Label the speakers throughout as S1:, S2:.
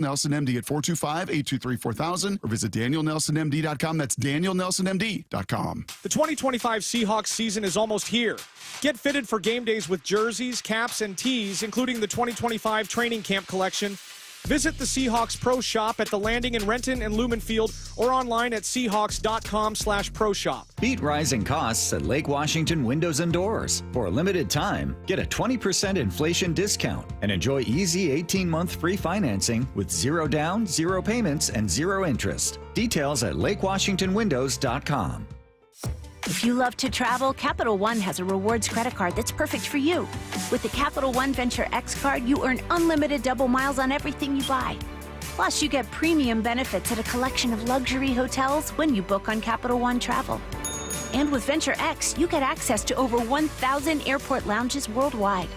S1: Nelson MD at 425-823-4000 or visit DanielNelsonMD.com. That's DanielNelsonMD.com.
S2: The 2025 Seahawks season is almost here. Get fitted for game days with jerseys, caps, and tees, including the 2025 training camp collection. Visit the Seahawks Pro Shop at the Landing in Renton and Lumen Field or online at Seahawks.com/pro shop.
S3: Beat rising costs at Lake Washington Windows and Doors. For a limited time, get a 20% inflation discount and enjoy easy 18-month free financing with 0 down, 0 payments, and 0 interest. Details at lakewashingtonwindows.com.
S4: If you love to travel, Capital One has a rewards credit card that's perfect for you. With the Capital One Venture X card, you earn unlimited double miles on everything you buy. Plus, you get premium benefits at a collection of luxury hotels when you book on Capital One Travel. And with Venture X, you get access to over 1,000 airport lounges worldwide.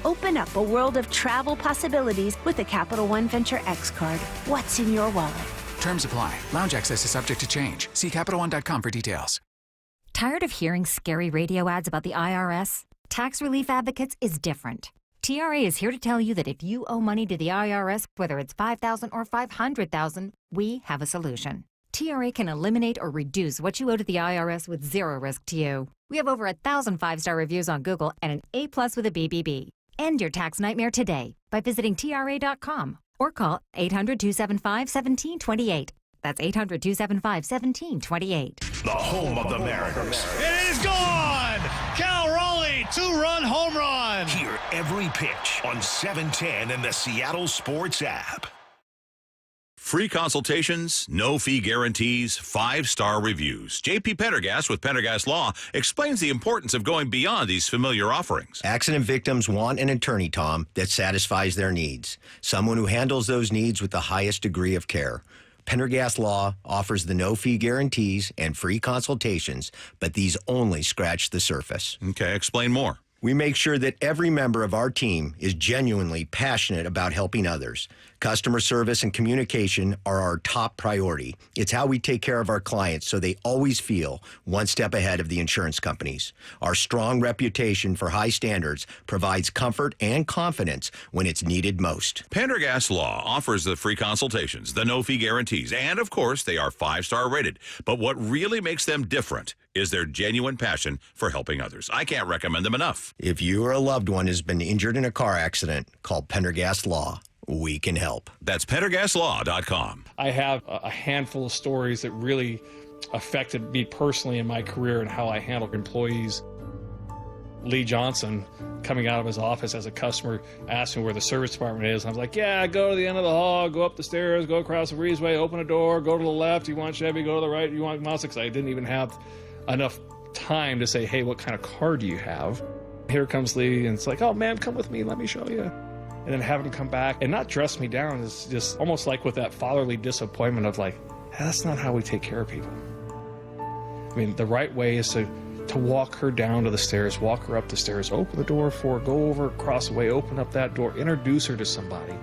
S4: Open up a world of travel possibilities with the Capital One Venture X card. What's in your wallet?
S5: Terms apply. Lounge access is subject to change. See CapitalOne.com for details.
S6: Tired of hearing scary radio ads about the IRS? Tax Relief Advocates is different. TRA is here to tell you that if you owe money to the IRS, whether it's $5,000 or $500,000, we have a solution. TRA can eliminate or reduce what you owe to the IRS with zero risk to you. We have over 1,000 5-star reviews on Google and an A+ with a BBB. End your tax nightmare today by visiting TRA.com or call 800-275-1728. That's 800-275-1728.
S7: The home of the Mariners.
S8: It is gone! Cal Raleigh, 2-run home run!
S7: Hear every pitch on 710 and the Seattle Sports app.
S9: Free consultations, no fee guarantees, 5-star reviews. J.P. Pendergast with Pendergast Law explains the importance of going beyond these familiar offerings.
S10: Accident victims want an attorney, Tom, that satisfies their needs. Someone who handles those needs with the highest degree of care. Pendergast Law offers the no-fee guarantees and free consultations, but these only scratch the surface.
S9: Okay, explain more.
S10: We make sure that every member of our team is genuinely passionate about helping others. Customer service and communication are our top priority. It's how we take care of our clients so they always feel one step ahead of the insurance companies. Our strong reputation for high standards provides comfort and confidence when it's needed most.
S9: Pendergast Law offers the free consultations, the no-fee guarantees, and, of course, they are 5-star rated. But what really makes them different is their genuine passion for helping others. I can't recommend them enough.
S10: If you or a loved one has been injured in a car accident, call Pendergast Law. We can help.
S9: That's PendergastLaw.com.
S11: I have a handful of stories that really affected me personally in my career and how I handle employees. Lee Johnson, coming out of his office as a customer, asked me where the service department is. And I was like, yeah, go to the end of the hall, go up the stairs, go across the breezeway, open a door, go to the left. You want Chevy, go to the right. You want Mazda. Because I didn't even have enough time to say, hey, what kind of car do you have? Here comes Lee, and it's like, oh, man, come with me. Let me show you. And then having him come back and not dress me down is just almost like with that fatherly disappointment of like, hey, that's not how we take care of people. I mean, the right way is to walk her down to the stairs, walk her up the stairs, open the door for her, go over, cross the way, open up that door, introduce her to somebody.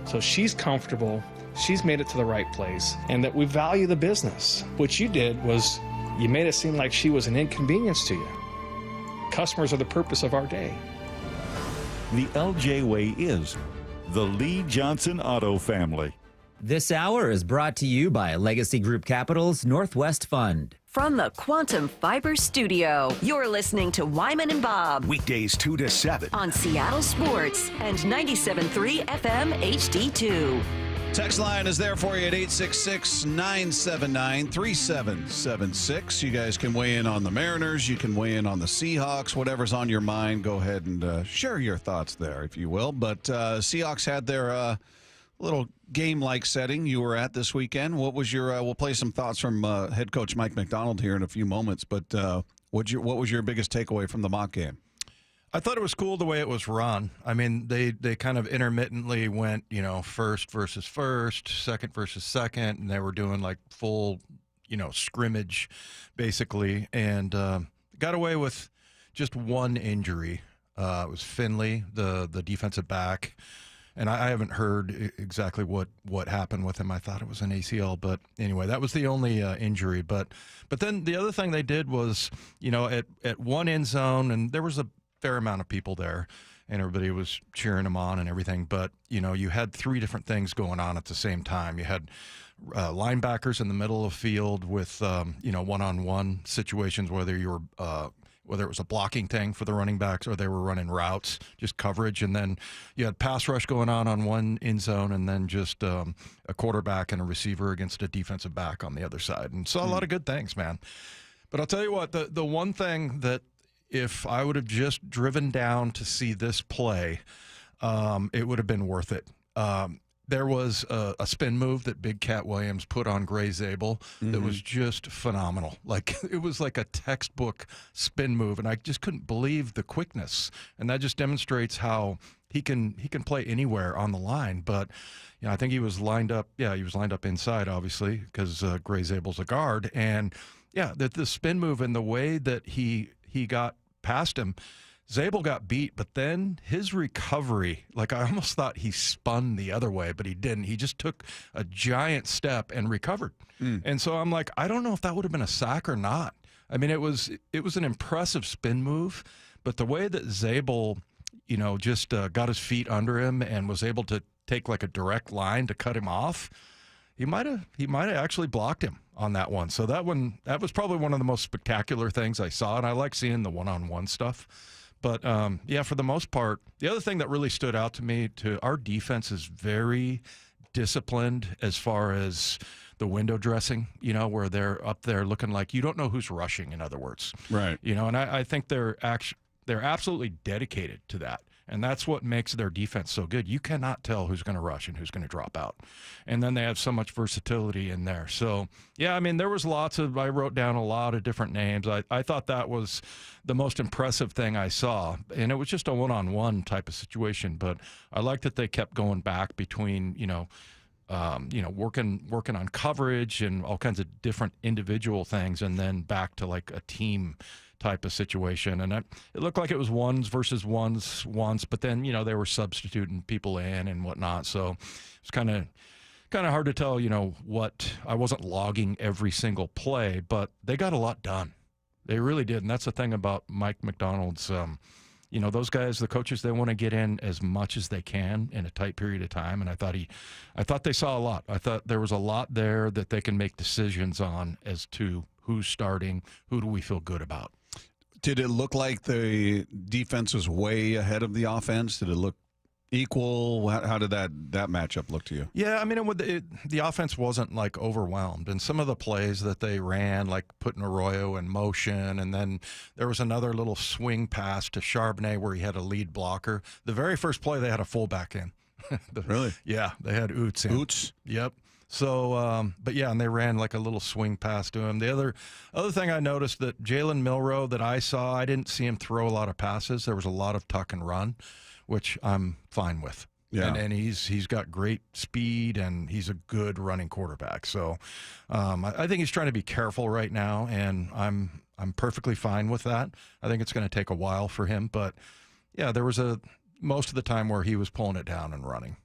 S11: So she's comfortable, she's made it to the right place, and that we value the business. What you did was you made it seem like she was an inconvenience to you. Customers are the purpose of our day.
S12: The LJ Way is the Lee Johnson Auto family.
S13: This hour is brought to you by Legacy Group Capital's Northwest Fund.
S14: From the Quantum Fiber Studio, you're listening to Wyman and Bob.
S7: Weekdays 2 to 7.
S14: On Seattle Sports and 97.3 FM HD2.
S15: Text line is there for you at 866-979-3776. You guys can weigh in on the Mariners. You can weigh in on the Seahawks. Whatever's on your mind, go ahead and share your thoughts there, if you will. But Seahawks had their little game-like setting you were at this weekend. What was your we'll play some thoughts from head coach Mike McDonald here in a few moments. But what was your biggest takeaway from the mock game?
S16: I thought it was cool the way it was run. I mean, they kind of intermittently went, first versus first, second versus second, and they were doing like full, scrimmage basically, and got away with just one injury. It was Finley, the defensive back, and I haven't heard exactly what happened with him. I thought it was an ACL, but anyway, that was the only injury. But then the other thing they did was, at one end zone, and there was a fair amount of people there, and everybody was cheering him on and everything. But, you had three different things going on at the same time. You had linebackers in the middle of the field with, one-on-one situations, whether it was a blocking thing for the running backs or they were running routes, just coverage. And then you had pass rush going on one end zone, and then just a quarterback and a receiver against a defensive back on the other side. And saw a lot of good things, man. But I'll tell you what, the one thing that if I would have just driven down to see this play, it would have been worth it. There was a spin move that Big Cat Williams put on Gray Zabel that was just phenomenal. Like, it was like a textbook spin move, and I just couldn't believe the quickness. And that just demonstrates how he can play anywhere on the line. But I think he was lined up. Yeah, he was lined up inside, obviously, because Gray Zabel's a guard. And yeah, the spin move and the way that he got past him. Zabel got beat, but then his recovery, like I almost thought he spun the other way, but he didn't. He just took a giant step and recovered. And so I'm like, I don't know if that would have been a sack or not. I mean, it was an impressive spin move, but the way that Zabel, just got his feet under him and was able to take like a direct line to cut him off, he might have actually blocked him on that one. So that was probably one of the most spectacular things I saw, and I like seeing the one-on-one stuff. But, for the most part, the other thing that really stood out to me, our defense is very disciplined as far as the window dressing, where they're up there looking like you don't know who's rushing, in other words.
S15: Right.
S16: And I think they're absolutely dedicated to that. And that's what makes their defense so good. You cannot tell who's going to rush and who's going to drop out. And then they have so much versatility in there. So, yeah, I mean, there was I wrote down a lot of different names. I thought that was the most impressive thing I saw. And it was just a one-on-one type of situation. But I liked that they kept going back between, working on coverage and all kinds of different individual things, and then back to like a team type of situation. And it looked like it was ones versus ones once, but then, they were substituting people in and whatnot. So it's kind of hard to tell, what I wasn't logging every single play, but they got a lot done. They really did. And that's the thing about Mike McDonald's, those guys, the coaches, they want to get in as much as they can in a tight period of time. And I thought they saw a lot. I thought there was a lot there that they can make decisions on as to who's starting, who do we feel good about.
S15: Did it look like the defense was way ahead of the offense? Did it look equal? How did that matchup look to you?
S16: Yeah, I mean, the offense wasn't like overwhelmed. And some of the plays that they ran, like putting Arroyo in motion, and then there was another little swing pass to Charbonnet where he had a lead blocker. The very first play, they had a fullback in.
S15: Really?
S16: Yeah, they had Oots in.
S15: Oots?
S16: Yep. So, but yeah, and they ran like a little swing pass to him. The other thing I noticed that Jalen Milroe that I saw, I didn't see him throw a lot of passes. There was a lot of tuck and run, which I'm fine with. Yeah. And he's got great speed, and he's a good running quarterback. So I think he's trying to be careful right now, and I'm perfectly fine with that. I think it's going to take a while for him, but yeah, there was most of the time where he was pulling it down and running.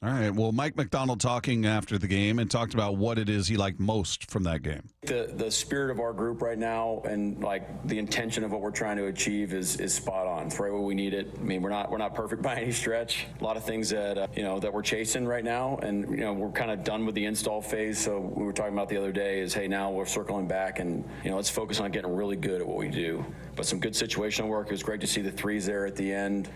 S15: All right. Well, Mike McDonald talking after the game and talked about what it is he liked most from that game.
S17: The spirit of our group right now, and like the intention of what we're trying to achieve is spot on. It's right where we need it. I mean, we're not perfect by any stretch. A lot of things that that we're chasing right now, and we're kind of done with the install phase. So we were talking about the other day is, hey, now we're circling back, and let's focus on getting really good at what we do. But some good situational work. It was great to see the threes there at the end.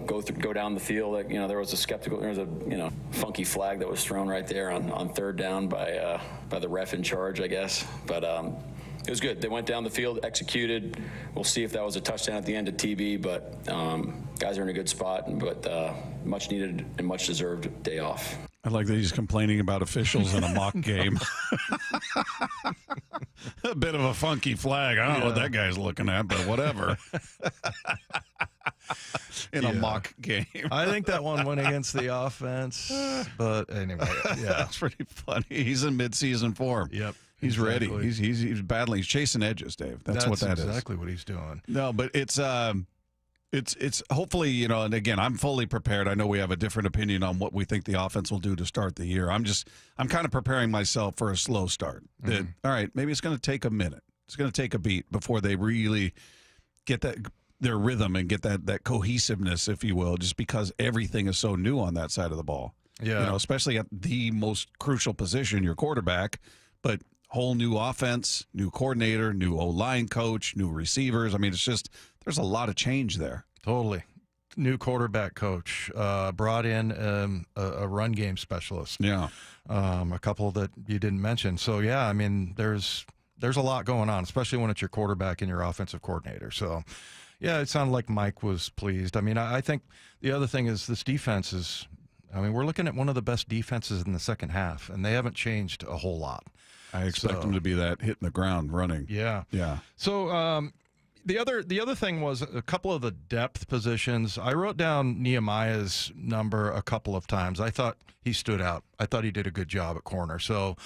S17: Go down the field. There was a funky flag that was thrown right there on third down by the ref in charge, I guess. But it was good. They went down the field, executed. We'll see if that was a touchdown at the end of TB. But guys are in a good spot, but much needed and much deserved day off.
S15: I like that he's complaining about officials in a mock game. A bit of a funky flag. I don't know what that guy's looking at, but whatever. In a mock game.
S16: I think that one went against the offense. But anyway, yeah.
S15: That's pretty funny. He's in midseason form.
S16: Yep.
S15: He's ready. He's battling. He's chasing edges, Dave. That's what that is.
S16: That's exactly what he's doing.
S15: No, but it's hopefully, and again, I'm fully prepared. I know we have a different opinion on what we think the offense will do to start the year. I'm kind of preparing myself for a slow start. All right, maybe it's going to take a minute. It's going to take a beat before they really get that their rhythm and get that cohesiveness, if you will, just because everything is so new on that side of the ball.
S16: Yeah.
S15: Especially at the most crucial position, your quarterback, but whole new offense, new coordinator, new O-line coach, new receivers. I mean, it's just, there's a lot of change there.
S16: Totally. New quarterback coach, brought in a run game specialist.
S15: Yeah.
S16: A couple that you didn't mention. So, yeah, I mean, there's a lot going on, especially when it's your quarterback and your offensive coordinator. So, yeah, it sounded like Mike was pleased. I mean, I think the other thing is this defense is, I mean, we're looking at one of the best defenses in the second half, and they haven't changed a whole lot.
S15: I expect them to be that hitting the ground running.
S16: Yeah.
S15: Yeah.
S16: So, the other thing was a couple of the depth positions. I wrote down Nehemiah's number a couple of times. I thought he stood out. I thought he did a good job at corner. So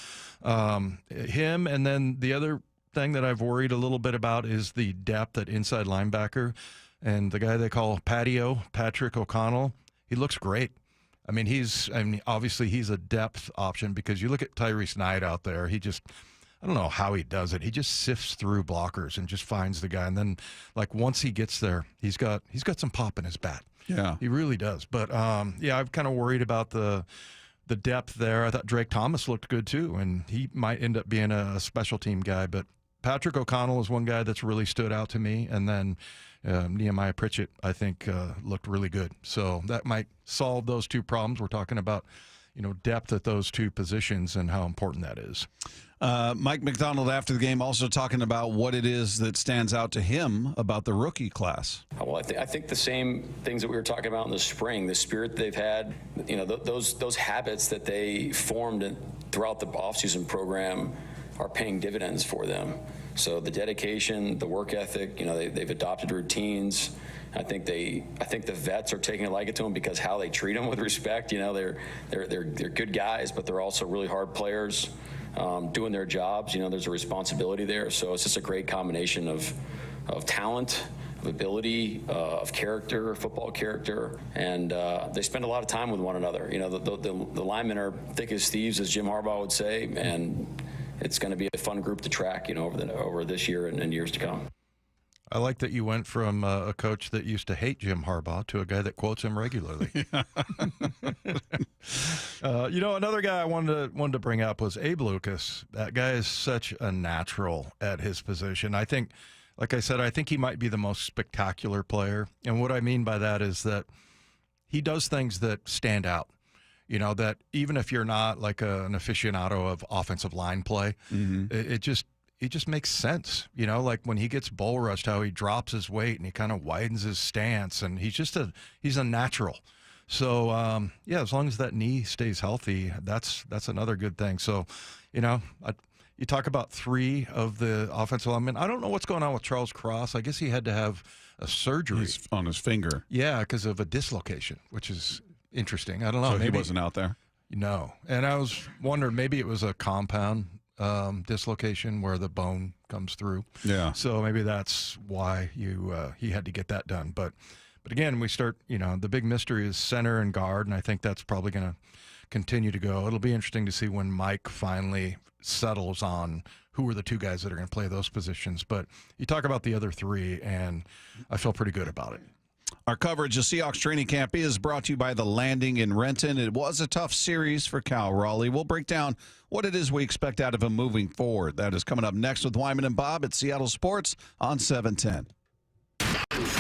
S16: him, and then the other thing that I've worried a little bit about is the depth at inside linebacker. And the guy they call Patio, Patrick O'Connell, he looks great. I mean, obviously he's a depth option because you look at Tyrese Knight out there, I don't know how he does it. He just sifts through blockers and just finds the guy. And then, like, once he gets there, he's got some pop in his bat.
S15: Yeah.
S16: He really does. But, yeah, I'm kind of worried about the depth there. I thought Drake Thomas looked good, too, and he might end up being a special team guy. But Patrick O'Connell is one guy that's really stood out to me. And then Nehemiah Pritchett, I think, looked really good. So that might solve those two problems. We're talking about, depth at those two positions and how important that is.
S15: Mike McDonald after the game also talking about what it is that stands out to him about the rookie class.
S17: Well, I think the same things that we were talking about in the spring, the spirit they've had, those habits that they formed throughout the offseason program are paying dividends for them. So the dedication, the work ethic, they've adopted routines. I think the vets are taking a liking to them because how they treat them with respect. They're good guys, but they're also really hard players. Doing their jobs, there's a responsibility there. So it's just a great combination of talent, of ability, of character, football character, and they spend a lot of time with one another. The linemen are thick as thieves, as Jim Harbaugh would say, and it's going to be a fun group to track, over this year and years to come.
S16: I like that you went from a coach that used to hate Jim Harbaugh to a guy that quotes him regularly. Another guy I wanted to bring up was Abe Lucas. That guy is such a natural at his position. I think, like I said, I think he might be the most spectacular player. And what I mean by that is that he does things that stand out. That even if you're not like an aficionado of offensive line play, it just makes sense, like when he gets bull rushed, how he drops his weight and he kind of widens his stance, and he's a natural. So yeah, as long as that knee stays healthy, that's another good thing. So, you talk about three of the offensive linemen. I don't know what's going on with Charles Cross. I guess he had to have a surgery
S15: on his finger.
S16: Yeah, because of a dislocation, which is interesting. I don't know.
S15: So
S16: maybe
S15: he wasn't out there.
S16: No, and I was wondering maybe it was a compound dislocation where the bone comes through.
S15: Yeah.
S16: So maybe that's why he had to get that done. But again, we start, the big mystery is center and guard, and I think that's probably going to continue to go. It'll be interesting to see when Mike finally settles on who are the two guys that are going to play those positions. But you talk about the other three, and I feel pretty good about it.
S15: Our coverage of Seahawks training camp is brought to you by The Landing in Renton. It was a tough series for Cal Raleigh. We'll break down what it is we expect out of him moving forward. That is coming up next with Wyman and Bob at Seattle Sports on 710.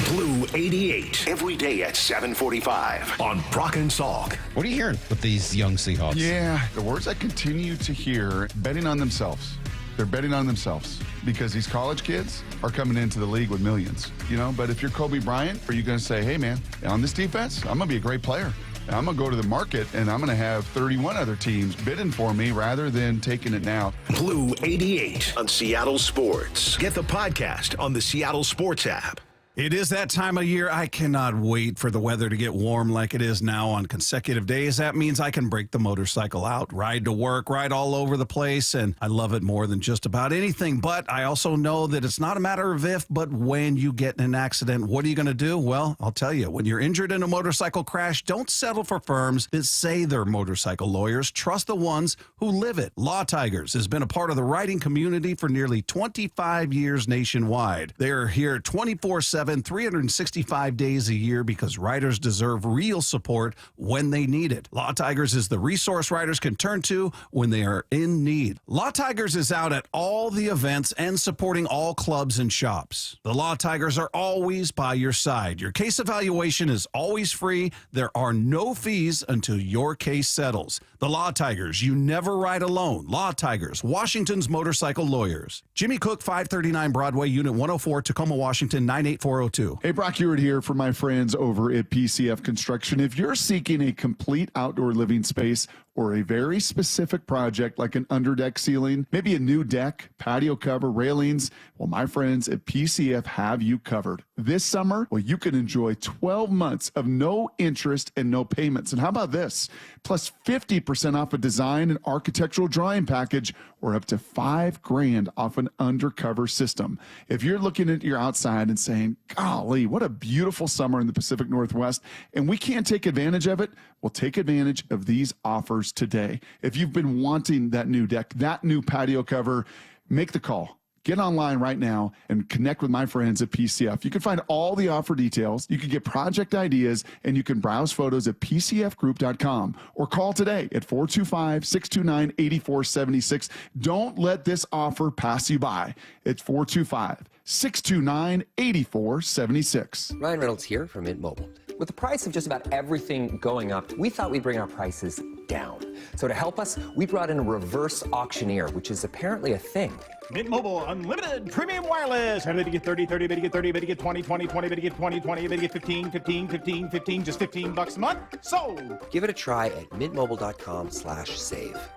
S7: Blue 88, every day at 7:45 on Brock and Salk.
S18: What are you hearing with these young Seahawks?
S1: Yeah, the words I continue to hear, betting on themselves. They're betting on themselves because these college kids are coming into the league with millions, But if you're Kobe Bryant, are you going to say, hey, man, on this defense, I'm going to be a great player. And I'm going to go to the market, and I'm going to have 31 other teams bidding for me rather than taking it now.
S7: Blue 88 on Seattle Sports. Get the podcast on the Seattle Sports app.
S15: It is that time of year. I cannot wait for the weather to get warm like it is now on consecutive days. That means I can break the motorcycle out, ride to work, ride all over the place, and I love it more than just about anything. But I also know that it's not a matter of if, but when you get in an accident, what are you going to do? Well, I'll tell you, when you're injured in a motorcycle crash, don't settle for firms that say they're motorcycle lawyers. Trust the ones who live it. Law Tigers has been a part of the writing community for nearly 25 years nationwide. They're here 24/7 24/7, 365 days a year because riders deserve real support when they need it. Law Tigers is the resource riders can turn to when they are in need. Law Tigers is out at all the events and supporting all clubs and shops. The Law Tigers are always by your side. Your case evaluation is always free. There are no fees until your case settles. The Law Tigers, you never ride alone. Law Tigers, Washington's motorcycle lawyers. Jimmy Cook, 539 Broadway, Unit 104, Tacoma, Washington, 98402.
S19: Hey, Brock Ewart here for my friends over at PCF Construction. If you're seeking a complete outdoor living space or a very specific project like an underdeck ceiling, maybe a new deck, patio cover, railings, well, my friends at PCF have you covered. This summer, well, you can enjoy 12 months of no interest and no payments. And how about this? Plus 50% off a design and architectural drawing package, or up to $5,000 off an undercover system. If you're looking at your outside and saying, golly, what a beautiful summer in the Pacific Northwest, and we can't take advantage of it, well, take advantage of these offers today. If you've been wanting that new deck, that new patio cover, make the call. Get online right now and connect with my friends at PCF. You can find all the offer details. You can get project ideas, and you can browse photos at pcfgroup.com or call today at 425-629-8476. Don't let this offer pass you by. It's 425-629-8476.
S20: Ryan Reynolds here from Mint Mobile. With the price of just about everything going up, we thought we'd bring our prices down. So to help us, we brought in a reverse auctioneer, which is apparently a thing.
S21: Mint Mobile Unlimited Premium Wireless. How did you get 30, 30, but you get 30, but you get 20, 20, 20, but you get 20, 20, but you get 15, 15, 15, 15, just $15 a month? Sold!
S20: Give it a try at mintmobile.com/save.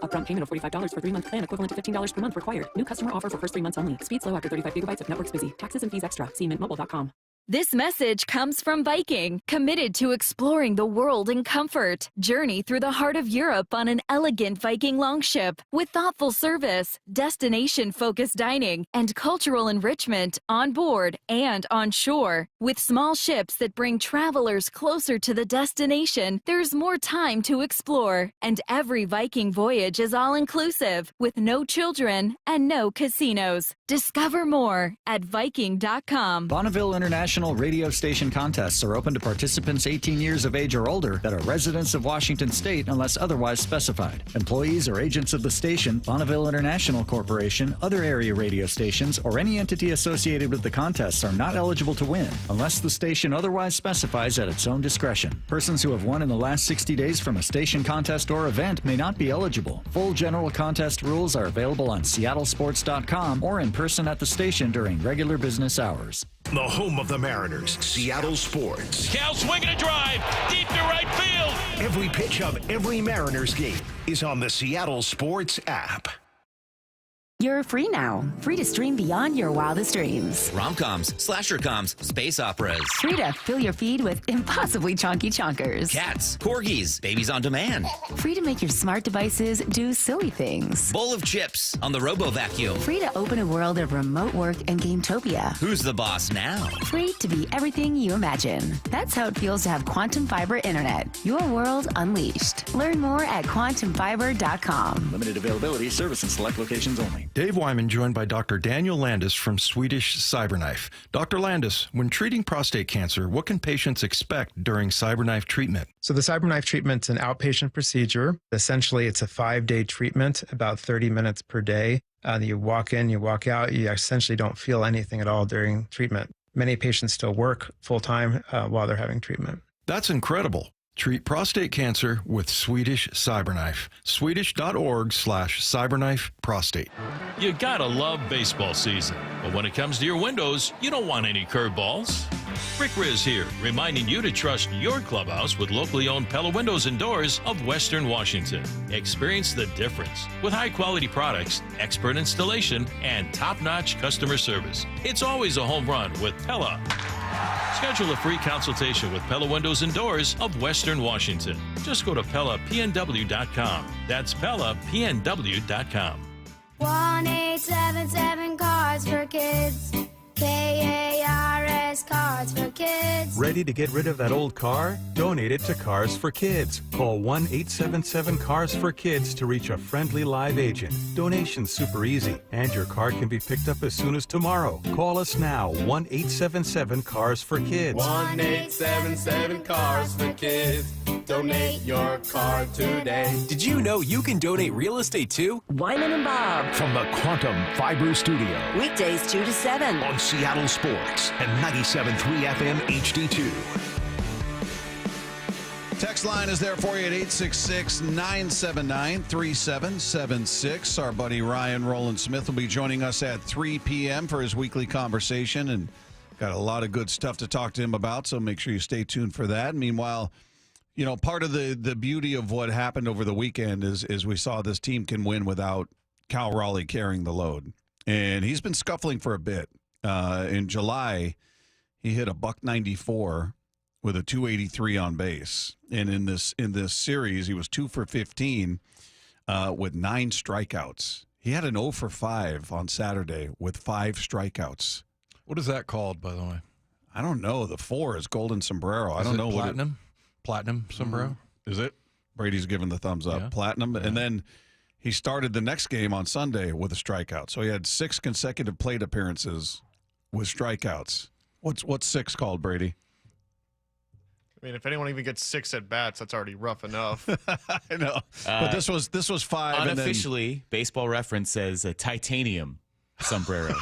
S22: Upfront payment of $45 for 3-month plan, equivalent to $15 per month required. New customer offer for first 3 months only. Speed slow after 35 gigabytes if network's busy. Taxes and fees extra. See mintmobile.com.
S23: This message comes from Viking, committed to exploring the world in comfort. Journey through the heart of Europe on an elegant Viking longship with thoughtful service, destination-focused dining, and cultural enrichment on board and on shore. With small ships that bring travelers closer to the destination, there's more time to explore. And every Viking voyage is all-inclusive, with no children and no casinos. Discover more at Viking.com.
S3: Bonneville International radio station contests are open to participants 18 years of age or older that are residents of Washington State unless otherwise specified. Employees or agents of the station, Bonneville International Corporation, other area radio stations, or any entity associated with the contests are not eligible to win unless the station otherwise specifies at its own discretion. Persons who have won in the last 60 days from a station contest or event may not be eligible. Full general contest rules are available on seattlesports.com or in person at the station during regular business hours.
S7: The home of the Mariners, Seattle Sports.
S8: Cal swinging a drive, deep to right field.
S7: Every pitch of every Mariners game is on the Seattle Sports app.
S24: You're free now. Free to stream beyond your wildest dreams.
S25: Rom-coms, slasher-coms, space operas.
S24: Free to fill your feed with impossibly chonky chonkers.
S25: Cats, corgis, babies on demand.
S24: Free to make your smart devices do silly things.
S25: Bowl of chips on the Robo-Vacuum.
S24: Free to open a world of remote work and Gametopia.
S25: Who's the boss now?
S24: Free to be everything you imagine. That's how it feels to have Quantum Fiber Internet. Your world unleashed. Learn more at quantumfiber.com.
S3: Limited availability, service in select locations only.
S16: Dave Wyman joined by Dr. Daniel Landis from Swedish CyberKnife. Dr. Landis, when treating prostate cancer, what can patients expect during CyberKnife treatment?
S26: So the CyberKnife treatment's an outpatient procedure. Essentially, it's a 5-day treatment, about 30 minutes per day. You walk in, you walk out, you essentially don't feel anything at all during treatment. Many patients still work full-time while they're having treatment.
S16: That's incredible. Treat prostate cancer with Swedish CyberKnife. Swedish.org/CyberKnife prostate.
S8: You gotta love baseball season, but when it comes to your windows, you don't want any curveballs. Riq Riz here, reminding you to trust your clubhouse with locally owned Pella Windows and Doors of Western Washington. Experience the difference with high-quality products, expert installation, and top-notch customer service. It's always a home run with Pella. Schedule a free consultation with Pella Windows and Doors of Western Washington. Just go to PellaPNW.com. That's PellaPNW.com.
S27: 1-877 Cars for Kids. KARS
S2: Cards for Kids.
S4: Ready to get rid of that old car? Donate it to Cars for Kids. Call 1-877-CARS-FOR-KIDS to reach a friendly live agent. Donation's super easy, and your car can be picked up as soon as tomorrow. Call us now, 1-877-CARS-FOR-KIDS.
S5: 1-877-CARS-FOR-KIDS. Donate your car today.
S6: Did you know you can donate real estate too?
S14: Wyman and Bob.
S7: From the Quantum Fiber Studio.
S14: Weekdays 2 to 7.
S7: On Seattle Sports and 97.3 FM HD2.
S15: Text line is there for you at 866-979-3776. Our buddy Ryan Rowland-Smith will be joining us at 3 p.m. for his weekly conversation, and got a lot of good stuff to talk to him about, so make sure you stay tuned for that. Meanwhile, you know, part of the beauty of what happened over the weekend is we saw this team can win without Cal Raleigh carrying the load. And he's been scuffling for a bit. In July, he hit a $194 with a 283 on base. And in this series, he was 2 for 15 with 9 strikeouts. He had an 0 for 5 on Saturday with 5 strikeouts.
S16: What is that called, by the way?
S15: I don't know. The 4 is Golden Sombrero. I don't know
S16: platinum? Platinum sombrero?
S15: Is it? Brady's giving the thumbs up.
S16: Yeah.
S15: Platinum. Yeah. And then he started the next game on Sunday with a strikeout. So he had 6 consecutive plate appearances with strikeouts. What's 6 called, Brady?
S9: I mean, if anyone even gets 6 at bats, that's already rough enough.
S15: I know. But this was 5.
S10: Unofficially, Baseball Reference says a titanium sombrero.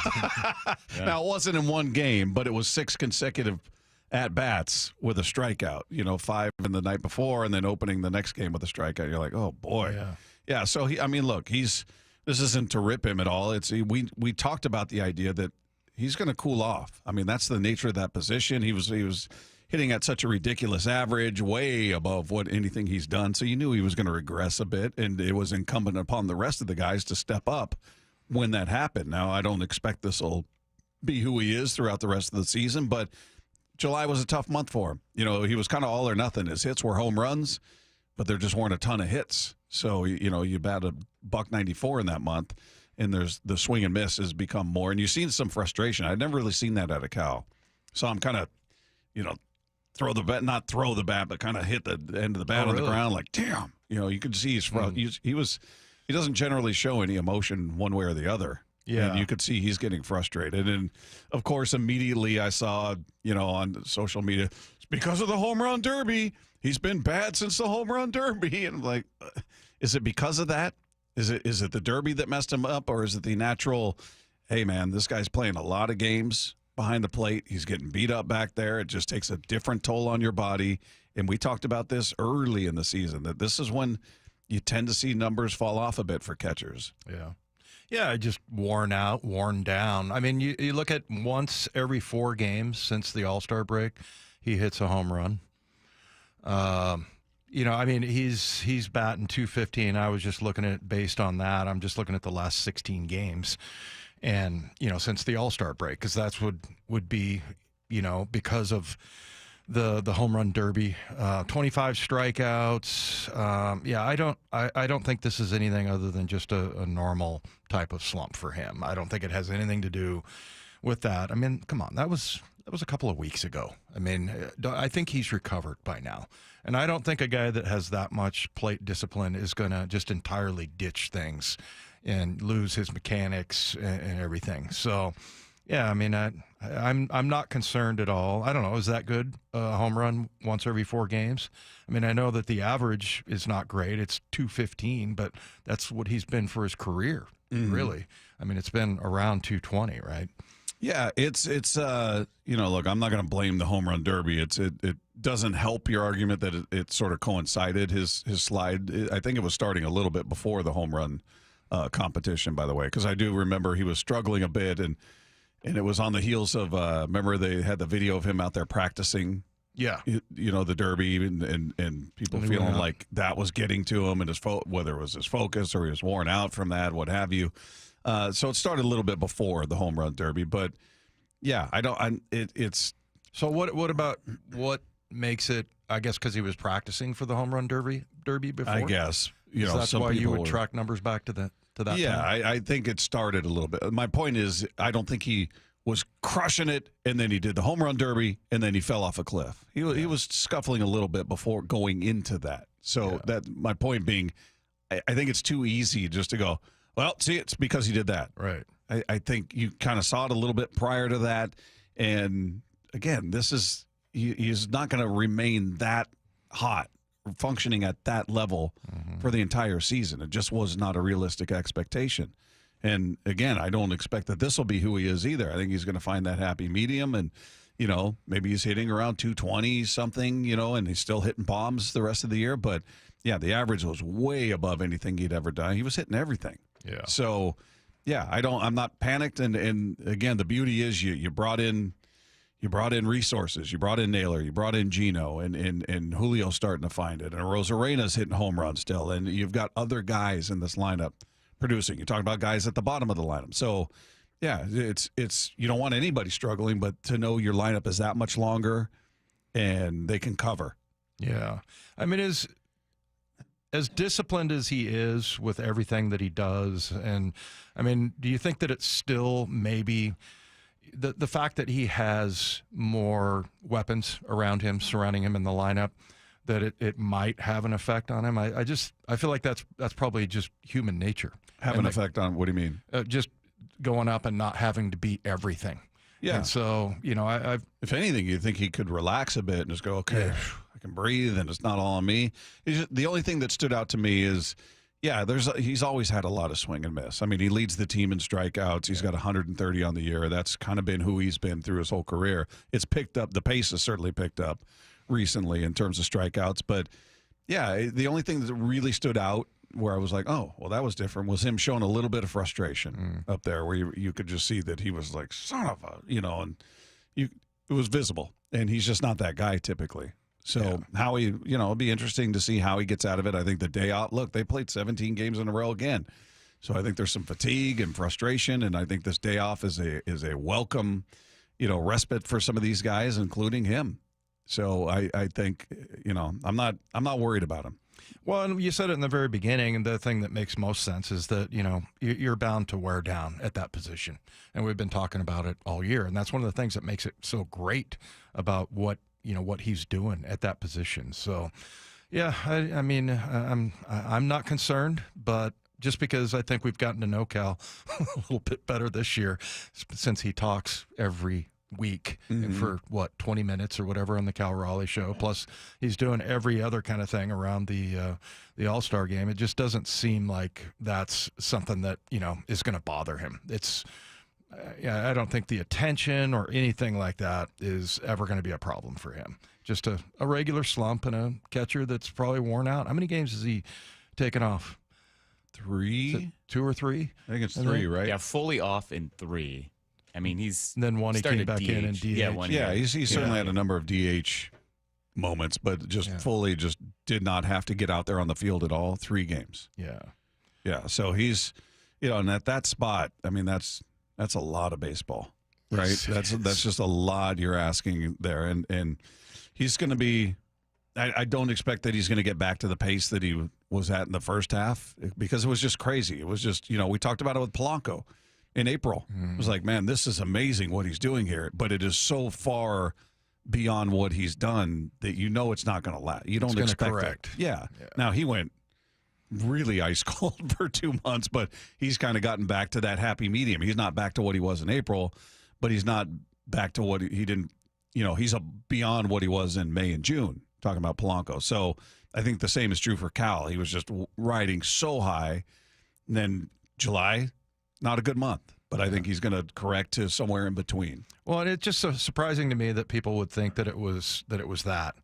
S15: Yeah. Now, it wasn't in one game, but it was 6 consecutive at-bats with a strikeout. 5 in the night before and then opening the next game with a strikeout. You're like, oh, boy. Yeah, so, look, this isn't to rip him at all. We talked about the idea that he's going to cool off. I mean, that's the nature of that position. He was hitting at such a ridiculous average, way above what anything he's done. So you knew he was going to regress a bit, and it was incumbent upon the rest of the guys to step up when that happened. Now, I don't expect this will be who he is throughout the rest of the season, but July was a tough month for him. He was kind of all or nothing. His hits were home runs, but there just weren't a ton of hits. So, you bat a $194 in that month, and there's the swing and miss has become more. And you've seen some frustration. I'd never really seen that out of Cal. So I'm kind of, not throw the bat, but kind of hit the end of the bat on the ground like, damn. You could see he doesn't generally show any emotion one way or the other. Yeah. And you could see he's getting frustrated. And, of course, immediately I saw, on social media, it's because of the home run derby. He's been bad since the home run derby. And I'm like, is it because of that? Is it the derby that messed him up, or is it the natural, hey, man, this guy's playing a lot of games behind the plate. He's getting beat up back there. It just takes a different toll on your body. And we talked about this early in the season, that this is when you tend to see numbers fall off a bit for catchers.
S16: Yeah. Yeah, just worn out, worn down. I mean, you look at once every 4 games since the All-Star break, he hits a home run. He's batting 215. I was just looking at based on that. I'm just looking at the last 16 games. And, since the All-Star break, because that's would be, because of the home run derby, 25 strikeouts. I don't think this is anything other than just a normal type of slump for him. I don't think it has anything to do with that. I mean, come on, that was a couple of weeks ago. I mean, I think he's recovered by now. And I don't think a guy that has that much plate discipline is going to just entirely ditch things and lose his mechanics and everything. So, yeah, I mean, I'm not concerned at all. I don't know, is that good, a home run once every 4 games? I mean, I know that the average is not great. It's 215, but that's what he's been for his career, really. I mean, it's been around 220, right?
S15: Yeah, it's look, I'm not going to blame the home run derby. It doesn't help your argument that it sort of coincided, his slide. I think it was starting a little bit before the home run competition, by the way, because I do remember he was struggling a bit, and it was on the heels of, remember they had the video of him out there practicing, the derby, and people feeling like that was getting to him, and whether it was his focus or he was worn out from that, what have you. So it started a little bit before the home run derby, but yeah, it's.
S16: So what about what makes it? I guess because he was practicing for the home run derby before.
S15: I guess
S16: so that's why you would track numbers back to that.
S15: Yeah,
S16: time?
S15: I think it started a little bit. My point is, I don't think he was crushing it, and then he did the home run derby, and then he fell off a cliff. He was scuffling a little bit before going into that. So that my point being, I think it's too easy just to go, well, see, it's because he did that.
S16: Right.
S15: I think you kind of saw it a little bit prior to that. And again, he's not going to remain that hot, functioning at that level for the entire season. It just was not a realistic expectation. And again, I don't expect that this will be who he is either. I think he's going to find that happy medium, and maybe he's hitting around 220 something, and he's still hitting bombs the rest of the year. But yeah, the average was way above anything he'd ever done. He was hitting everything.
S16: Yeah.
S15: So yeah, I'm not panicked. And again, the beauty is you brought in resources. You brought in Naylor. You brought in Gino, and Julio's starting to find it. And Rosarena's hitting home runs still. And you've got other guys in this lineup producing. You're talking about guys at the bottom of the lineup. So, yeah, it's you don't want anybody struggling, but to know your lineup is that much longer and they can cover.
S16: Yeah. I mean, as disciplined as he is with everything that he does, and I mean, do you think that it's still maybe the fact that he has more weapons around him, surrounding him in the lineup, that it might have an effect on him? I feel like that's probably just human nature.
S15: Have an effect on, what do you mean?
S16: Just going up and not having to be everything.
S15: Yeah.
S16: And so,
S15: if anything, you think he could relax a bit and just go, okay, I can breathe and it's not all on me. The only thing that stood out to me is, he's always had a lot of swing and miss. I mean, he leads the team in strikeouts. He's got 130 on the year. That's kind of been who he's been through his whole career. It's picked up. The pace has certainly picked up recently in terms of strikeouts. But, yeah, the only thing that really stood out where I was like, oh, well, that was different, was him showing a little bit of frustration up there where you could just see that he was like, son of a, and it was visible. And he's just not that guy typically. So how he, it'll be interesting to see how he gets out of it. I think the day out, look, they played 17 games in a row again. So I think there's some fatigue and frustration, and I think this day off is a welcome, respite for some of these guys, including him. So I think, I'm not worried about him.
S16: Well, and you said it in the very beginning, and the thing that makes most sense is that, you're bound to wear down at that position. And we've been talking about it all year. And that's one of the things that makes it so great about what he's doing at that position. So, yeah, I mean, I'm not concerned, but just because I think we've gotten to know Cal a little bit better this year, since he talks every week and for 20 minutes or whatever on the Cal Raleigh show. Plus, he's doing every other kind of thing around the All-Star game. It just doesn't seem like that's something that is going to bother him. It's I don't think the attention or anything like that is ever going to be a problem for him. Just a regular slump and a catcher that's probably worn out. How many games has he taken off?
S15: 3?
S16: 2 or 3?
S15: I think it's 3, right?
S10: Yeah, fully off in 3. I mean, he's
S16: then one he came back
S10: DH.
S16: in and DH.
S10: Yeah,
S15: he certainly had a number of DH moments, but fully did not have to get out there on the field at all. 3 games. Yeah. So he's, and at that spot, I mean, that's a lot of baseball, right?
S16: Yes,
S15: that's just a lot you're asking there, and he's going to be. I don't expect that he's going to get back to the pace that he was at in the first half, because it was just crazy. It was just, we talked about it with Polanco in April. It was like, man, this is amazing what he's doing here, but it is so far beyond what he's done that it's not going to last. You don't expect
S16: correct.
S15: it. Yeah. Now he went really ice cold for 2 months, but he's kind of gotten back to that happy medium. He's not back to what he was in April, but he's not back to what he didn't. He's beyond what he was in May and June. Talking about Polanco. So I think the same is true for Cal. He was just riding so high. And then July, not a good month. But I think he's going to correct to somewhere in between.
S16: Well, and it's just so surprising to me that people would think that it was that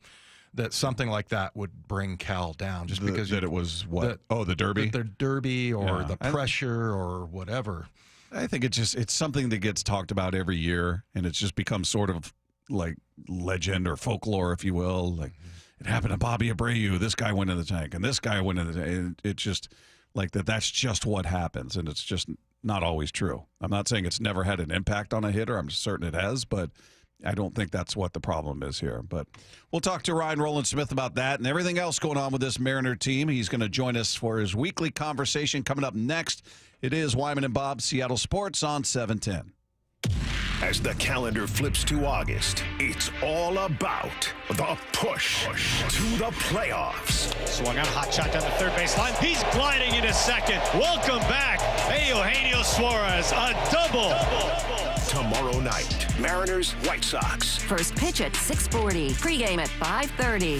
S16: something like that would bring Cal down, just because
S15: it was what? The Derby?
S16: The Derby or the pressure or whatever.
S15: I think it's something that gets talked about every year, and it's just become sort of like legend or folklore, if you will. Like, it happened to Bobby Abreu. This guy went in the tank, and this guy went in the tank. It's just like that's just what happens, and it's just not always true. I'm not saying it's never had an impact on a hitter. I'm certain it has, but I don't think that's what the problem is here. But we'll talk to Ryan Rowland-Smith about that and everything else going on with this Mariner team. He's going to join us for his weekly conversation coming up next. It is Wyman and Bob, Seattle Sports on 710.
S7: As the calendar flips to August, it's all about the push to the playoffs.
S2: Swung on, hot shot down the third baseline. He's gliding into second. Welcome back, Eugenio Suarez, a double.
S7: Tomorrow night, Mariners, White Sox.
S14: First pitch at 6:40. Pregame at 5:30.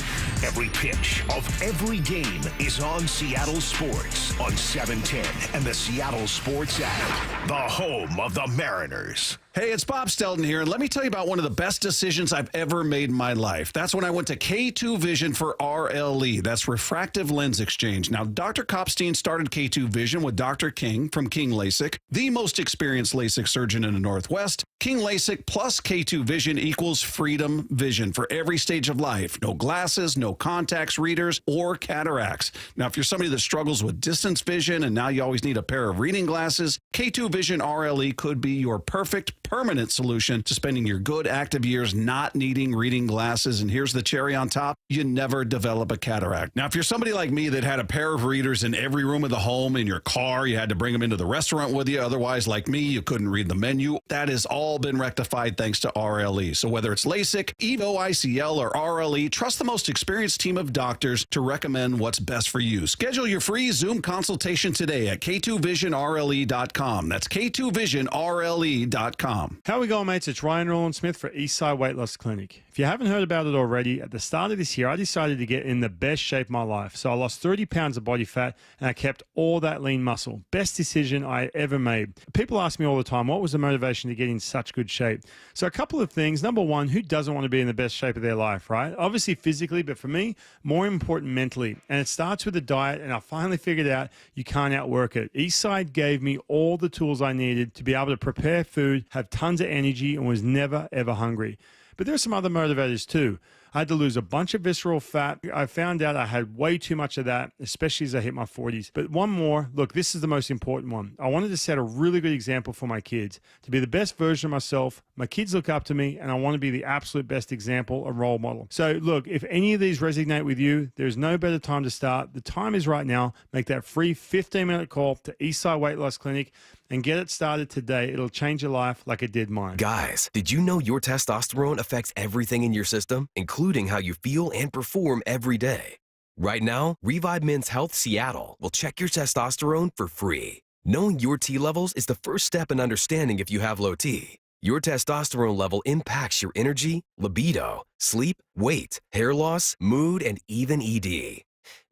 S7: Every pitch of every game is on Seattle Sports on 710 and the Seattle Sports app, the home of the Mariners.
S15: Hey, it's Bob Stelton here, and let me tell you about one of the best decisions I've ever made in my life. That's when I went to K2 Vision for RLE. That's refractive lens exchange. Now, Dr. Kopstein started K2 Vision with Dr. King from King LASIK, the most experienced LASIK surgeon in the Northwest. King LASIK plus K2 Vision equals freedom vision for every stage of life. No glasses, no contacts, readers, or cataracts. Now, if you're somebody that struggles with distance vision and now you always need a pair of reading glasses, K2 Vision RLE could be your perfect permanent solution to spending your good active years not needing reading glasses. And here's the cherry on top: you never develop a cataract. Now, if you're somebody like me that had a pair of readers in every room of the home, in your car, you had to bring them into the restaurant with you. Otherwise, like me, you couldn't read the menu. That has all been rectified thanks to RLE. So whether it's LASIK, EVO ICL, or RLE, trust the most experienced team of doctors to recommend what's best for you. Schedule your free Zoom consultation today at K2VisionRLE.com. That's K2VisionRLE.com.
S11: How we going, mates? It's Ryan Rowland-Smith for Eastside Weight Loss Clinic. If you haven't heard about it already, at the start of this year, I decided to get in the best shape of my life. So I lost 30 pounds of body fat and I kept all that lean muscle. Best decision I ever made. People ask me all the time, what was the motivation to get in such good shape? So a couple of things. Number one, who doesn't want to be in the best shape of their life, right? Obviously physically, but for me, more important mentally. And it starts with a diet, and I finally figured out you can't outwork it. Eastside gave me all the tools I needed to be able to prepare food, have tons of energy, and was never, ever hungry. But there's some other motivators too. I had to lose a bunch of visceral fat. I found out I had way too much of that, especially as I hit my 40s. But one more, look, this is the most important one. I wanted to set a really good example for my kids, to be the best version of myself. My kids look up to me, and I want to be the absolute best example and role model. So look, if any of these resonate with you, there's no better time to start. The time is right now. Make that free 15-minute call to Eastside Weight Loss Clinic and get it started today. It'll change your life like it did mine.
S6: Guys, did you know your testosterone affects everything in your system, including how you feel and perform every day? Right now, Revive Men's Health Seattle will check your testosterone for free. Knowing your T levels is the first step in understanding if you have low T. Your testosterone level impacts your energy, libido, sleep, weight, hair loss, mood, and even ED.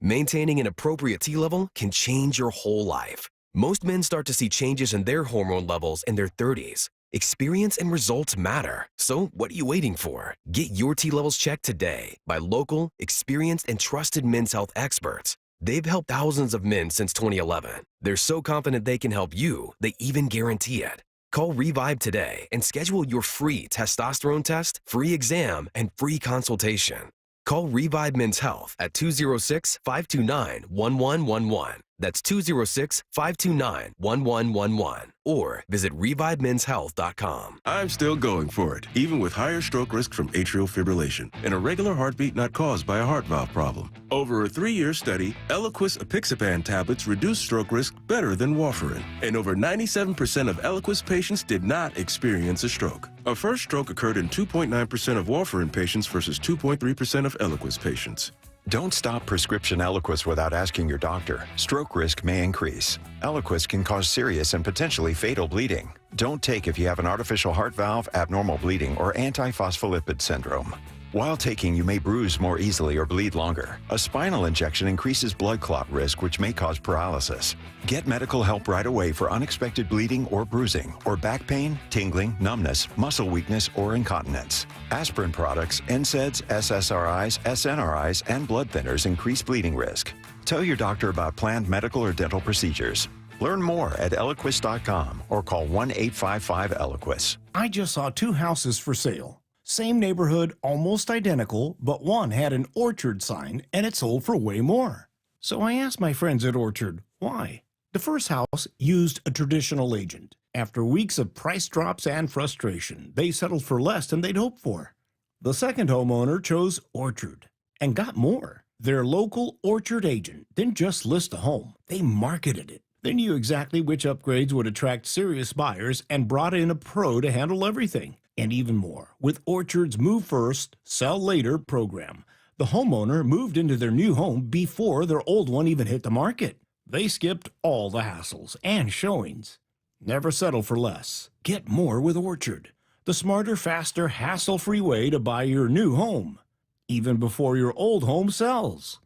S6: Maintaining an appropriate T level can change your whole life. Most men start to see changes in their hormone levels in their 30s. Experience and results matter. So what are you waiting for? Get your T levels checked today by local, experienced, and trusted men's health experts. They've helped thousands of men since 2011. They're so confident they can help you, they even guarantee it. Call Revive today and schedule your free testosterone test, free exam, and free consultation. Call Revive Men's Health at 206-529-1111. That's 206-529-1111. Or visit ReviveMen'sHealth.com.
S12: I'm still going for it, even with higher stroke risk from atrial fibrillation, and a regular heartbeat not caused by a heart valve problem. Over a 3-year study, Eliquis apixaban tablets reduced stroke risk better than warfarin, and over 97% of Eliquis patients did not experience a stroke. A first stroke occurred in 2.9% of warfarin patients versus 2.3% of Eliquis patients.
S13: Don't stop prescription Eliquis without asking your doctor. Stroke risk may increase. Eliquis can cause serious and potentially fatal bleeding. Don't take if you have an artificial heart valve, abnormal bleeding, or antiphospholipid syndrome. While taking, you may bruise more easily or bleed longer. A spinal injection increases blood clot risk, which may cause paralysis. Get medical help right away for unexpected bleeding or bruising, or back pain, tingling, numbness, muscle weakness, or incontinence. Aspirin products, NSAIDs, SSRIs, SNRIs, and blood thinners increase bleeding risk. Tell your doctor about planned medical or dental procedures. Learn more at Eliquis.com or call 1-855-ELIQUIS.
S17: I just saw 2 houses for sale. Same neighborhood, almost identical, but one had an Orchard sign and it sold for way more. So I asked my friends at Orchard, why? The first house used a traditional agent. After weeks of price drops and frustration, they settled for less than they'd hoped for. The second homeowner chose Orchard and got more. Their local Orchard agent didn't just list a home, they marketed it. They knew exactly which upgrades would attract serious buyers and brought in a pro to handle everything. And even more, with Orchard's Move First, Sell Later program, the homeowner moved into their new home before their old one even hit the market. They skipped all the hassles and showings. Never settle for less. Get more with Orchard, the smarter, faster, hassle-free way to buy your new home, even before your old home sells.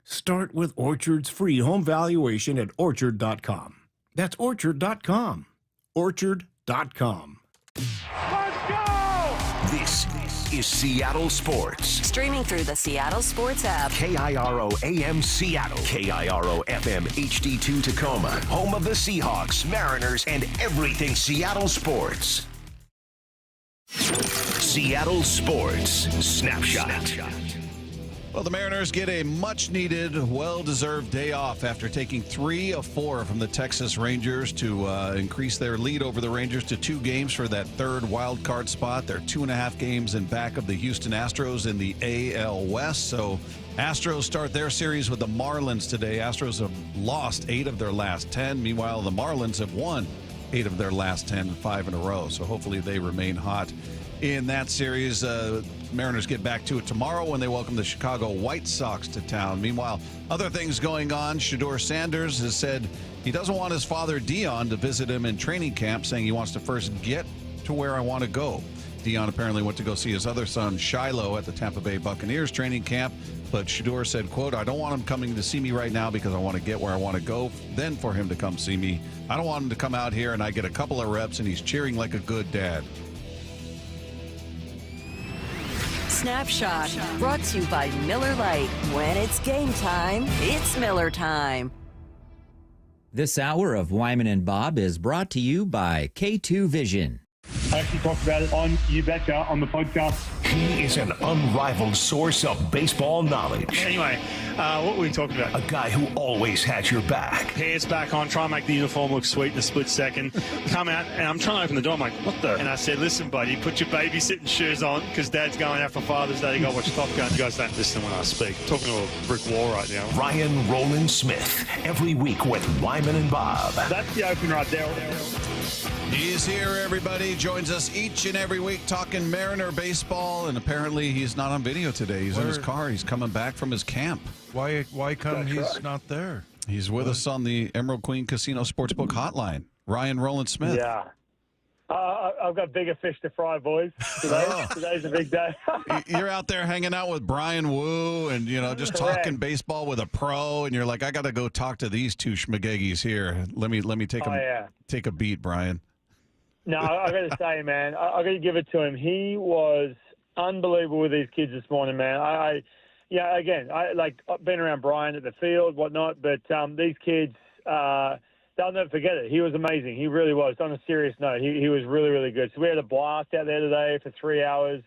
S17: Start with Orchard's free home valuation at Orchard.com. That's Orchard.com. Orchard.com.
S7: This is Seattle Sports.
S14: Streaming through the Seattle Sports app.
S7: KIRO AM Seattle. KIRO FM HD2 Tacoma. Home of the Seahawks, Mariners, and everything Seattle sports. Seattle Sports Snapshot.
S15: Well, the Mariners get a much-needed, well-deserved day off after taking 3 of 4 from the Texas Rangers to increase their lead over the Rangers to 2 games for that third wild card spot. They're 2.5 games in back of the Houston Astros in the AL West. So Astros start their series with the Marlins today. Astros have lost 8 of their last 10. Meanwhile, the Marlins have won 8 of their last 10, 5 in a row. So hopefully they remain hot in that series. Mariners get back to it tomorrow when they welcome the Chicago White Sox to town. Meanwhile, other things going on. Shedeur Sanders has said he doesn't want his father Dion to visit him in training camp, saying he wants to first get to where I want to go. Dion apparently went to go see his other son Shiloh at the Tampa Bay Buccaneers training camp, but Shedeur said, quote, I don't want him coming to see me right now because I want to get where I want to go, then for him to come see me. I don't want him to come out here and I get a couple of reps and he's cheering like a good dad.
S14: Snapshot, brought to you by Miller Lite. When it's game time, it's Miller time.
S25: This hour of Wyman and Bob is brought to you by K2 Vision.
S1: I actually talked about it on You Betcha on the podcast.
S7: He is an unrivaled source of baseball knowledge.
S11: Anyway, what were we talking about?
S7: A guy who always has your back.
S11: Pants back on, try and make the uniform look sweet in a split second. Come out, and I'm trying to open the door. I'm like, what the? And I said, listen, buddy, put your babysitting shoes on because Dad's going out for Father's Day. You got to watch Top Gun. You guys don't listen when I speak. I'm talking to a brick wall right now.
S7: Ryan Rowland-Smith, every week with Wyman and Bob.
S1: That's the open right there.
S15: He's here, everybody. Joins us each and every week talking Mariner baseball, and apparently he's not on video today. He's in his car. He's coming back from his camp.
S16: Why come he's not there?
S15: He's with us on the Emerald Queen Casino Sportsbook hotline. Ryan Rowland-Smith.
S1: Yeah. I've got bigger fish to fry, boys. Today's a big day.
S15: You're out there hanging out with Brian Wu and, just talking baseball with a pro, and you're like, I got to go talk to these two schmageggies here. Let me take a beat, Brian.
S1: No, I got to say, man, I got to give it to him. He was unbelievable with these kids this morning, man. I like being around Brian at the field, whatnot, but these kids, they'll never forget it. He was amazing. He really was. On a serious note, he was really, really good. So we had a blast out there today for 3 hours,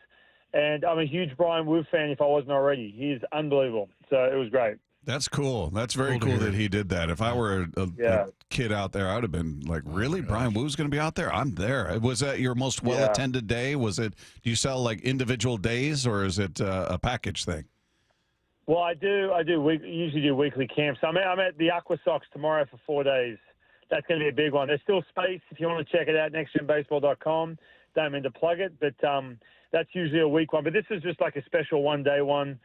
S1: and I'm a huge Brian Wu fan if I wasn't already. He's unbelievable. So it was great.
S15: That's cool. That's very cool that he did that. If I were a kid out there, I would have been like, really? Brian Wu's going to be out there? I'm there. Was that your most well-attended day? Do you sell like individual days, or is it a package thing?
S1: Well, I do. We usually do weekly camps. I'm at the Aqua Sox tomorrow for 4 days. That's going to be a big one. There's still space if you want to check it out, nextgenbaseball.com. Don't mean to plug it, but that's usually a week one. But this is just like a special one-day one.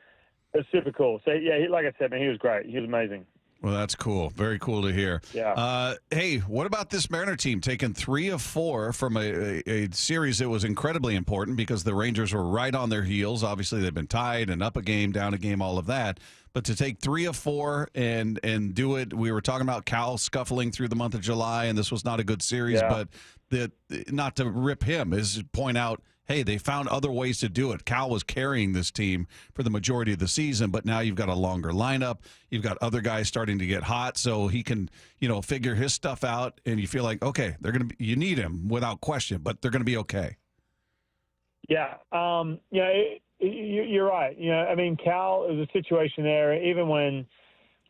S1: It's super cool. So, yeah, like I said, man, he was great. He was amazing.
S15: Well, that's cool. Very cool to hear.
S1: Yeah.
S15: Hey, what about this Mariner team taking 3 of 4 from a series that was incredibly important because the Rangers were right on their heels. Obviously, they've been tied and up a game, down a game, all of that. But to take 3 of 4 and do it, we were talking about Cal scuffling through the month of July, and this was not a good series.
S1: Yeah.
S15: But not to rip him, is point out, hey, they found other ways to do it. Cal was carrying this team for the majority of the season, but now you've got a longer lineup. You've got other guys starting to get hot, so he can, figure his stuff out, and you feel like, okay, you need him without question, but they're going to be okay.
S1: Yeah. You're right. Cal, is a situation there, even when,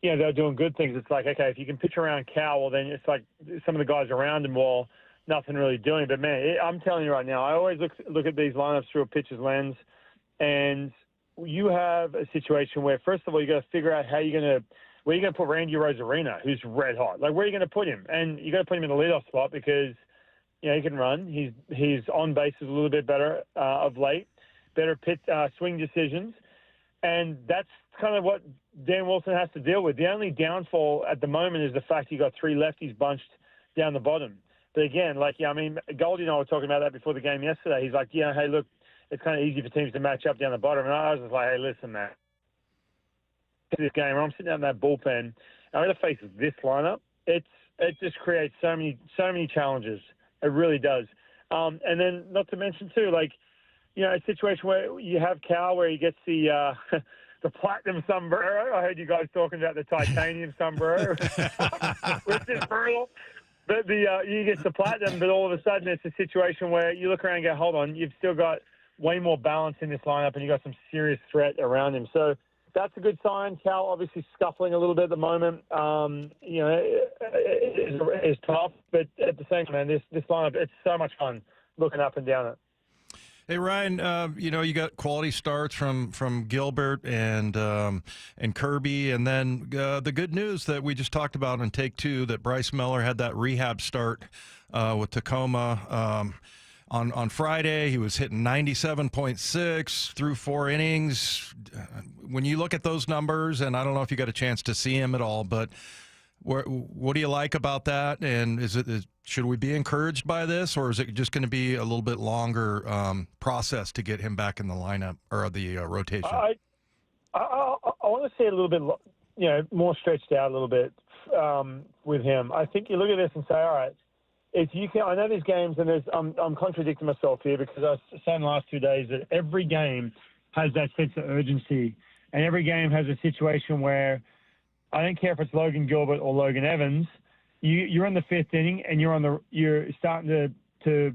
S1: they're doing good things, it's like, okay, if you can pitch around Cal, well, then it's like some of the guys around him, well, nothing really doing. But, man, I'm telling you right now, I always look at these lineups through a pitcher's lens, and you have a situation where, first of all, you got to figure out how you're going to where are you going to put Randy Rosarina, who's red hot? Like, where are you going to put him? And you got to put him in the leadoff spot because, he can run. He's on base is a little bit better of late, better swing decisions. And that's kind of what Dan Wilson has to deal with. The only downfall at the moment is the fact you got 3 lefties bunched down the bottom. But again, Goldie and I were talking about that before the game yesterday. He's like, hey, look, it's kind of easy for teams to match up down the bottom. And I was just like, hey, listen, man, this game, I'm sitting down in that bullpen, and I'm going to face this lineup. It just creates so many challenges. It really does. And then not to mention, too, a situation where you have Cal where he gets the platinum sombrero. I heard you guys talking about the titanium sombrero, which is brutal. But you get the platinum, but all of a sudden it's a situation where you look around and go, hold on, you've still got way more balance in this lineup and you've got some serious threat around him. So that's a good sign. Cal obviously scuffling a little bit at the moment. It's tough, but at the same time, this lineup, it's so much fun looking up and down it.
S16: Hey, Ryan, you got quality starts from Gilbert and Kirby, and then the good news that we just talked about in Take Two, that Bryce Miller had that rehab start with Tacoma on Friday. He was hitting 97.6 through 4 innings. When you look at those numbers, and I don't know if you got a chance to see him at all, but what do you like about that? And should we be encouraged by this, or is it just going to be a little bit longer process to get him back in the lineup or the rotation? I
S1: want to see it a little bit, more stretched out a little bit with him. I think you look at this and say, all right, if you can, I know there's games, and I'm contradicting myself here because I was saying the last 2 days that every game has that sense of urgency, and every game has a situation where I don't care if it's Logan Gilbert or Logan Evans. You're in the 5th inning and you're starting to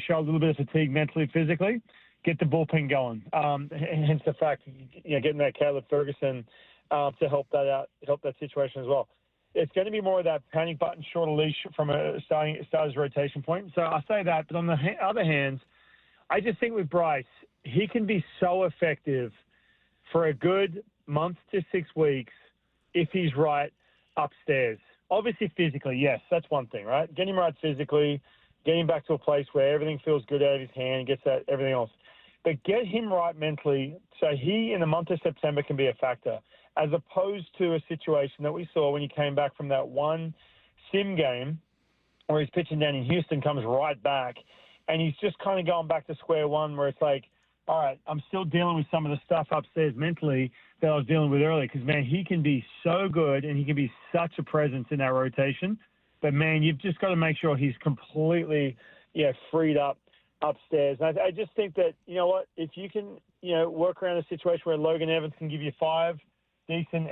S1: show a little bit of fatigue mentally, physically. Get the bullpen going. Hence the fact getting that Caleb Ferguson to help that out, help that situation as well. It's going to be more of that panic button, shorter leash from a starter's rotation point. So I say that, but on the other hand, I just think with Bryce, he can be so effective for a good month to 6 weeks if he's right upstairs. Obviously, physically, yes, that's one thing, right? Get him right physically, get him back to a place where everything feels good out of his hand, gets that everything else. But get him right mentally so he, in the month of September, can be a factor, as opposed to a situation that we saw when he came back from that one sim game where he's pitching down in Houston, comes right back, and he's just kind of going back to square one where it's like, all right, I'm still dealing with some of the stuff upstairs mentally that I was dealing with earlier because, man, he can be so good and he can be such a presence in that rotation. But, man, you've just got to make sure he's completely, freed up upstairs. And I just think that, you know what, if you can, work around a situation where Logan Evans can give you 5 decent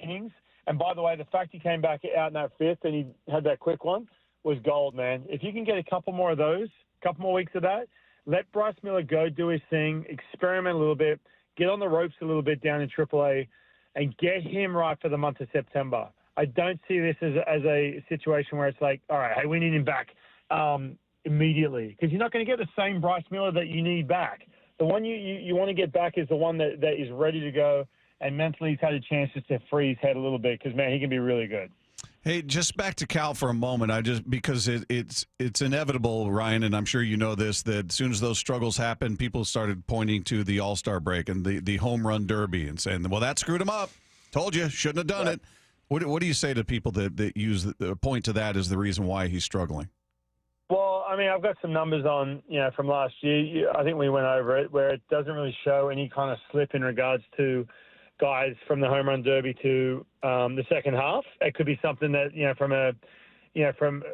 S1: innings. And, by the way, the fact he came back out in that 5th and he had that quick one was gold, man. If you can get a couple more of those, a couple more weeks of that, let Bryce Miller go do his thing, experiment a little bit, get on the ropes a little bit down in AAA, and get him right for the month of September. I don't see this as a situation where it's like, all right, hey, we need him back immediately, because you're not going to get the same Bryce Miller that you need back. The one you want to get back is the one that is ready to go, and mentally he's had a chance just to free his head a little bit because, man, he can be really good.
S15: Hey, just back to Cal for a moment. Because it's inevitable, Ryan, and I'm sure you know this, that as soon as those struggles happened, people started pointing to the All-Star break and the home run derby and saying, well, that screwed him up. Told you, shouldn't have done it. What do you say to people that point to that as the reason why he's struggling?
S1: Well, I mean, I've got some numbers on, from last year. I think we went over it, where it doesn't really show any kind of slip in regards to guys from the home run derby to the second half. It could be something that, from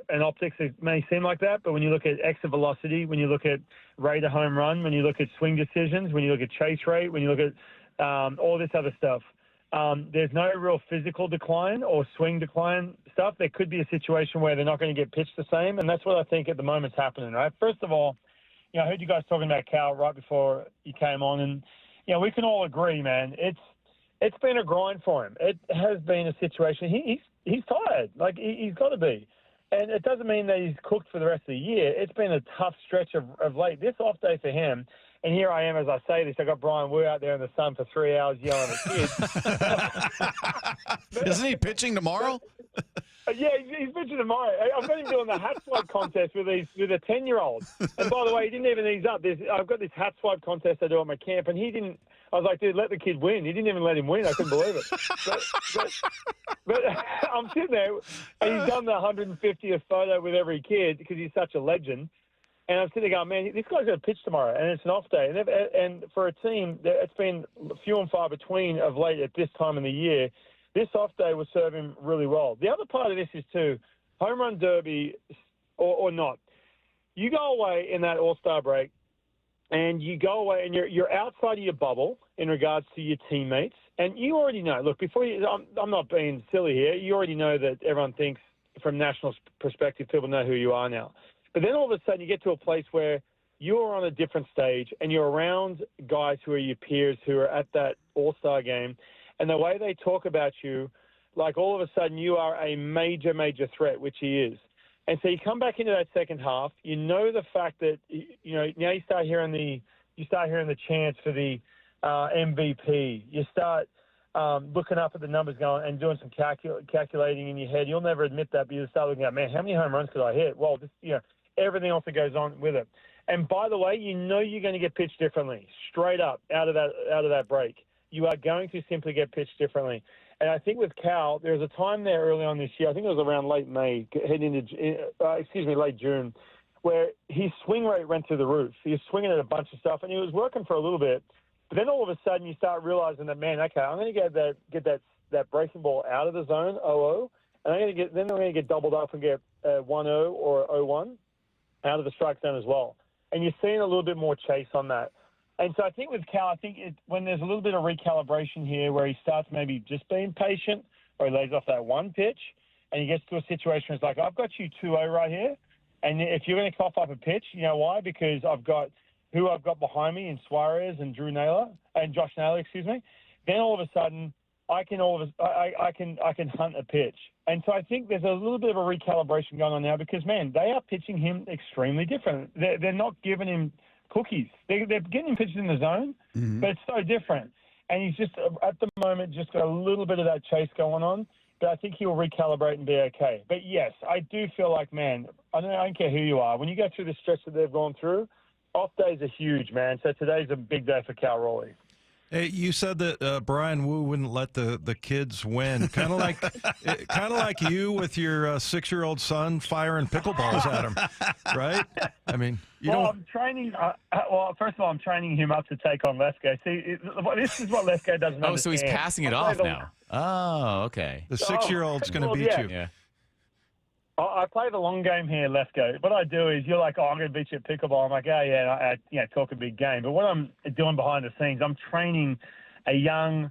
S1: an optics, it may seem like that. But when you look at exit velocity, when you look at rate of home run, when you look at swing decisions, when you look at chase rate, when you look at all this other stuff, there's no real physical decline or swing decline stuff. There could be a situation where they're not going to get pitched the same. And that's what I think at the moment's happening, right? First of all, I heard you guys talking about Cal right before you came on. And, we can all agree, man, it's been a grind for him. It has been a situation. He's tired. Like, he's got to be. And it doesn't mean that he's cooked for the rest of the year. It's been a tough stretch of late. This off day for him, and here I am as I say this. I got Brian Wu out there in the sun for 3 hours yelling at kids.
S15: Isn't he pitching tomorrow?
S1: Yeah, he's pitching tomorrow. I've got him doing the hat swipe contest with a 10-year-old. And by the way, he didn't even ease up. I've got this hat swipe contest I do at my camp, and he didn't. I was like, dude, let the kid win. He didn't even let him win. I couldn't believe it. But I'm sitting there, and he's done the 150th photo with every kid because he's such a legend. And I'm sitting there going, man, this guy's going to pitch tomorrow, and it's an off day. And for a team, it's been few and far between of late at this time of the year. This off day will serve him really well. The other part of this is, too, home run derby or not. You go away in that all-star break, and you go away and you're outside of your bubble in regards to your teammates. And you already know, look, I'm not being silly here. You already know that everyone thinks from national perspective, people know who you are now. But then all of a sudden you get to a place where you're on a different stage and you're around guys who are your peers who are at that all-star game. And the way they talk about you, like all of a sudden you are a major, major threat, which he is. And so you come back into that second half. You know the fact that now you start hearing the chants for the MVP. You start looking up at the numbers, going and doing some calculating in your head. You'll never admit that, but you start looking at, man, how many home runs could I hit? Well, everything else that goes on with it. And by the way, you know you're going to get pitched differently, straight up out of that break. You are going to simply get pitched differently. And I think with Cal, there was a time there early on this year, I think it was around late May, heading into, late June, where his swing rate went through the roof. He was swinging at a bunch of stuff, and he was working for a little bit. But then all of a sudden you start realizing that, man, okay, I'm going to get that breaking ball out of the zone, 0-0, and I'm going to get doubled up and get 1-0 or 0-1 out of the strike zone as well. And you're seeing a little bit more chase on that. And so I think with Cal, when there's a little bit of recalibration here where he starts maybe just being patient or he lays off that one pitch and he gets to a situation where it's like, I've got you 2-0 right here. And if you're going to cough up a pitch, you know why? Because I've got behind me in Suarez and Josh Naylor, then all of a sudden I can hunt a pitch. And so I think there's a little bit of a recalibration going on now because, man, they are pitching him extremely different. They're not giving him cookies. They're getting him pitched in the zone, but it's so different. And he's just, at the moment, just got a little bit of that chase going on. But I think he'll recalibrate and be okay. But, yes, I do feel like, man, I don't care who you are. When you go through the stretch that they've gone through, off days are huge, man. So today's a big day for Cal Raleigh.
S16: Hey, you said that Brian Wu wouldn't let the kids win. Kind of like you with your 6-year-old son firing pickleballs at him, right? I mean,
S1: I'm training. First of all, I'm training him up to take on Lesko. See, this is what Lesko doesn't understand.
S10: Oh, so he's passing it off now. Oh, okay.
S16: The 6-year-old's going to beat you.
S10: Yeah.
S1: I play the long game here, Lesko. What I do is, you're like, I'm going to beat you at pickleball. I'm like, oh, yeah, I talk a big game. But what I'm doing behind the scenes, I'm training a young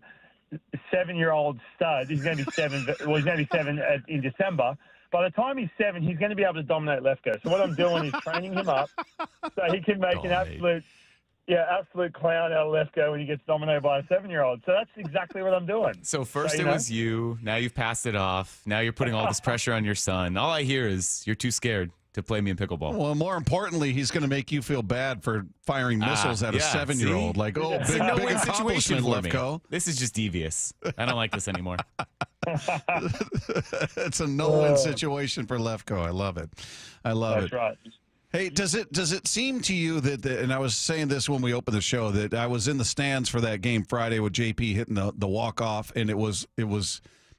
S1: 7-year-old stud. He's going to be 7. Well, he's going to be 7 in December. By the time he's 7, he's going to be able to dominate Lesko. So what I'm doing is training him up so he can make an absolute clown out of Lesko when he gets dominated by a 7-year-old. So that's exactly what I'm doing.
S10: So first it was you. Now you've passed it off. Now you're putting all this pressure on your son. All I hear is you're too scared to play me in pickleball.
S15: Well, more importantly, he's going to make you feel bad for firing missiles at a 7-year-old.
S10: See?
S15: Like,
S10: big
S15: no-win
S10: situation for me.
S15: Lefko.
S10: This is just devious. I don't like this anymore.
S15: It's a no-win situation for Lefko. I love it.
S1: That's right.
S15: Hey, does it seem to you that and I was saying this when we opened the show, that I was in the stands for that game Friday with JP hitting the walk-off, and it was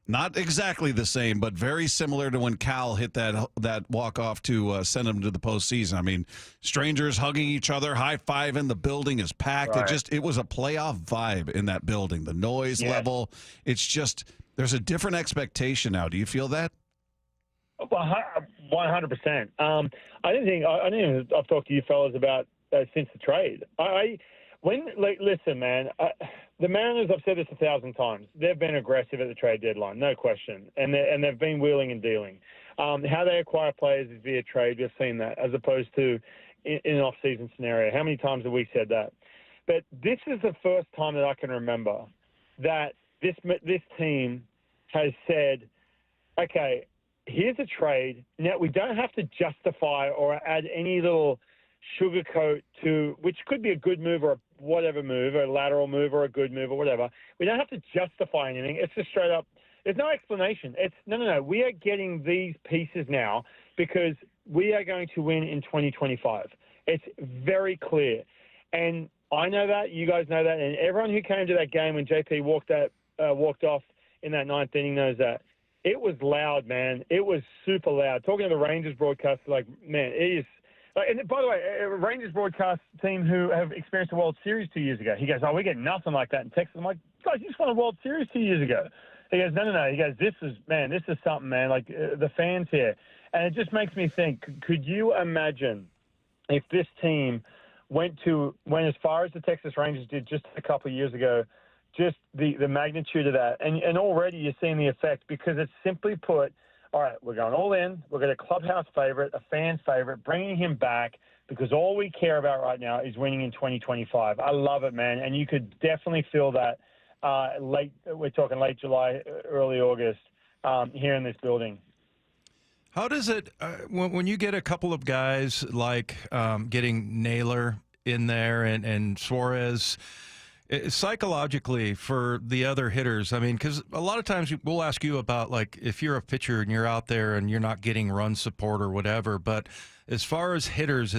S15: not exactly the same, but very similar to when Cal hit that walk-off to send him to the postseason. I mean, strangers hugging each other, high-fiving, the building is packed.
S1: Right.
S15: It was a playoff vibe in that building. The noise level, it's just, there's a different expectation now. Do you feel that?
S1: 100%. I've talked to you fellas about since the trade. Listen, man, the Mariners, I've said this 1,000 times, they've been aggressive at the trade deadline, no question, and they've been wheeling and dealing. How they acquire players is via trade. We've seen that, as opposed to in an off-season scenario. How many times have we said that? But this is the first time that I can remember that this team has said, okay, here's a trade. Now, we don't have to justify or add any little sugarcoat to, which could be a good move or a whatever move, or a lateral move or a good move or whatever. We don't have to justify anything. It's just straight up. There's no explanation. It's no. We are getting these pieces now because we are going to win in 2025. It's very clear. And I know that. You guys know that. And everyone who came to that game when JP walked off in that ninth inning knows that. It was loud, man. It was super loud. Talking to the Rangers broadcast, like, man, it is. And by the way, a Rangers broadcast team who have experienced a World Series 2 years ago. He goes, we get nothing like that in Texas. I'm like, guys, you just won a World Series 2 years ago. He goes, no. He goes, this is something, man. Like, the fans here. And it just makes me think, could you imagine if this team went as far as the Texas Rangers did just a couple of years ago, just the magnitude of that. And already you're seeing the effect because it's simply put, all right, we're going all in. We're going to clubhouse favorite, a fan favorite, bringing him back because all we care about right now is winning in 2025. I love it, man. And you could definitely feel that we're talking late July, early August here in this building.
S16: How does it, when you get a couple of guys like getting Naylor in there and Suarez, psychologically for the other hitters? I mean, because a lot of times we'll ask you about, like, if you're a pitcher and you're out there and you're not getting run support or whatever, but as far as hitters,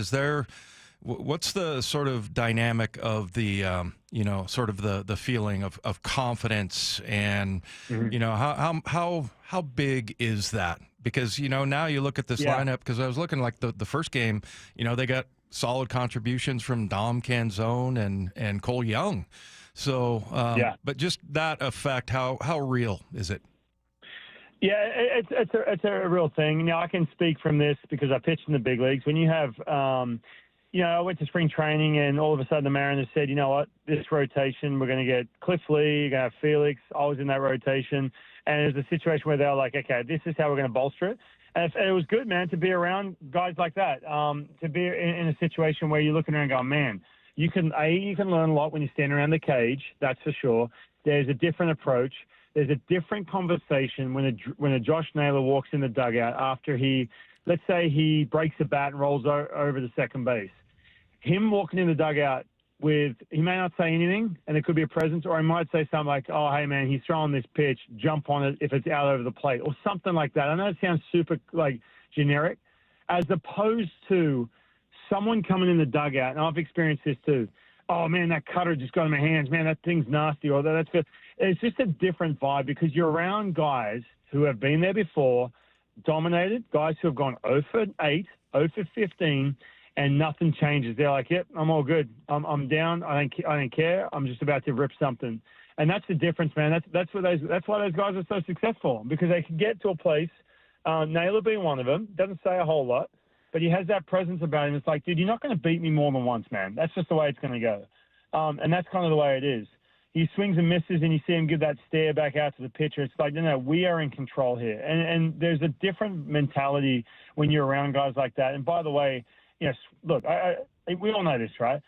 S16: what's the sort of dynamic of the, sort of the feeling of confidence and, how big is that? Because, now you look at this lineup, because I was looking like the first game, they got solid contributions from Dom Canzone and Cole Young. So, but just that effect, how real is it?
S1: Yeah, it's a real thing. I can speak from this because I pitched in the big leagues. When you have, I went to spring training and all of a sudden the Mariners said, you know what, this rotation, we're going to get Cliff Lee, you're going to have Felix. I was in that rotation. And it was a situation where they were like, okay, this is how we're going to bolster it. And it was good, man, to be around guys like that, to be in a situation where you're looking around and going, man, you can learn a lot when you stand around the cage, that's for sure. There's a different approach. There's a different conversation when a Josh Naylor walks in the dugout after let's say he breaks a bat and rolls over the second base. Him walking in the dugout he may not say anything, and it could be a presence, or he might say something like, oh, hey, man, he's throwing this pitch, jump on it if it's out over the plate, or something like that. I know it sounds super, generic, as opposed to someone coming in the dugout, and I've experienced this too. Oh, man, that cutter just got in my hands. Man, that thing's nasty, or that's good. It's just a different vibe because you're around guys who have been there before, dominated, guys who have gone 0 for 8, 0 for 15, and nothing changes. They're like, yep, I'm all good. I'm down. I don't care. I'm just about to rip something. And that's the difference, man. That's why those guys are so successful, because they can get to a place, Naylor being one of them, doesn't say a whole lot, but he has that presence about him. It's like, dude, you're not going to beat me more than once, man. That's just the way it's going to go. And that's kind of the way it is. He swings and misses, and you see him give that stare back out to the pitcher. It's like, no, we are in control here. And there's a different mentality when you're around guys like that. And by the way, yes, look, we all know this, right?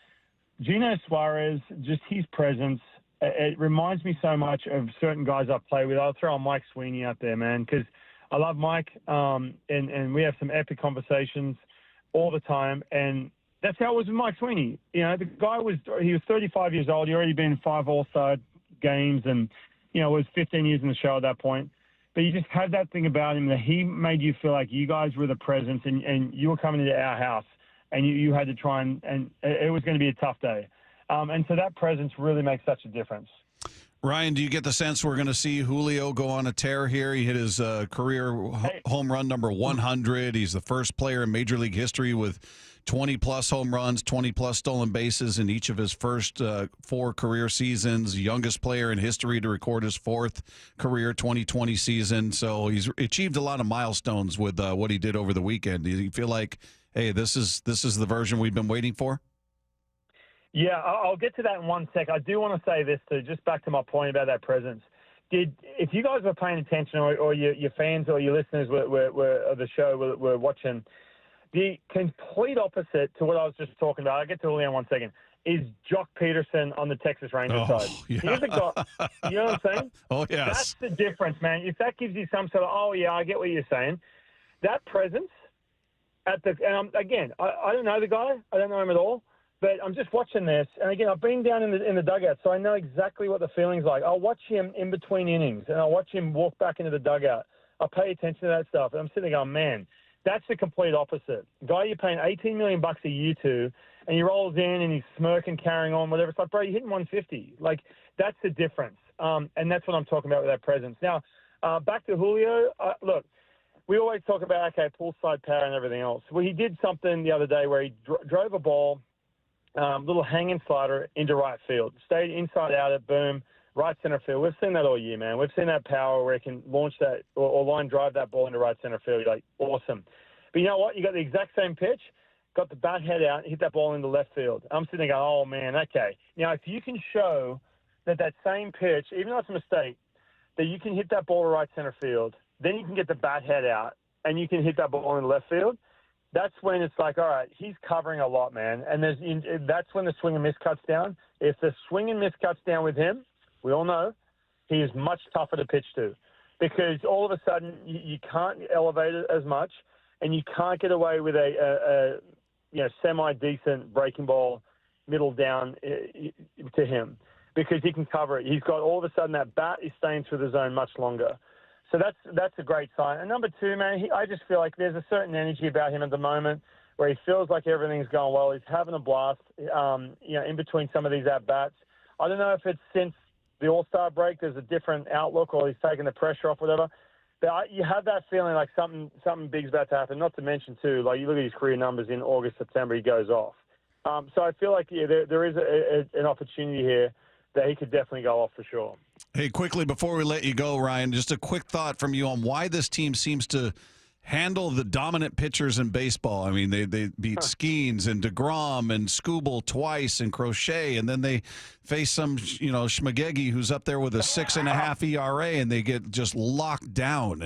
S1: Gino Suarez, just his presence, it reminds me so much of certain guys I play with. I'll throw Mike Sweeney out there, man, because I love Mike, and we have some epic conversations all the time. And that's how it was with Mike Sweeney. The guy was 35 years old. He'd already been in 5 All-Star games and, was 15 years in the show at that point. But you just had that thing about him that he made you feel like you guys were the presence and you were coming into our house. And you had to try and it was going to be a tough day. And so that presence really makes such a difference.
S15: Ryan, do you get the sense we're going to see Julio go on a tear here? He hit his career home run number 100. He's the first player in Major League history with 20-plus home runs, 20-plus stolen bases in each of his first 4 career seasons. Youngest player in history to record his 4th career 2020 season. So he's achieved a lot of milestones with what he did over the weekend. Do you feel like, hey, this is the version we've been waiting for?
S1: Yeah, I'll get to that in one sec. I do want to say this too, just back to my point about that presence. If you guys were paying attention, or your fans or your listeners of the show were watching, the complete opposite to what I was just talking about. I'll get to Julio in 1 second. is Jock Peterson on the Texas Rangers side.
S15: Yeah.
S1: He's a guy, you know what I'm saying?
S15: Oh, yes.
S1: That's the difference, man. If that gives you some sort of, oh, yeah, I get what you're saying, that presence at the, and I don't know the guy. I don't know him at all. But I'm just watching this, and again, I've been down in the dugout, so I know exactly what the feeling's like. I'll watch him in between innings, and I'll watch him walk back into the dugout. I'll pay attention to that stuff, and I'm sitting there going, man, that's the complete opposite. Guy you're paying $18 million a year to, and he rolls in and he's smirking, carrying on, whatever. It's like, bro, you're hitting 150. Like, that's the difference, and that's what I'm talking about with that presence. Now, back to Julio. Look, we always talk about, okay, pull side power and everything else. Well, he did something the other day where he drove a ball, little hanging slider into right field. Stayed inside out at boom, right center field. We've seen that all year, man. We've seen that power where he can launch that or line drive that ball into right center field. You're like, awesome. But you know what? You got the exact same pitch, got the bat head out, and hit that ball into left field. I'm sitting there going, oh, man, okay. Now, if you can show that same pitch, even though it's a mistake, that you can hit that ball to right center field, then you can get the bat head out, and you can hit that ball in left field, that's when it's like, all right, he's covering a lot, man. And that's when the swing and miss cuts down. If the swing and miss cuts down with him, we all know he is much tougher to pitch to because all of a sudden you can't elevate it as much and you can't get away with a semi-decent breaking ball middle down to him because he can cover it. He's got all of a sudden that bat is staying through the zone much longer. So that's a great sign. And number two, man, I just feel like there's a certain energy about him at the moment where he feels like everything's going well. He's having a blast, in between some of these at-bats. I don't know if it's since the All-Star break there's a different outlook or he's taking the pressure off, whatever. But you have that feeling like something big's about to happen. Not to mention, too, like you look at his career numbers in August, September, he goes off. So I feel like there is an opportunity here that he could definitely go off for sure.
S15: Hey, quickly, before we let you go, Ryan, just a quick thought from you on why this team seems to handle the dominant pitchers in baseball. I mean, they beat Skeens and DeGrom and Skubal twice and Crochet, and then they face some, Schmagegi who's up there with a 6.5 ERA, and they get just locked down.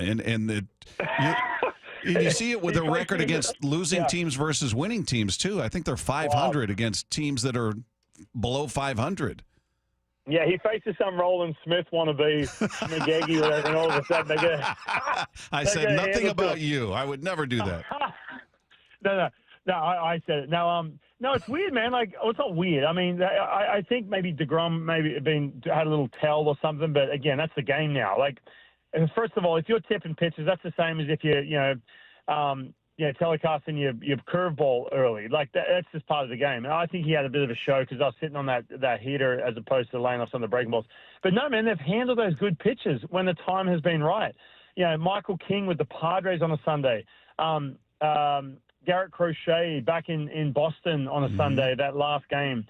S15: You see it with their record against losing teams versus winning teams, too. I think they're 500 against teams that are below 500.
S1: Yeah, he faces some Rowland-Smith wannabe, Schmagegi, whatever, and all of a sudden they get.
S15: I said nothing about you. I would never do that.
S1: No, I said it. No, it's weird, man. Like, it's not weird. I mean, I think maybe DeGrom had a little tell or something, but again, that's the game now. Like, first of all, if you're tipping pitches, that's the same as if telecasting your curveball early. Like that's just part of the game. And I think he had a bit of a show because I was sitting on that heater as opposed to laying off some of the breaking balls. But no, man, they've handled those good pitches when the time has been right. Michael King with the Padres on a Sunday. Garrett Crochet back in Boston on a Sunday, that last game.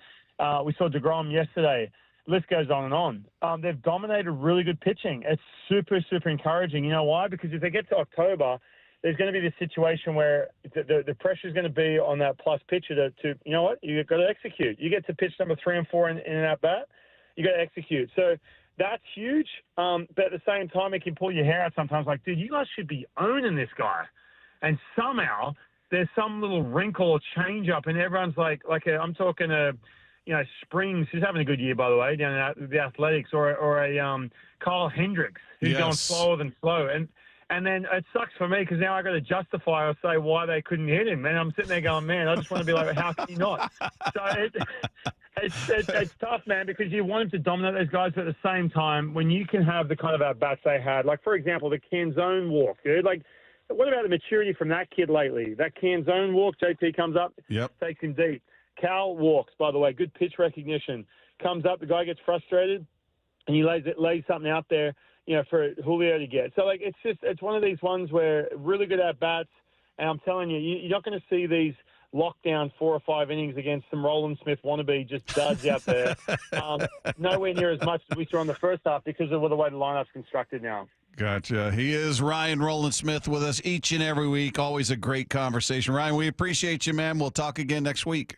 S1: We saw DeGrom yesterday. List goes on and on. They've dominated really good pitching. It's super, super encouraging. You know why? Because if they get to October, there's going to be this situation where the pressure is going to be on that plus pitcher to you know what? You've got to execute. You get to pitch number 3 and 4 in an at-bat, you got to execute. So that's huge. But at the same time, it can pull your hair out sometimes. Like, dude, you guys should be owning this guy. And somehow there's some little wrinkle or change up, and everyone's I'm talking Springs, who's having a good year, by the way, down in the Athletics, or a Kyle Hendricks, who's going slower than slow. And then it sucks for me because now I got to justify or say why they couldn't hit him. And I'm sitting there going, man, I just want to be like, how can he not? So it's tough, man, because you want him to dominate those guys, but at the same time, when you can have the kind of at-bats they had, like, for example, the Canzone walk, dude. Like, what about the maturity from that kid lately? That Canzone walk, JT comes up, takes him deep. Cal walks, by the way, good pitch recognition. Comes up, the guy gets frustrated, and he lays something out there, for Julio to get. So, like, it's one of these ones where really good at-bats, and I'm telling you, you're not going to see these lockdown 4 or 5 innings against some Rowland-Smith wannabe just duds out there. Nowhere near as much as we saw in the first half because of the way the lineup's constructed now.
S15: Gotcha. He is Ryan Rowland-Smith with us each and every week. Always a great conversation. Ryan, we appreciate you, man. We'll talk again next week.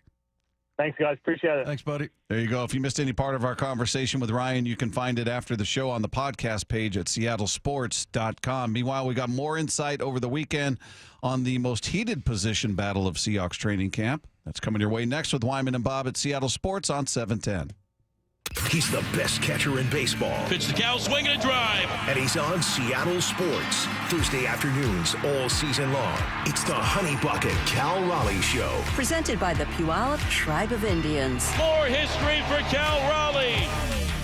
S1: Thanks, guys. Appreciate it.
S15: Thanks, buddy. There you go. If you missed any part of our conversation with Ryan, you can find it after the show on the podcast page at seattlesports.com. Meanwhile, we got more insight over the weekend on the most heated position battle of Seahawks training camp. That's coming your way next with Wyman and Bob at Seattle Sports on 710.
S7: He's the best catcher in baseball.
S8: Pitch to Cal, swing and a drive.
S7: And he's on Seattle Sports, Thursday afternoons all season long. It's the Honey Bucket Cal Raleigh Show.
S14: Presented by the Puyallup Tribe of Indians.
S8: More history for Cal Raleigh.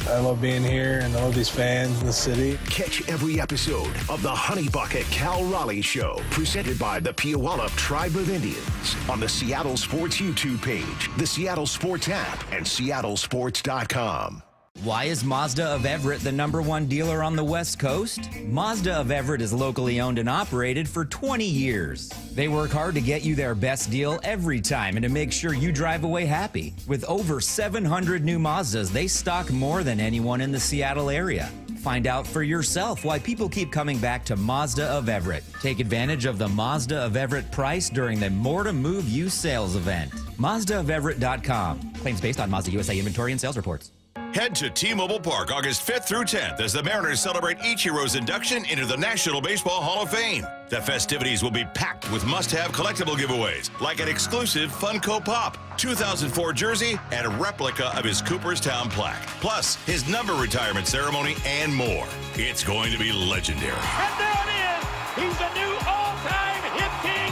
S18: I love being here, and I love these fans in the city.
S7: Catch every episode of the Honey Bucket Cal Raleigh Show, presented by the Puyallup Tribe of Indians, on the Seattle Sports YouTube page, the Seattle Sports app, and seattlesports.com.
S25: Why is Mazda of Everett the #1 dealer on the West Coast? Mazda of Everett is locally owned and operated for 20 years. They work hard to get you their best deal every time and to make sure you drive away happy. With over 700 new Mazdas, they stock more than anyone in the Seattle area. Find out for yourself why people keep coming back to Mazda of Everett. Take advantage of the Mazda of Everett price during the More to Move You sales event. MazdaofEverett.com. Claims based on Mazda USA inventory and sales reports.
S19: Head to T-Mobile Park August 5th through 10th as the Mariners celebrate Ichiro's induction into the National Baseball Hall of Fame. The festivities will be packed with must-have collectible giveaways, like an exclusive Funko Pop, 2004 jersey, and a replica of his Cooperstown plaque, plus his number retirement ceremony and more. It's going to be legendary.
S2: And there it is! He's the new all-time hit king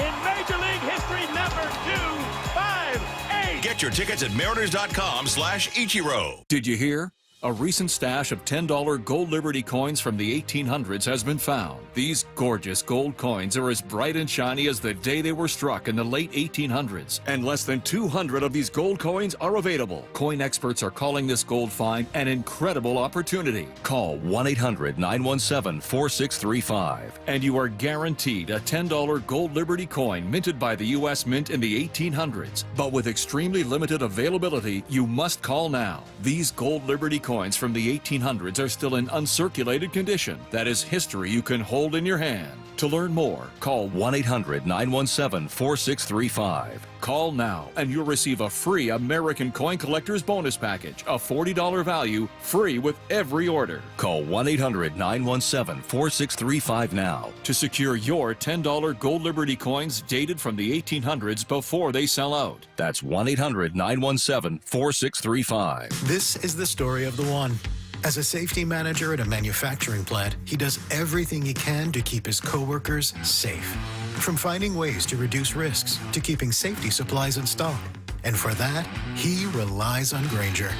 S2: in Major League history, number 258.
S19: Get your tickets at mariners.com/Ichiro.
S20: Did you hear? A recent stash of $10 gold Liberty coins from the 1800s has been found. These gorgeous gold coins are as bright and shiny as the day they were struck in the late 1800s. And less than 200 of these gold coins are available. Coin experts are calling this gold find an incredible opportunity. Call 1-800-917-4635 and you are guaranteed a $10 gold Liberty coin minted by the U.S. Mint in the 1800s. But with extremely limited availability, you must call now. These gold Liberty coins from the 1800s are still in uncirculated condition. That is history you can hold in your hand. To learn more, call 1-800-917-4635. Call now and you'll receive a free American Coin Collector's Bonus Package, a $40 value, free with every order. Call 1-800-917-4635 now to secure your $10 gold Liberty coins dated from the 1800s before they sell out. That's 1-800-917-4635.
S21: This is the story of the one. As a safety manager at a manufacturing plant, he does everything he can to keep his coworkers safe. From finding ways to reduce risks to keeping safety supplies in stock. And for that, he relies on Grainger.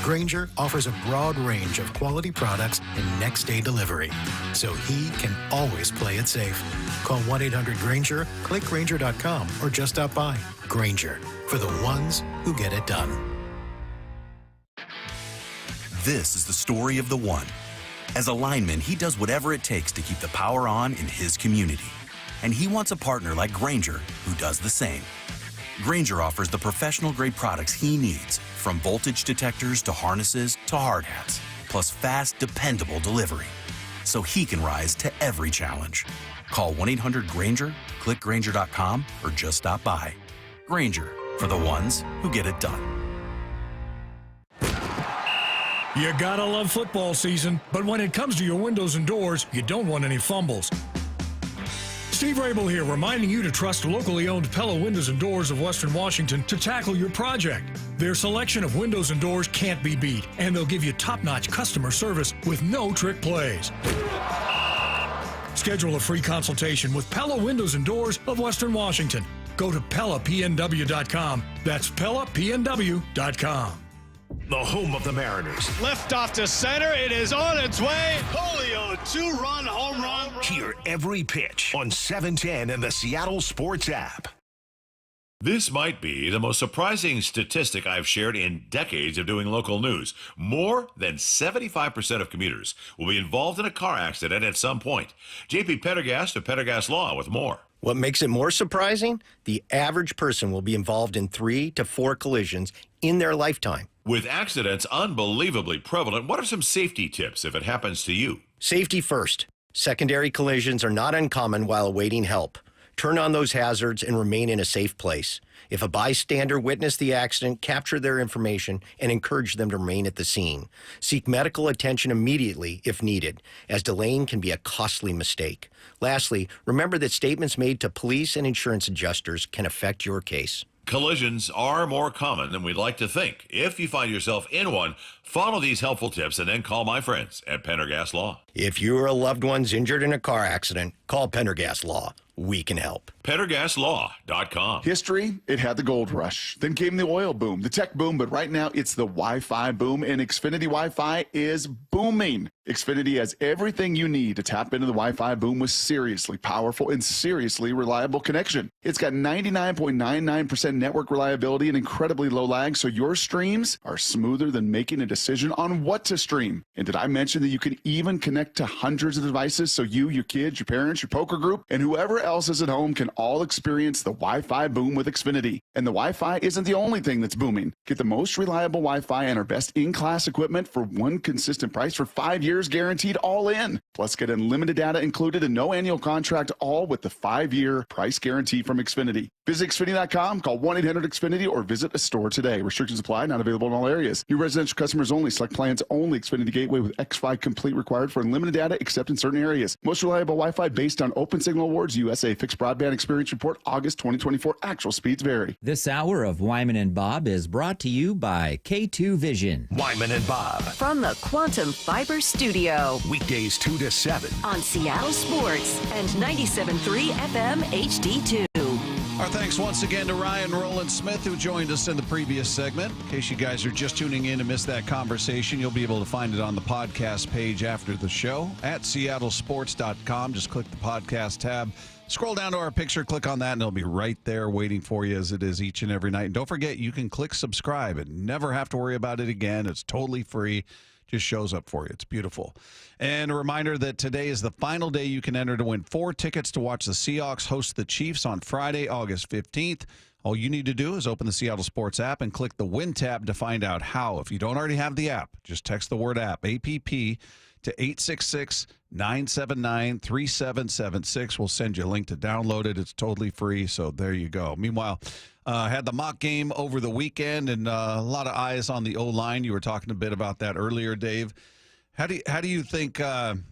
S21: Grainger offers a broad range of quality products and next-day delivery, so he can always play it safe. Call 1-800-GRAINGER, click Grainger.com, or just stop by. Grainger, for the ones who get it done.
S22: This is the story of the one. As a lineman, he does whatever it takes to keep the power on in his community. And he wants a partner like Grainger who does the same. Grainger offers the professional-grade products he needs, from voltage detectors to harnesses to hard hats, plus fast, dependable delivery, so he can rise to every challenge. Call 1-800-GRAINGER, click Grainger.com, or just stop by. Grainger, for the ones who get it done.
S23: You gotta love football season, but when it comes to your windows and doors, you don't want any fumbles. Steve Rabel here, reminding you to trust locally owned Pella Windows and Doors of Western Washington to tackle your project. Their selection of windows and doors can't be beat, and they'll give you top-notch customer service with no trick plays. Schedule a free consultation with Pella Windows and Doors of Western Washington. Go to PellaPNW.com. That's PellaPNW.com.
S7: The home of the Mariners.
S2: Left off to center. It is on its way. Julio, 2-run home run.
S7: Hear every pitch on 710 and the Seattle Sports app.
S19: This might be the most surprising statistic I've shared in decades of doing local news. More than 75% of commuters will be involved in a car accident at some point. JP Pendergast of Pendergast Law with more.
S27: What makes it more surprising? The average person will be involved in 3 to 4 collisions in their lifetime.
S19: With accidents unbelievably prevalent, what are some safety tips if it happens to you?
S27: Safety first. Secondary collisions are not uncommon while awaiting help. Turn on those hazards and remain in a safe place. If a bystander witnessed the accident, capture their information and encourage them to remain at the scene. Seek medical attention immediately if needed, as delaying can be a costly mistake. Lastly, remember that statements made to police and insurance adjusters can affect your case.
S19: Collisions are more common than we'd like to think. If you find yourself in one, follow these helpful tips and then call my friends at Pendergast Law.
S27: If you or a loved one's injured in a car accident, call Pendergast Law. We can help.
S19: PendergastLaw.com.
S3: History, it had the gold rush. Then came the oil boom, the tech boom, but right now it's the Wi-Fi boom, and Xfinity Wi-Fi is booming. Xfinity has everything you need to tap into the Wi-Fi boom with seriously powerful and seriously reliable connection. It's got 99.99% network reliability and incredibly low lag, so your streams are smoother than making a decision on what to stream. And did I mention that you can even connect to hundreds of devices so you, your kids, your parents, your poker group, and whoever else is at home can all experience the Wi-Fi boom with Xfinity. And the Wi-Fi isn't the only thing that's booming. Get the most reliable Wi-Fi and our best in-class equipment for one consistent price for 5 years guaranteed all in. Plus get unlimited data included and no annual contract, all with the 5-year price guarantee from Xfinity. Visit Xfinity.com, call 1-800-XFINITY or visit a store today. Restrictions apply, not available in all areas. New residential customers only. Select plans only. Xfinity Gateway with X5 Complete required for unlimited data except in certain areas. Most reliable Wi-Fi based on Open Signal Awards USA Fixed Broadband Experience Report, August 2024. Actual speeds vary.
S25: This hour of Wyman and Bob is brought to you by K2 Vision.
S7: Wyman and Bob.
S14: From the Quantum Fiber Studio.
S7: Weekdays 2 to 7.
S14: On Seattle Sports and 97.3 FM HD2.
S15: Our thanks once again to Rowland-Smith, who joined us in the previous segment. In case you guys are just tuning in and missed that conversation, you'll be able to find it on the podcast page after the show at seattlesports.com. Just click the podcast tab. Scroll down to our picture, click on that, and it'll be right there waiting for you as it is each and every night. And don't forget, you can click subscribe and never have to worry about it again. It's totally free. Just shows up for you. It's beautiful. And a reminder that today is the final day you can enter to win 4 tickets to watch the Seahawks host the Chiefs on Friday, August 15th. All you need to do is open the Seattle Sports app and click the Win tab to find out how. If you don't already have the app, just text the word app, APP, to 866-979-3776. We'll send you a link to download it. It's totally free, so there you go. Meanwhile, had the mock game over the weekend and a lot of eyes on the O-line. You were talking a bit about that earlier, Dave. How do you think, do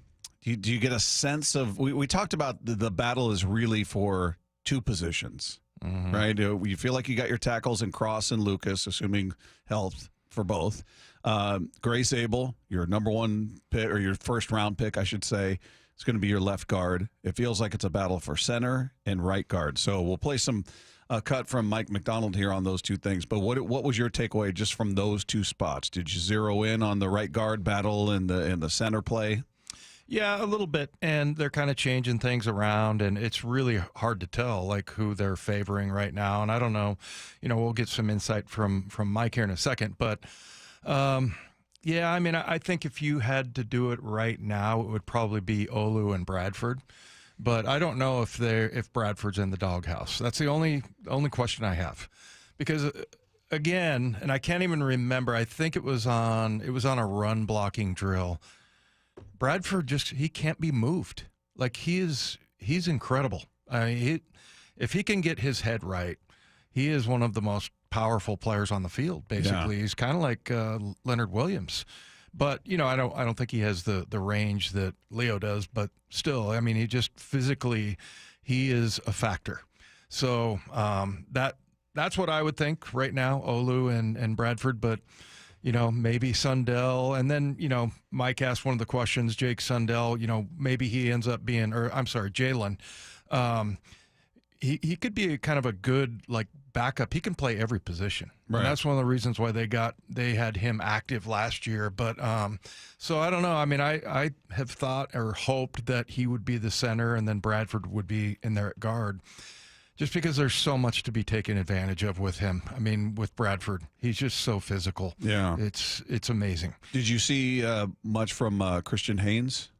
S15: you get a sense of, we talked about the battle is really for 2 positions, right? You feel like you got your tackles in Cross and Lucas, assuming health for both. Grace Abel, your number 1 pick, or your first round pick, I should say, is going to be your left guard. It feels like it's a battle for center and right guard. So we'll play some cut from Mike McDonald here on those 2 things. But what was your takeaway just from those 2 spots? Did you zero in on the right guard battle and the center play?
S16: Yeah, a little bit, and they're kind of changing things around, and it's really hard to tell like who they're favoring right now. And I don't know, we'll get some insight from Mike here in a second, but. Yeah, I mean, I think if you had to do it right now, it would probably be Olu and Bradford. But I don't know if Bradford's in the doghouse. That's the only question I have. Because again, and I can't even remember, I think it was on a run blocking drill. Bradford he can't be moved. Like he's incredible. I mean, if he can get his head right, he is one of the most powerful players on the field, basically. Yeah. He's kind of like Leonard Williams. But, I don't think he has the range that Leo does, but still, I mean, he just physically, he is a factor. So that's what I would think right now, Olu and Bradford, but, maybe Sundell. And then, Mike asked one of the questions, Jake Sundell, maybe he ends up being, Jalen. He could be kind of a good, backup. He can play every position. Right. And that's one of the reasons why they had him active last year. But so I don't know. I mean, I have thought or hoped that he would be the center and then Bradford would be in there at guard, just because there's so much to be taken advantage of with him. I mean, with Bradford, he's just so physical. Yeah, it's amazing.
S15: Did you see much from Christian Haynes?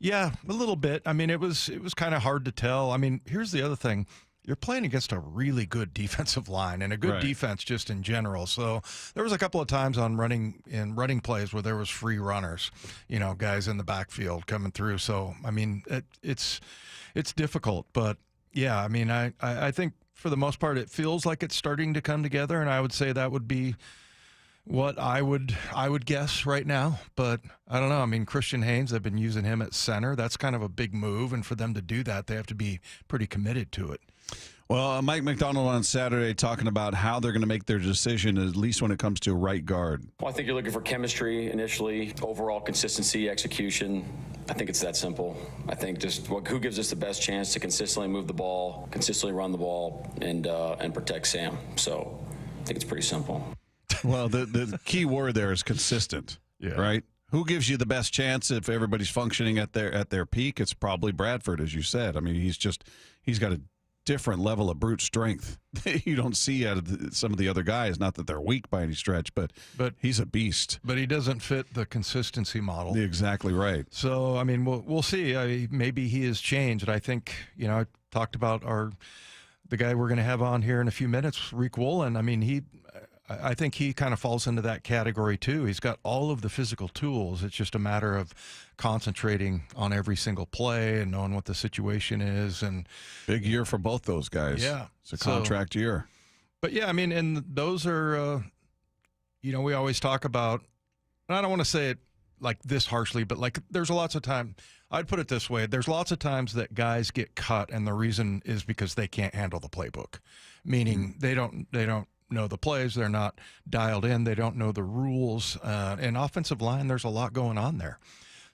S16: Yeah, a little bit. I mean, it was kind of hard to tell. I mean, here's the other thing. You're playing against a really good defensive line and a good defense just in general. So there was a couple of times on running plays where there was free runners, guys in the backfield coming through. So, I mean, it's difficult, but Yeah, I mean, I think for the most part it feels like it's starting to come together, and I would say that would be what I would guess right now. But I don't know. I mean, Christian Haynes, they've been using him at center. That's kind of a big move, and for them to do that, they have to be pretty committed to it.
S15: Well, Mike McDonald on Saturday talking about how they're going to make their decision, at least when it comes to right guard.
S4: Well, I think you're looking for chemistry initially, overall consistency, execution. I think it's that simple. I think just who gives us the best chance to consistently move the ball, consistently run the ball, and protect Sam. So I think it's pretty simple.
S15: Well, the key word there is consistent, right? Who gives you the best chance if everybody's functioning at their peak? It's probably Bradford, as you said. I mean, he's got a different level of brute strength that you don't see out of some of the other guys. Not that they're weak by any stretch, but he's a beast.
S16: But he doesn't fit the consistency model.
S15: Exactly right.
S16: So, I mean, we'll see. Maybe he has changed. I think, I talked about the guy we're going to have on here in a few minutes, Riq Woolen. I mean, I think he kind of falls into that category too. He's got all of the physical tools. It's just a matter of concentrating on every single play and knowing what the situation is. And
S15: big year for both those guys.
S16: Yeah,
S15: it's a contract year.
S16: But yeah, I mean, and those are, we always talk about. And I don't want to say it like this harshly, but like there's lots of time. I'd put it this way: there's lots of times that guys get cut, and the reason is because they can't handle the playbook, meaning they don't know the plays, they're not dialed in, they don't know the rules. And offensive line, there's a lot going on there.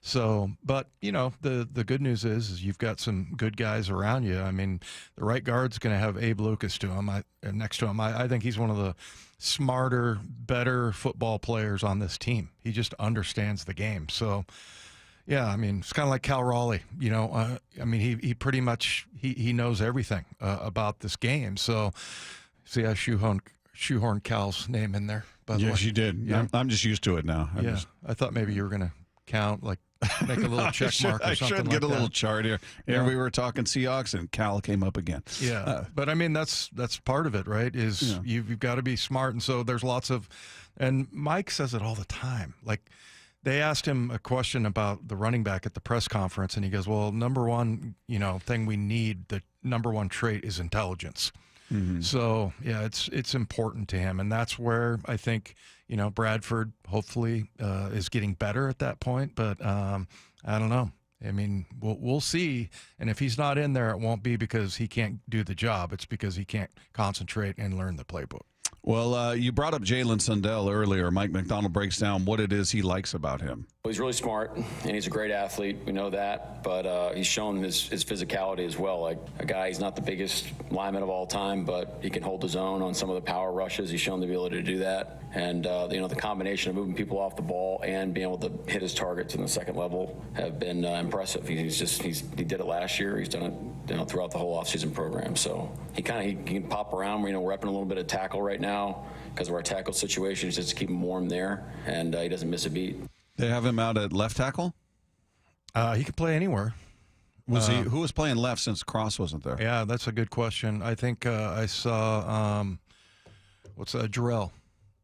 S16: So, but the good news is you've got some good guys around you. I mean, the right guard's going to have Abe Lucas to him, next to him. I think he's one of the smarter, better football players on this team. He just understands the game. So, yeah, I mean, it's kind of like Cal Raleigh. I mean, he pretty much he knows everything about this game. So, see, I shoehorned Cal's name in there. By the way.
S15: Yes, you did.
S16: Yeah.
S15: I'm just used to it now.
S16: I thought maybe you were going to count, like make a little check mark or something.
S15: I should get a little chart here.
S16: Yeah.
S15: We were talking Seahawks, and Cal came up again.
S16: Yeah, but I mean that's part of it, right? Is you've got to be smart, and so there's lots of, and Mike says it all the time. Like they asked him a question about the running back at the press conference, and he goes, "Well, number one, thing we need, the number one trait is intelligence." Mm-hmm. So yeah, it's important to him, and that's where I think Bradford hopefully is getting better at that point. But I don't know. I mean, we'll see. And if he's not in there, it won't be because he can't do the job. It's because he can't concentrate and learn the playbook.
S15: Well, you brought up Jalen Sundell earlier. Mike McDonald breaks down what it is he likes about him.
S4: Well, he's really smart, and he's a great athlete. We know that. But he's shown his physicality as well. Like a guy, he's not the biggest lineman of all time, but he can hold his own on some of the power rushes. He's shown the ability to do that. And, the combination of moving people off the ball and being able to hit his targets in the second level have been impressive. He did it last year. He's done it throughout the whole offseason program. So he can pop around. We're upping a little bit of tackle right now because of our tackle situation, just to keep him warm there, and he doesn't miss a beat.
S15: They have him out at left tackle?
S16: He could play anywhere.
S15: Who was playing left since Cross wasn't there?
S16: Yeah, that's a good question. I think I saw Jarrell.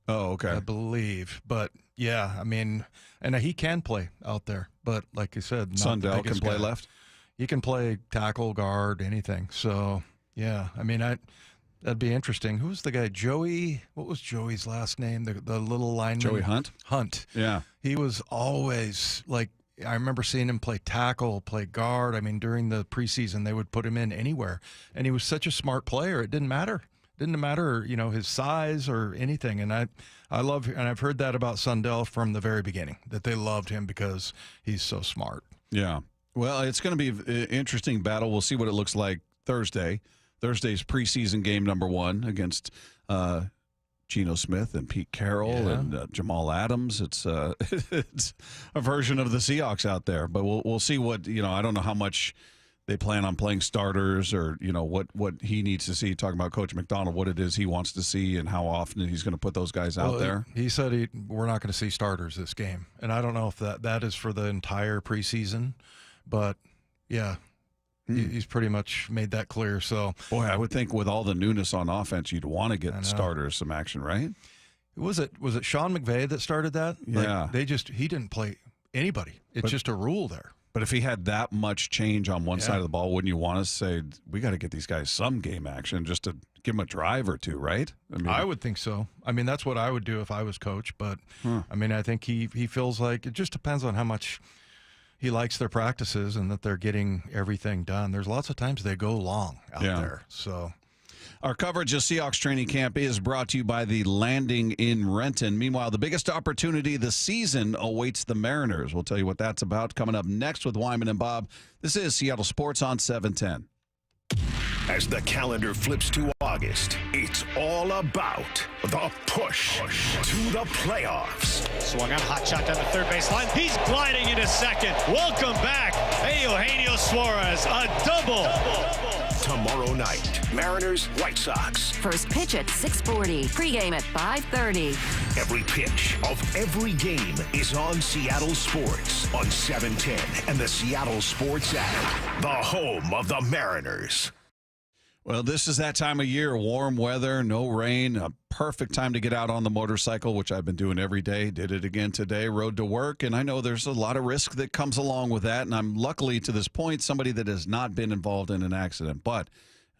S15: Oh, okay.
S16: I believe. But, yeah, I mean, and he can play out there. But, like you said,
S15: Sundell can play left?
S16: He can play tackle, guard, anything. So, yeah, I mean, that'd be interesting. Who's the guy? Joey? What was Joey's last name? The little lineman?
S15: Joey Hunt?
S16: Hunt.
S15: Yeah.
S16: He was always, like, I remember seeing him play tackle, play guard. I mean, during the preseason, they would put him in anywhere. And he was such a smart player. It didn't matter. Didn't matter, his size or anything. And I love, and I've heard that about Sundell from the very beginning, that they loved him because he's so smart.
S15: Yeah. Well, it's going to be an interesting battle. We'll see what it looks like Thursday. Thursday's preseason game number 1 against Geno Smith and Pete Carroll and Jamal Adams. It's it's a version of the Seahawks out there, but we'll see what, I don't know how much they plan on playing starters or, what he needs to see. Talking about Coach McDonald, what it is he wants to see and how often he's going to put those guys out there.
S16: He said we're not going to see starters this game. And I don't know if that is for the entire preseason, but yeah, he's pretty much made that clear. So,
S15: boy, I would think with all the newness on offense, you'd want to get starters some action, right?
S16: Was it Sean McVay that started that?
S15: Yeah.
S16: He didn't play anybody. It's just a rule there.
S15: But if he had that much change on one side of the ball, wouldn't you want to say, we got to get these guys some game action just to give them a drive or two, right?
S16: I would think so. I mean, that's what I would do if I was coach. But, I mean, I think he feels like it just depends on how much he likes their practices and that they're getting everything done. There's lots of times they go long out there. So
S15: our coverage of Seahawks training camp is brought to you by the Landing in Renton. Meanwhile, the biggest opportunity this season awaits the Mariners. We'll tell you what that's about coming up next with Wyman and Bob. This is Seattle Sports on 710.
S7: As the calendar flips to August, it's all about the push to the playoffs.
S2: Swung on, hot shot down the third base line. He's gliding into second. Welcome back, Eugenio Suarez, a double.
S7: Tomorrow night, Mariners, White Sox.
S14: First pitch at 6:40. Pregame at 5:30.
S7: Every pitch of every game is on Seattle Sports on 710 and the Seattle Sports app, the home of the Mariners.
S15: Well, this is that time of year, warm weather, no rain, a perfect time to get out on the motorcycle, which I've been doing every day. Did it again today, rode to work, and I know there's a lot of risk that comes along with that, and I'm luckily to this point somebody that has not been involved in an accident, but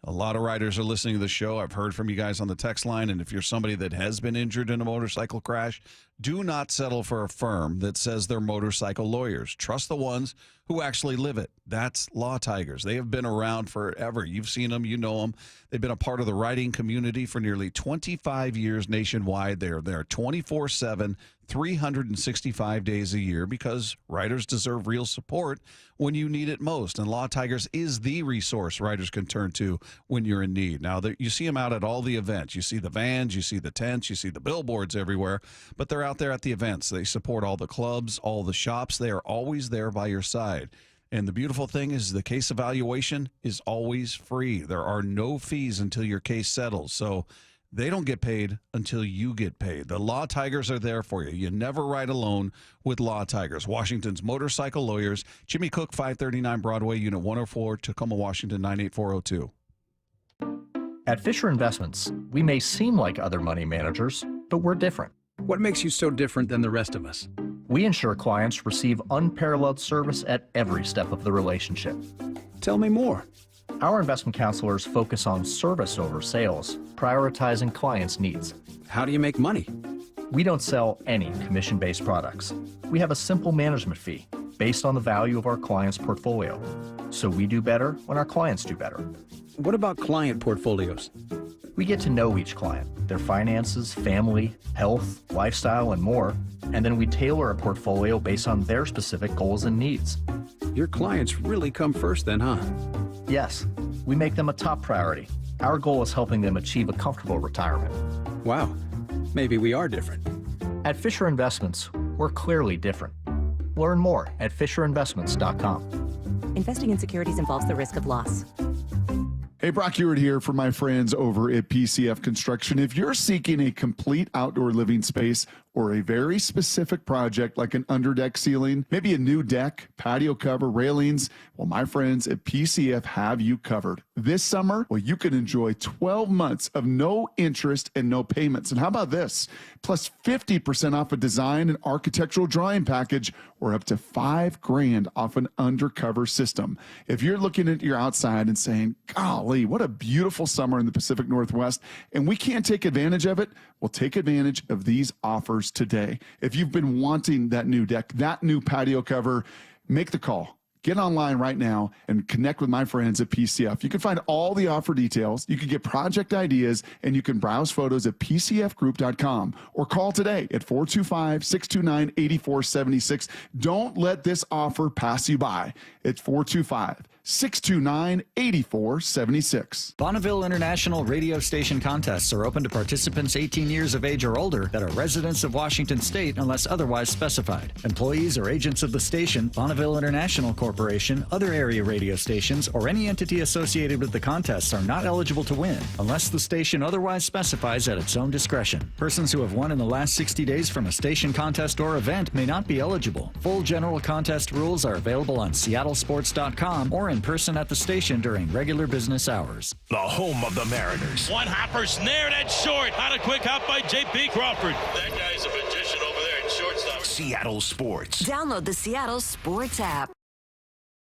S15: a lot of riders are listening to the show. I've heard from you guys on the text line, and if you're somebody that has been injured in a motorcycle crash, do not settle for a firm that says they're motorcycle lawyers. Trust the ones who actually live it. That's Law Tigers. They have been around forever. You've seen them. You know them. They've been a part of the riding community for nearly 25 years nationwide. They're there 24/7, 365 days a year because riders deserve real support when you need it most. And Law Tigers is the resource riders can turn to when you're in need. Now, you see them out at all the events. You see the vans, you see the tents, you see the billboards everywhere, but they're out there at the events. They support all the clubs, all the shops. They are always there by your side. And the beautiful thing is the case evaluation is always free. There are no fees until your case settles. So they don't get paid until you get paid. The Law Tigers are there for you. You never ride alone with Law Tigers. Washington's motorcycle lawyers, Jimmy Cook, 539 Broadway, Unit 104, Tacoma, Washington, 98402.
S5: At Fisher Investments, we may seem like other money managers, but we're different.
S6: What makes you so different than the rest of us?
S5: We ensure clients receive unparalleled service at every step of the relationship.
S6: Tell me more.
S5: Our investment counselors focus on service over sales, prioritizing clients' needs.
S6: How do you make money?
S5: We don't sell any commission-based products. We have a simple management fee based on the value of our client's portfolio. So we do better when our clients do better.
S6: What about client portfolios?
S5: We get to know each client, their finances, family, health, lifestyle, and more, and then we tailor a portfolio based on their specific goals and needs.
S6: Your clients really come first then, huh?
S5: Yes, we make them a top priority. Our goal is helping them achieve a comfortable retirement.
S6: Wow, maybe we are different.
S5: At Fisher Investments, we're clearly different. Learn more at FisherInvestments.com.
S9: Investing in securities involves the risk of loss.
S3: Hey, Brock Ewart here for my friends over at PCF Construction. If you're seeking a complete outdoor living space or a very specific project like an underdeck ceiling, maybe a new deck, patio cover, railings, well, my friends at PCF have you covered. This summer, well, you can enjoy 12 months of no interest and no payments. And how about this? Plus 50% off a design and architectural drawing package or up to $5,000 off an undercover system. If you're looking at your outside and saying, golly, what a beautiful summer in the Pacific Northwest, and we can't take advantage of it, well, take advantage of these offers today. If you've been wanting that new deck, that new patio cover, make the call. Get online right now and connect with my friends at PCF. You can find all the offer details. You can get project ideas, and you can browse photos at PCFgroup.com or call today at 425-629-8476. Don't let this offer pass you by. It's 425-629-8476.
S12: Bonneville International radio station contests are open to participants 18 years of age or older that are residents of Washington State unless otherwise specified. Employees or agents of the station, Bonneville International Corporation, other area radio stations, or any entity associated with the contests are not eligible to win unless the station otherwise specifies at its own discretion. Persons who have won in the last 60 days from a station contest or event may not be eligible. Full general contest rules are available on seattlesports.com or in person at the station during regular business hours.
S7: The home of the Mariners.
S2: One hopper snared at short. Not a quick hop by J.P. Crawford. That guy's a magician over there at shortstop.
S7: Seattle Sports.
S14: Download the Seattle Sports app.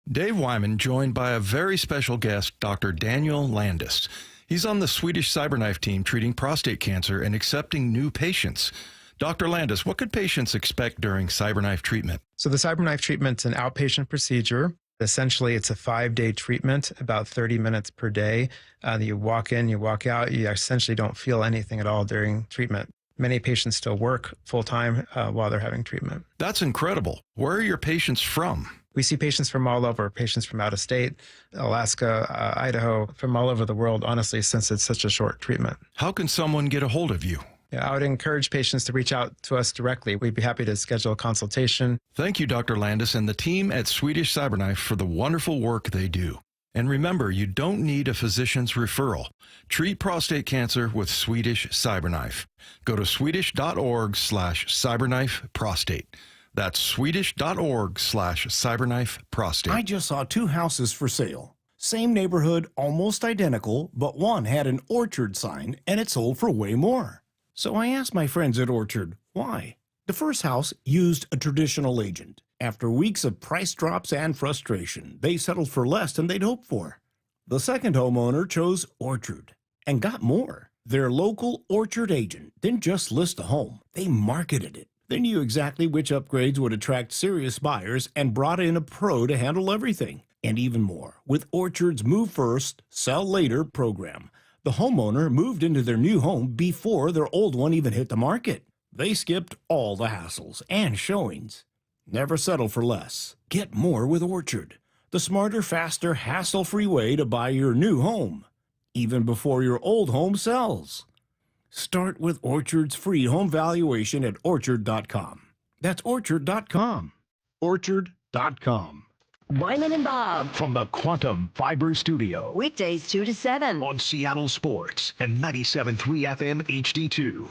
S16: Dave Wyman joined by a very special guest, Dr. Daniel Landis. He's on the Swedish CyberKnife team treating prostate cancer and accepting new patients. Dr. Landis, what could patients expect during CyberKnife treatment?
S1: So the CyberKnife treatment's an outpatient procedure. Essentially, it's a 5-day treatment, about 30 minutes per day. You walk in, you walk out. You essentially don't feel anything at all during treatment. Many patients still work full-time while they're having treatment.
S16: That's incredible. Where are your patients from?
S1: We see patients from all over, patients from out of state, Alaska, Idaho, from all over the world, honestly, since it's such a short treatment.
S16: How can someone get a hold of you?
S1: Yeah, I would encourage patients to reach out to us directly. We'd be happy to schedule a consultation.
S16: Thank you, Dr. Landis and the team at Swedish CyberKnife for the wonderful work they do. And remember, you don't need a physician's referral. Treat prostate cancer with Swedish CyberKnife. Go to swedish.org/cyberknifeprostate. That's swedish.org/cyberknifeprostate.
S10: I just saw 2 houses for sale. Same neighborhood, almost identical, but one had an Orchard sign and it sold for way more. So I asked my friends at Orchard, why? The first house used a traditional agent. After weeks of price drops and frustration, they settled for less than they'd hoped for. The second homeowner chose Orchard and got more. Their local Orchard agent didn't just list a home, they marketed it. They knew exactly which upgrades would attract serious buyers and brought in a pro to handle everything. And even more, with Orchard's Move First, Sell Later program, the homeowner moved into their new home before their old one even hit the market. They skipped all the hassles and showings. Never settle for less. Get more with Orchard, the smarter, faster, hassle-free way to buy your new home, even before your old home sells. Start with Orchard's free home valuation at Orchard.com. That's Orchard.com. Orchard.com.
S14: Wyman and Bob.
S7: From the Quantum Fiber Studio.
S14: Weekdays 2 to 7.
S7: On Seattle Sports and 97.3 FM HD2.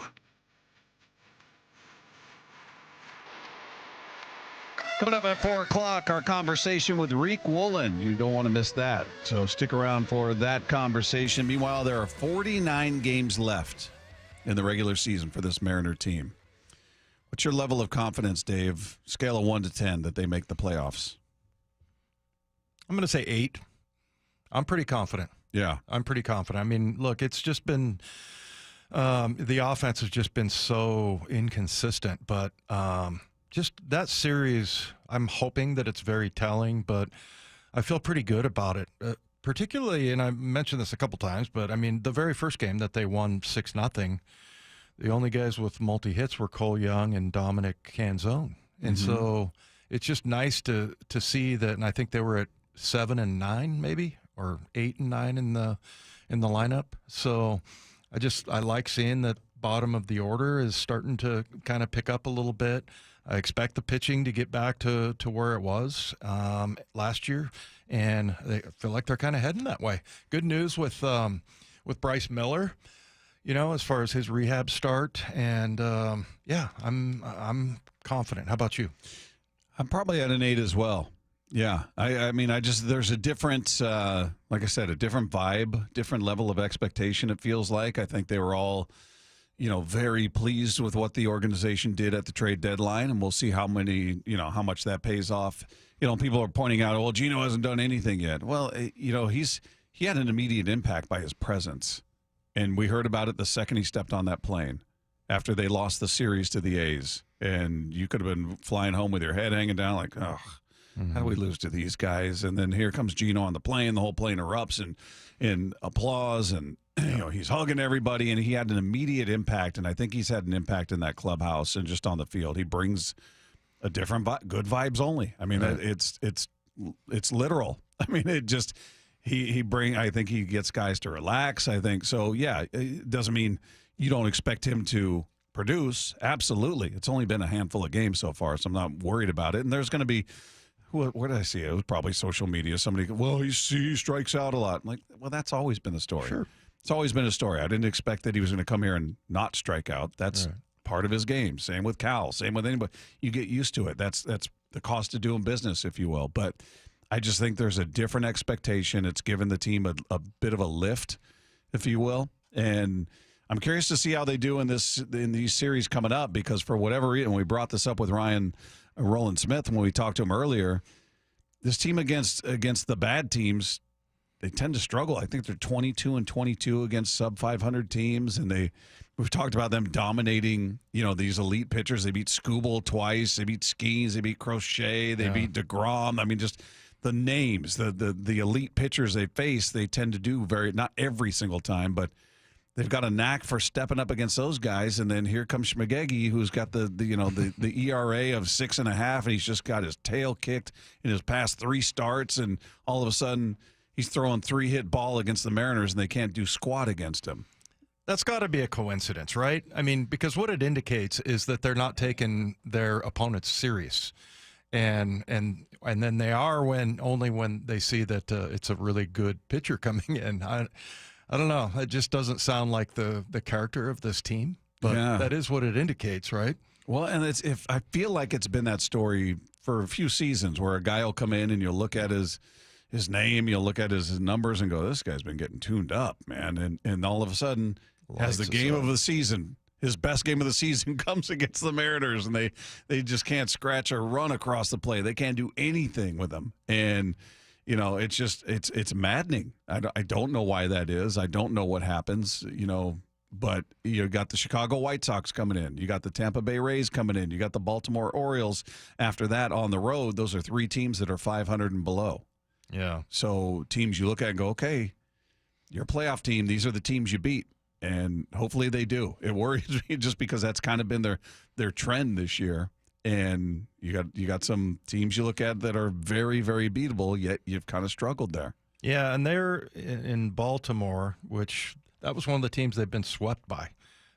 S15: Coming up at 4 o'clock, our conversation with Riq Woolen. You don't want to miss that. So stick around for that conversation. Meanwhile, there are 49 games left in the regular season for this Mariner team. What's your level of confidence, Dave? Scale of 1 to 10 that they make the playoffs?
S16: I'm going to say 8. I'm pretty confident.
S15: Yeah.
S16: I'm pretty confident. I mean, look, it's just been the offense has just been so inconsistent, but just that series, I'm hoping that it's very telling, but I feel pretty good about it. Particularly, and I mentioned this a couple times, but I mean, the very first game that they won 6-0, the only guys with multi-hits were Cole Young and Dominic Canzone. And so it's just nice to see that, and I think they were at 7-9 maybe, or 8-9 in the lineup. So I like seeing that bottom of the order is starting to kind of pick up a little bit. I expect the pitching to get back to where it was last year, and they feel like they're kind of heading that way. Good news with Bryce Miller, as far as his rehab start, and yeah, I'm confident. How about you?
S15: I'm probably at an 8 as well. Yeah, I mean, there's a different, like I said, a different vibe, different level of expectation. It feels like I think they were all, very pleased with what the organization did at the trade deadline, and we'll see how much that pays off. People are pointing out, well, Gino hasn't done anything yet. Well, he had an immediate impact by his presence, and we heard about it the second he stepped on that plane after they lost the series to the A's, and you could have been flying home with your head hanging down like, oh. How do we lose to these guys? And then here comes Gino on the plane. The whole plane erupts in applause, and he's hugging everybody, and he had an immediate impact. And I think he's had an impact in that clubhouse and just on the field. He brings a different good vibes only. I mean, it's literal. I mean, it just I think he gets guys to relax. I think so. Yeah, it doesn't mean you don't expect him to produce. Absolutely, it's only been a handful of games so far, so I'm not worried about it. And there's going to be. Where did I see it? It was probably social media. Somebody, he strikes out a lot. I'm like, well, that's always been the story. Sure. It's always been a story. I didn't expect that he was going to come here and not strike out. That's part of his game. Same with Cal. Same with anybody. You get used to it. That's the cost of doing business, if you will. But I just think there's a different expectation. It's given the team a bit of a lift, if you will. And I'm curious to see how they do in these series coming up, because for whatever reason, we brought this up with Rowland-Smith when we talked to him earlier. this team against the bad teams, they tend to struggle. I think they're 22-22 against sub 500 teams, and we've talked about them dominating, these elite pitchers. They beat Skubal twice. They beat Skeens. They beat Crochet. They beat DeGrom. I mean, just the names, the elite pitchers they face, they tend to do not every single time, but they've got a knack for stepping up against those guys. And then here comes Schmegegi, who's got the ERA of 6.5, and he's just got his tail kicked in his past 3 starts, and all of a sudden he's throwing 3-hit ball against the Mariners, and they can't do squat against him.
S16: That's got to be a coincidence, right? I mean, because what it indicates is that they're not taking their opponents serious, and then they are only when they see that it's a really good pitcher coming in. I don't know. It just doesn't sound like the character of this team, but that is what it indicates, right?
S15: Well, and I feel like it's been that story for a few seasons where a guy will come in and you'll look at his name, you'll look at his numbers and go, this guy's been getting tuned up, man, and all of a sudden. As the game of the season, his best game of the season comes against the Mariners, and they just can't scratch or run across the play. They can't do anything with them, and it's maddening. I don't know why that is. I don't know what happens. But you got the Chicago White Sox coming in. You got the Tampa Bay Rays coming in. You got the Baltimore Orioles. After that, on the road, those are 3 teams that are 500 and below.
S16: Yeah.
S15: So teams you look at and go, okay, you're a playoff team. These are the teams you beat. And hopefully they do. It worries me just because that's kind of been their trend this year. And you got some teams you look at that are very, very beatable, yet you've kind of struggled there.
S16: Yeah, and they're in Baltimore, which that was one of the teams they've been swept by.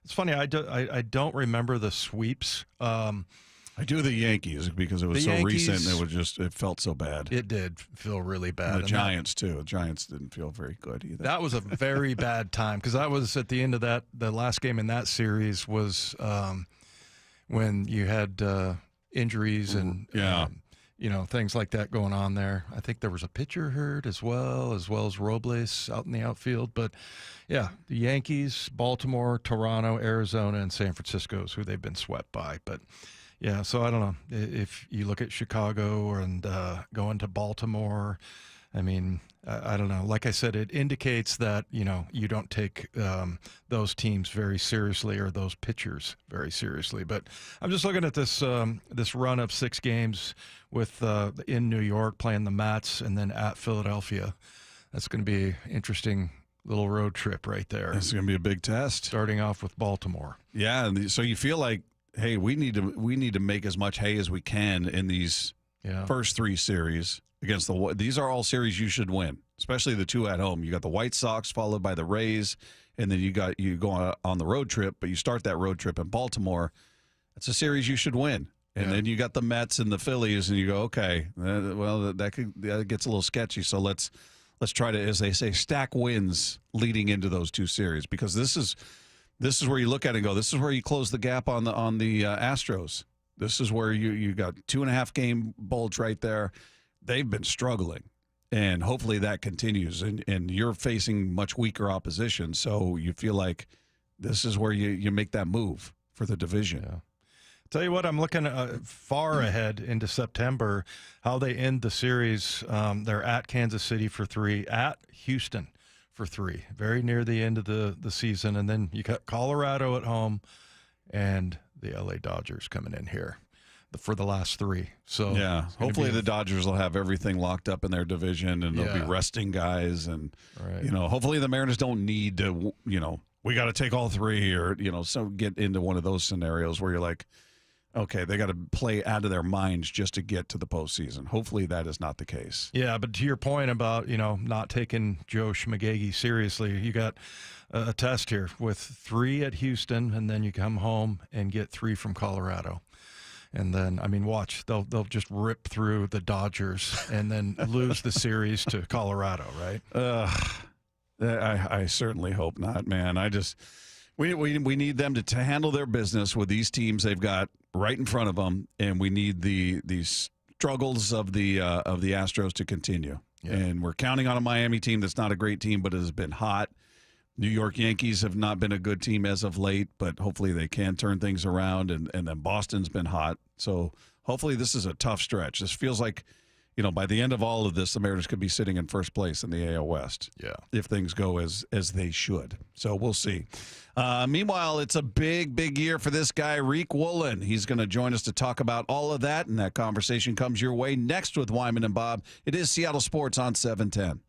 S16: It's funny, I don't remember the sweeps.
S15: I do the Yankees because it was so recent and it felt so bad.
S16: It did feel really bad.
S15: And the Giants, too. The Giants didn't feel very good either.
S16: That was a very bad time because that was at the end of that. The last game in that series was when you had injuries and things like that going on there. I think there was a pitcher hurt as well as Robles out in the outfield. But, yeah, the Yankees, Baltimore, Toronto, Arizona, and San Francisco is who they've been swept by. But, yeah, so I don't know. If you look at Chicago and going to Baltimore, I mean, I don't know. Like I said, it indicates that, you don't take those teams very seriously or those pitchers very seriously. But I'm just looking at this run of 6 games with in New York playing the Mets and then at Philadelphia. That's going to be an interesting little road trip right there.
S15: It's going to be a big test.
S16: Starting off with Baltimore.
S15: Yeah, so you feel like, hey, we need to make as much hay as we can in these first 3 series against these are all series you should win, especially the 2 at home. You got the White Sox followed by the Rays, and then you go on the road trip, but you start that road trip in Baltimore. That's a series you should win. And then you got the Mets and the Phillies, and you go, okay, well, that gets a little sketchy. So let's try to, as they say, stack wins leading into those 2 series, because this is where you look at it and go, this is where you close the gap on the Astros. This is where you got 2.5 game bulge right there. They've been struggling, and hopefully that continues. And you're facing much weaker opposition, so you feel like this is where you make that move for the division.
S16: Yeah. Tell you what, I'm looking far ahead into September, how they end the series. They're at Kansas City for 3, at Houston for 3, very near the end of the season. And then you got Colorado at home and the LA Dodgers coming in here for the last 3. So
S15: yeah, hopefully the Dodgers will have everything locked up in their division, and they'll be resting guys. And, hopefully the Mariners don't need to, we got to take all 3 or, so get into one of those scenarios where you're like, okay, they got to play out of their minds just to get to the postseason. Hopefully that is not the case.
S16: Yeah, but to your point about, not taking Joe Schmegegi seriously, you got a test here with 3 at Houston, and then you come home and get 3 from Colorado. And then, watch, they'll just rip through the Dodgers and then lose the series to Colorado, right?
S15: I certainly hope not, man. We need them to handle their business with these teams they've got right in front of them, and we need these struggles of the Astros to continue. Yeah. And we're counting on a Miami team that's not a great team, but has been hot. New York Yankees have not been a good team as of late, but hopefully they can turn things around. And then Boston's been hot, so hopefully this is a tough stretch. This feels like by the end of all of this, the Mariners could be sitting in first place in the AL West.
S16: Yeah.
S15: If things go as they should. So we'll see. Meanwhile, it's a big year for this guy, Riq Woolen. He's going to join us to talk about all of that, and that conversation comes your way next with Wyman and Bob. It is Seattle Sports on 710.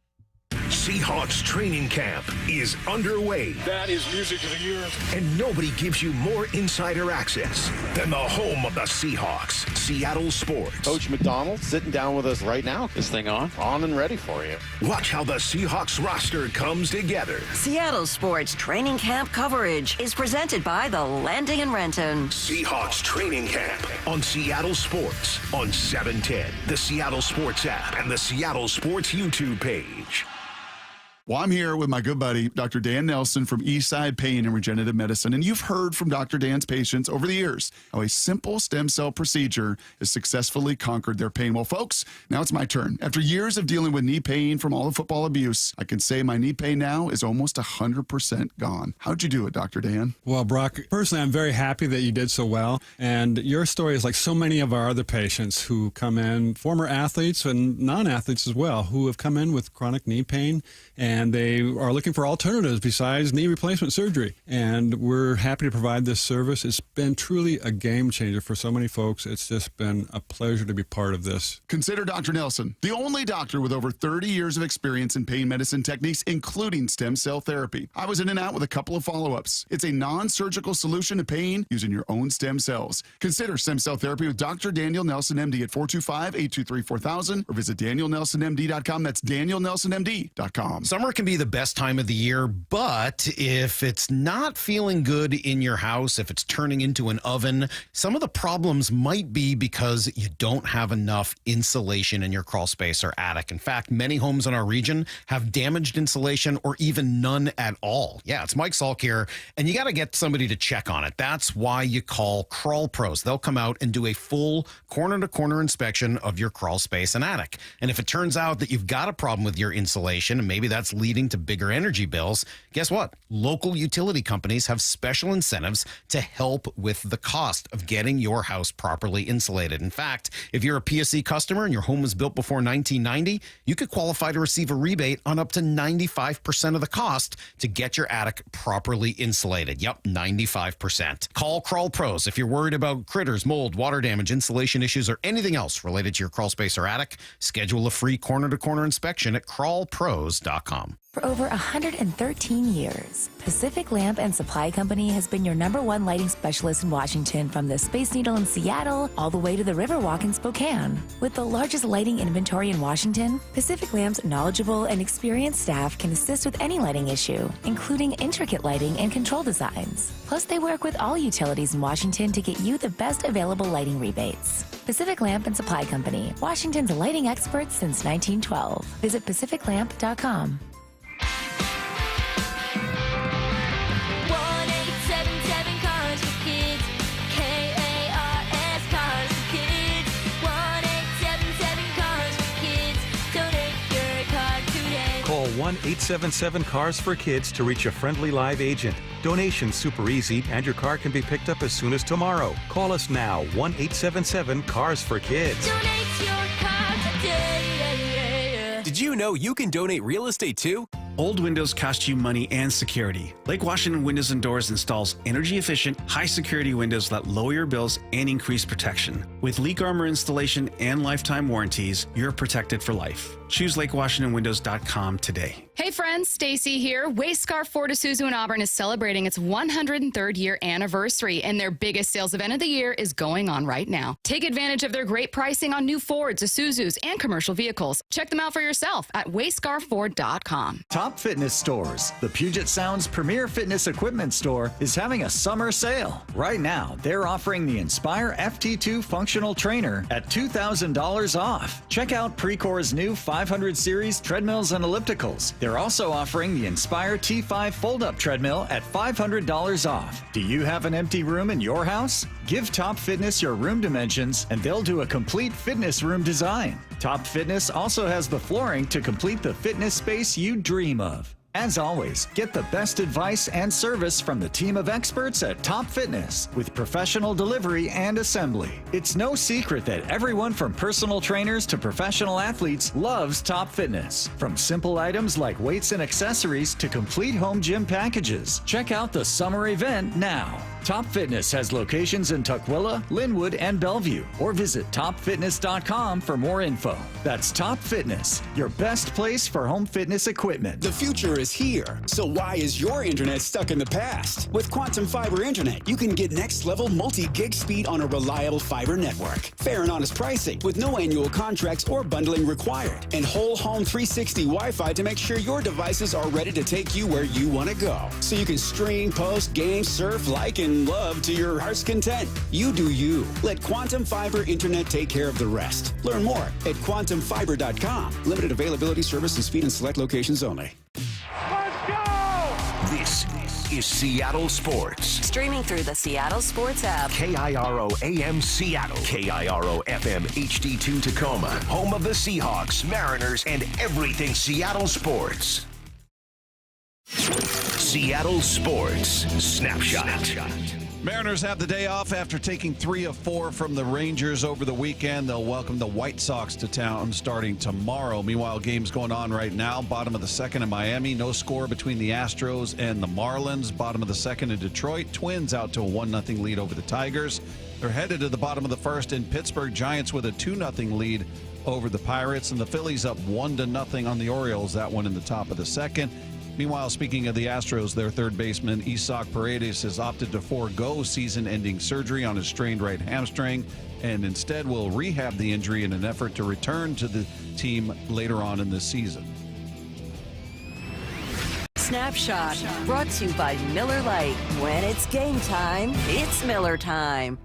S7: Seahawks training camp is underway.
S2: That is music of the year.
S7: And nobody gives you more insider access than the home of the Seahawks, Seattle Sports.
S8: Coach McDonald sitting down with us right now. This thing on and ready for you.
S7: Watch how the Seahawks roster comes together.
S14: Seattle Sports training camp coverage is presented by the Landing in Renton.
S7: Seahawks training camp on Seattle Sports on 710, the Seattle Sports app, and the Seattle Sports YouTube page.
S3: Well, I'm here with my good buddy, Dr. Dan Nelson from Eastside Pain and Regenerative Medicine. And you've heard from Dr. Dan's patients over the years how a simple stem cell procedure has successfully conquered their pain. Well, folks, now it's my turn. After years of dealing with knee pain from all the football abuse, I can say my knee pain now is almost 100% gone. How'd you do it, Dr. Dan?
S11: Well, Brock, personally, I'm very happy that you did so well. And your story is like so many of our other patients who come in, former athletes and non-athletes as well, who have come in with chronic knee pain, and they are looking for alternatives besides knee replacement surgery. And we're happy to provide this service. It's been truly a game changer for so many folks. It's just been a pleasure to be part of this.
S3: Consider Dr. Nelson, the only doctor with over 30 years of experience in pain medicine techniques, including stem cell therapy. I was in and out with a couple of follow-ups. It's a non-surgical solution to pain using your own stem cells. Consider stem cell therapy with Dr. Daniel Nelson, MD at 425-823-4000 or visit danielnelsonmd.com. That's danielnelsonmd.com.
S13: Summer can be the best time of the year, but if it's not feeling good in your house, if it's turning into an oven, some of the problems might be because you don't have enough insulation in your crawl space or attic. In fact, many homes in our region have damaged insulation or even none at all. Yeah, it's Mike Salk here, and you got to get somebody to check on it. That's why you call Crawl Pros. They'll come out and do a full corner-to-corner inspection of your crawl space and attic. And if it turns out that you've got a problem with your insulation, and maybe that's leading to bigger energy bills, guess what? Local utility companies have special incentives to help with the cost of getting your house properly insulated. In fact, if you're a PSC customer and your home was built before 1990, you could qualify to receive a rebate on up to 95% of the cost to get your attic properly insulated. Yep, 95%. Call Crawl Pros if you're worried about critters, mold, water damage, insulation issues, or anything else related to your crawl space or attic. Schedule a free corner-to-corner inspection at crawlpros.com.
S17: For over 113 years, Pacific Lamp and Supply Company has been your #1 lighting specialist in Washington, from the Space Needle in Seattle all the way to the Riverwalk in Spokane. With the largest lighting inventory in Washington, Pacific Lamp's knowledgeable and experienced staff can assist with any lighting issue, including intricate lighting and control designs. Plus, they work with all utilities in Washington to get you the best available lighting rebates. Pacific Lamp and Supply Company, Washington's lighting experts since 1912. Visit pacificlamp.com.
S18: 1-877 Cars for Kids. KARS Cars for Kids. 1-877 Cars for Kids. Donate your car today.
S24: Call 1-877-CARS for Kids to reach a friendly live agent. Donation's super easy, and your car can be picked up as soon as tomorrow. Call us now, 1-877-CARS for Kids.
S18: Donate your car today.
S26: Did you know you can donate real estate too?
S28: Old windows cost you money and security. Lake Washington Windows and Doors installs energy-efficient, high-security windows that lower your bills and increase protection. With leak armor installation and lifetime warranties, you're protected for life. Choose LakeWashingtonWindows.com today.
S29: Hey friends, Stacy here. Wayscar Ford Isuzu in Auburn is celebrating its 103rd year anniversary, and their biggest sales event of the year is going on right now. Take advantage of their great pricing on new Fords, Isuzus, and commercial vehicles. Check them out for yourself at wayscarford.com.
S12: Top Fitness Stores, the Puget Sound's premier fitness equipment store, is having a summer sale. Right now, they're offering the Inspire FT2 functional trainer at $2,000 off. Check out Precor's new 500 series treadmills and ellipticals. They're also offering the Inspire T5 fold-up treadmill at $500 off. Do you have an empty room in your house? Give Top Fitness your room dimensions, and they'll do a complete fitness room design. Top Fitness also has the flooring to complete the fitness space you dream of. As always, get the best advice and service from the team of experts at Top Fitness with professional delivery and assembly. It's no secret that everyone from personal trainers to professional athletes loves Top Fitness. From simple items like weights and accessories to complete home gym packages. Check out the summer event now. Top Fitness has locations in Tukwila, Linwood, and Bellevue, or visit topfitness.com for more info. That's Top Fitness, your best place for home fitness equipment.
S4: The future is here, so why is your internet stuck in the past? With Quantum Fiber Internet, you can get next-level multi-gig speed on a reliable fiber network. Fair and honest pricing with no annual contracts or bundling required. And whole home 360 Wi-Fi to make sure your devices are ready to take you where you want to go. So you can stream, post, game, surf, like, and love to your heart's content. You do you. Let Quantum Fiber Internet take care of the rest. Learn more at quantumfiber.com. Limited availability, service, and speed in select locations only.
S7: This is Seattle Sports.
S14: Streaming through the Seattle Sports app.
S7: KIRO AM Seattle. KIRO FM HD2 Tacoma. Home of the Seahawks, Mariners, and everything Seattle sports. Seattle Sports Snapshot.
S15: Mariners have the day off after taking 3 of 4 from the Rangers over the weekend. They'll welcome the White Sox to town starting tomorrow. Meanwhile, games going on right now. Bottom of the second in Miami. No score between the Astros and the Marlins. Bottom of the second in Detroit. Twins out to a 1-0 lead over the Tigers. They're headed to the bottom of the first in Pittsburgh. Giants with a 2-0 lead over the Pirates. And the Phillies up 1-0 on the Orioles. That one in the top of the second. Meanwhile, speaking of the Astros, their third baseman, Isaac Paredes, has opted to forego season-ending surgery on his strained right hamstring and instead will rehab the injury in an effort to return to the team later on in this season.
S14: Snapshot, brought to you by Miller Lite. When it's game time, it's Miller time.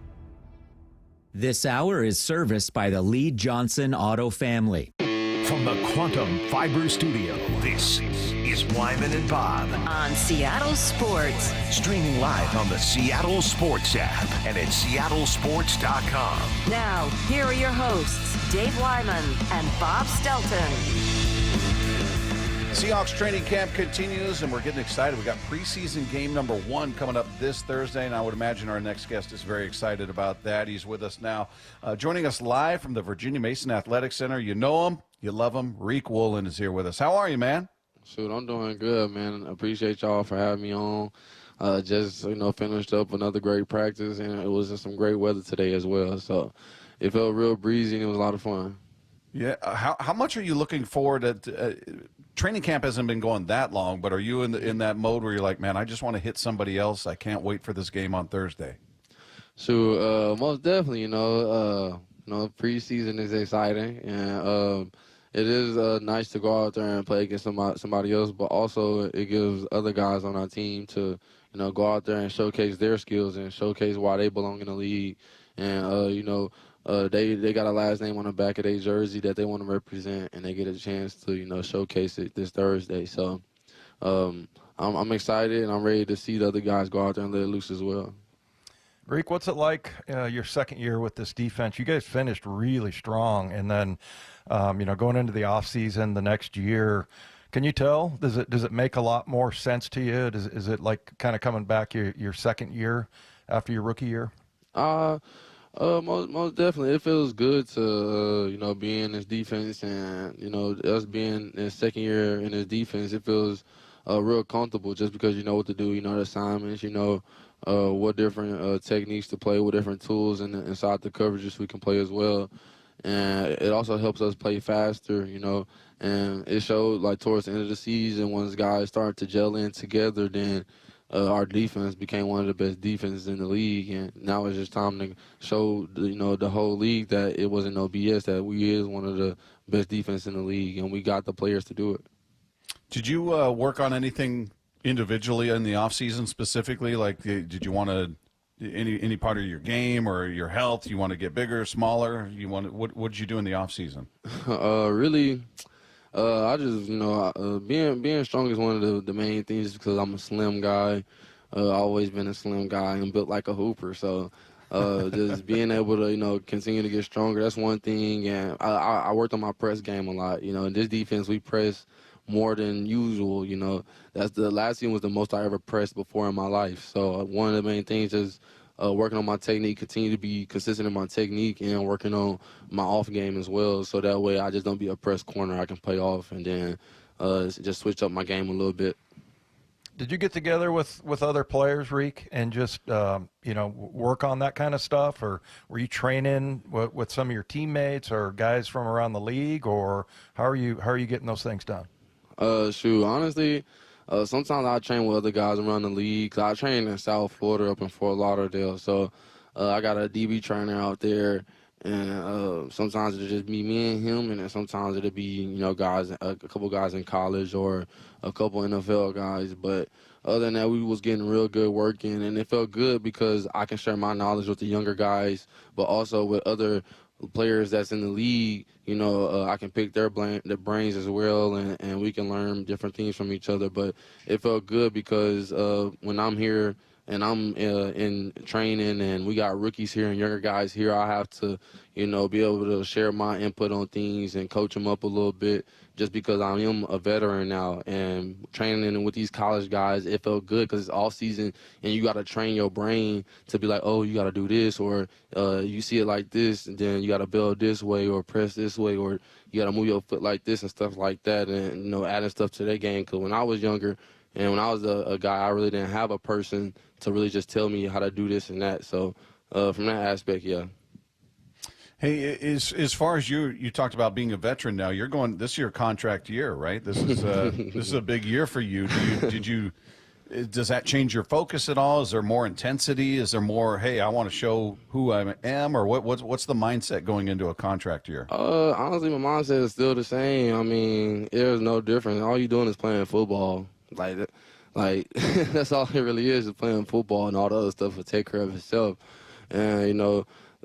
S6: This hour is serviced by the Lee Johnson Auto family.
S7: From the Quantum Fiber Studio, this is Wyman and Bob
S14: On Seattle Sports.
S7: Streaming live on the Seattle Sports app and at seattlesports.com.
S14: Now, here are your hosts, Dave Wyman and Bob Stelton.
S15: Seahawks training camp continues, and we're getting excited. We got preseason game number 1 coming up this Thursday, and I would imagine our next guest is very excited about that. He's with us now. Joining us live from the Virginia Mason Athletic Center. You know him, you love him. Riq Woolen is here with us. How are you, man?
S19: Shoot, I'm doing good, man. I appreciate y'all for having me on. Just, finished up another great practice, and it was just some great weather today as well. So it felt real breezy, and it was a lot of fun.
S15: Yeah. How much are you looking forward to? Training camp hasn't been going that long, but are you in that mode where you're like, man, I just want to hit somebody else. I can't wait for this game on Thursday.
S19: So most definitely, preseason is exciting, and it is nice to go out there and play against somebody else, but also it gives other guys on our team to, go out there and showcase their skills and showcase why they belong in the league. And, they got a last name on the back of their jersey that they want to represent, and they get a chance to, showcase it this Thursday. So I'm excited, and I'm ready to see the other guys go out there and let it loose as well.
S16: Riq, what's it like your second year with this defense? You guys finished really strong, and then, going into the offseason the next year, can you tell? Does it make a lot more sense to you? Is it like kind of coming back your second year after your rookie year?
S19: Most definitely. It feels good to, be in this defense, and, us being in second year in this defense, it feels real comfortable just because you know what to do, the assignments, what different techniques to play, what different tools inside the coverages we can play as well. And it also helps us play faster, and it showed like towards the end of the season once guys started to gel in together, then our defense became one of the best defenses in the league, and now it's just time to show the whole league that it wasn't no BS, that we is one of the best defense in the league, and we got the players to do it.
S15: Did you work on anything individually in the offseason specifically? Like, did you want to any part of your game or your health? You want to get bigger, smaller? What did you do in the offseason?
S19: Really. I just, being strong is one of the main things because I'm a slim guy. Always been a slim guy and built like a hooper. So just being able to, continue to get stronger, that's one thing. And I worked on my press game a lot. In this defense, we press more than usual. You know, that's the last season was the most I ever pressed before in my life. So one of the main things is working on my technique, continue to be consistent in my technique, and working on my off game as well. So that way I just don't be a press corner. I can play off and then just switch up my game a little bit.
S16: Did you get together with other players, Riq, and just work on that kind of stuff, or were you training with some of your teammates or guys from around the league, or how are you getting those things done?
S19: Honestly, sometimes I train with other guys around the league. 'Cause I train in South Florida up in Fort Lauderdale, so I got a DB trainer out there. And sometimes it'll just be me and him, and then sometimes it'll be guys, a couple guys in college or a couple NFL guys. But other than that, we was getting real good working, and it felt good because I can share my knowledge with the younger guys, but also with other players that's in the league. I can pick their brains as well, and we can learn different things from each other. But it felt good because when I'm here and I'm in training and we got rookies here and younger guys here, I have to, be able to share my input on things and coach them up a little bit just because I am a veteran now. And training with these college guys, it felt good because it's all season and you got to train your brain to be like, oh, you got to do this, or you see it like this, and then you got to build this way or press this way, or you got to move your foot like this and stuff like that, and, adding stuff to their game. Because when I was younger, and when I was a guy, I really didn't have a person to really just tell me how to do this and that. So from that aspect, yeah.
S15: Hey, as far as you talked about being a veteran now, you're going, this is your contract year, right? This is this is a big year for you. Does that change your focus at all? Is there more intensity? Is there more, hey, I want to show who I am, or what's the mindset going into a contract year?
S19: Honestly, my mindset is still the same. I mean, there's no difference. All you're doing is playing football. Like that's all it really is playing football, and all the other stuff will take care of itself. And,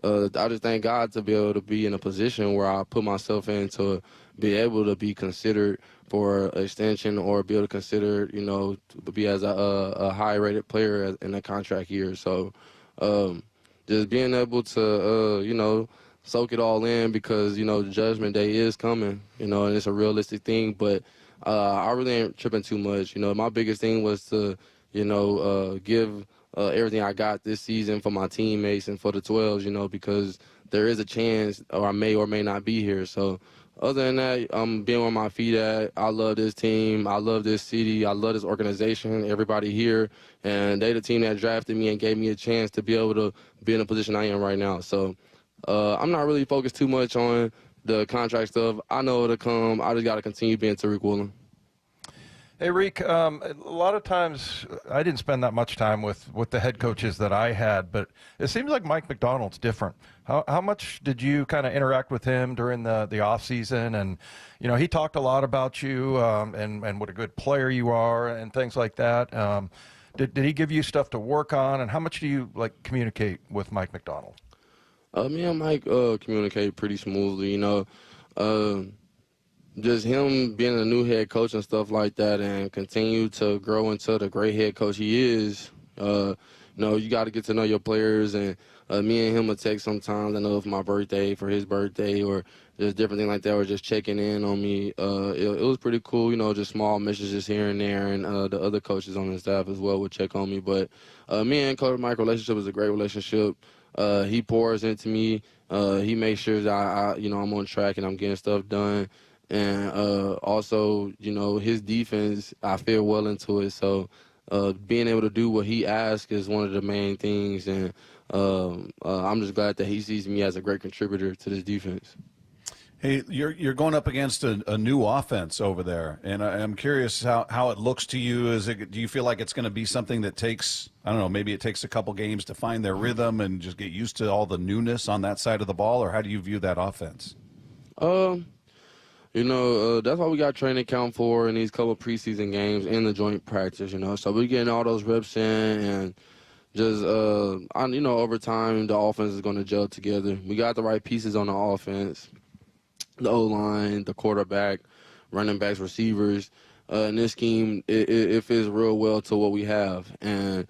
S19: I just thank God to be able to be in a position where I put myself in to be able to be considered for extension or be able to consider, to be as a high-rated player in a contract year. So just being able to, soak it all in because, the judgment day is coming, and it's a realistic thing. But I really ain't tripping too much. My biggest thing was to, give everything I got this season for my teammates and for the 12s, because there is a chance or I may or may not be here. So other than that, I'm being where my feet at. I love this team. I love this city. I love this organization, everybody here. And they the team that drafted me and gave me a chance to be able to be in the position I am right now. So I'm not really focused too much on the contract stuff. I know it'll come. I just got to continue being Riq Woolen.
S16: Hey, Riq, a lot of times I didn't spend that much time with the head coaches that I had, but it seems like Mike Macdonald's different. How much did you kind of interact with him during the off season? And, he talked a lot about you and what a good player you are and things like that. Did he give you stuff to work on? And how much do you communicate with Mike Macdonald?
S19: Me and Mike communicate pretty smoothly, just him being a new head coach and stuff like that and continue to grow into the great head coach he is. You got to get to know your players, and me and him will text sometimes. I know if my birthday, for his birthday, or just different things like that, or just checking in on me. It was pretty cool, just small messages here and there, and the other coaches on the staff as well would check on me. But me and Coach Mike's relationship is a great relationship. He pours into me. He makes sure that I'm on track and I'm getting stuff done. And also, his defense, I feel well into it. So being able to do what he asks is one of the main things. And I'm just glad that he sees me as a great contributor to this defense.
S15: Hey, you're going up against a new offense over there, and I'm curious how it looks to you. Do you feel like it's going to be something that takes, I don't know, maybe it takes a couple games to find their rhythm and just get used to all the newness on that side of the ball, or how do you view that offense?
S19: That's why we got training camp for in these couple preseason games and the joint practice, So we're getting all those reps in, and just, over time, the offense is going to gel together. We got the right pieces on the offense, the O-line, the quarterback, running backs, receivers. In this scheme, it fits real well to what we have. And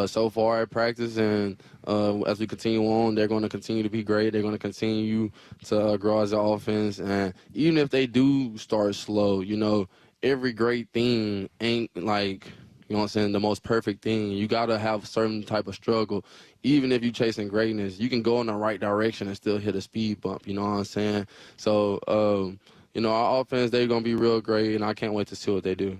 S19: so far at practice and as we continue on, they're going to continue to be great. They're going to continue to grow as an offense. And even if they do start slow, every great thing ain't like, you know what I'm saying, the most perfect thing. You got to have a certain type of struggle. Even if you're chasing greatness, you can go in the right direction and still hit a speed bump, you know what I'm saying? So, you know, our offense, they're going to be real great, and I can't wait to see what they do.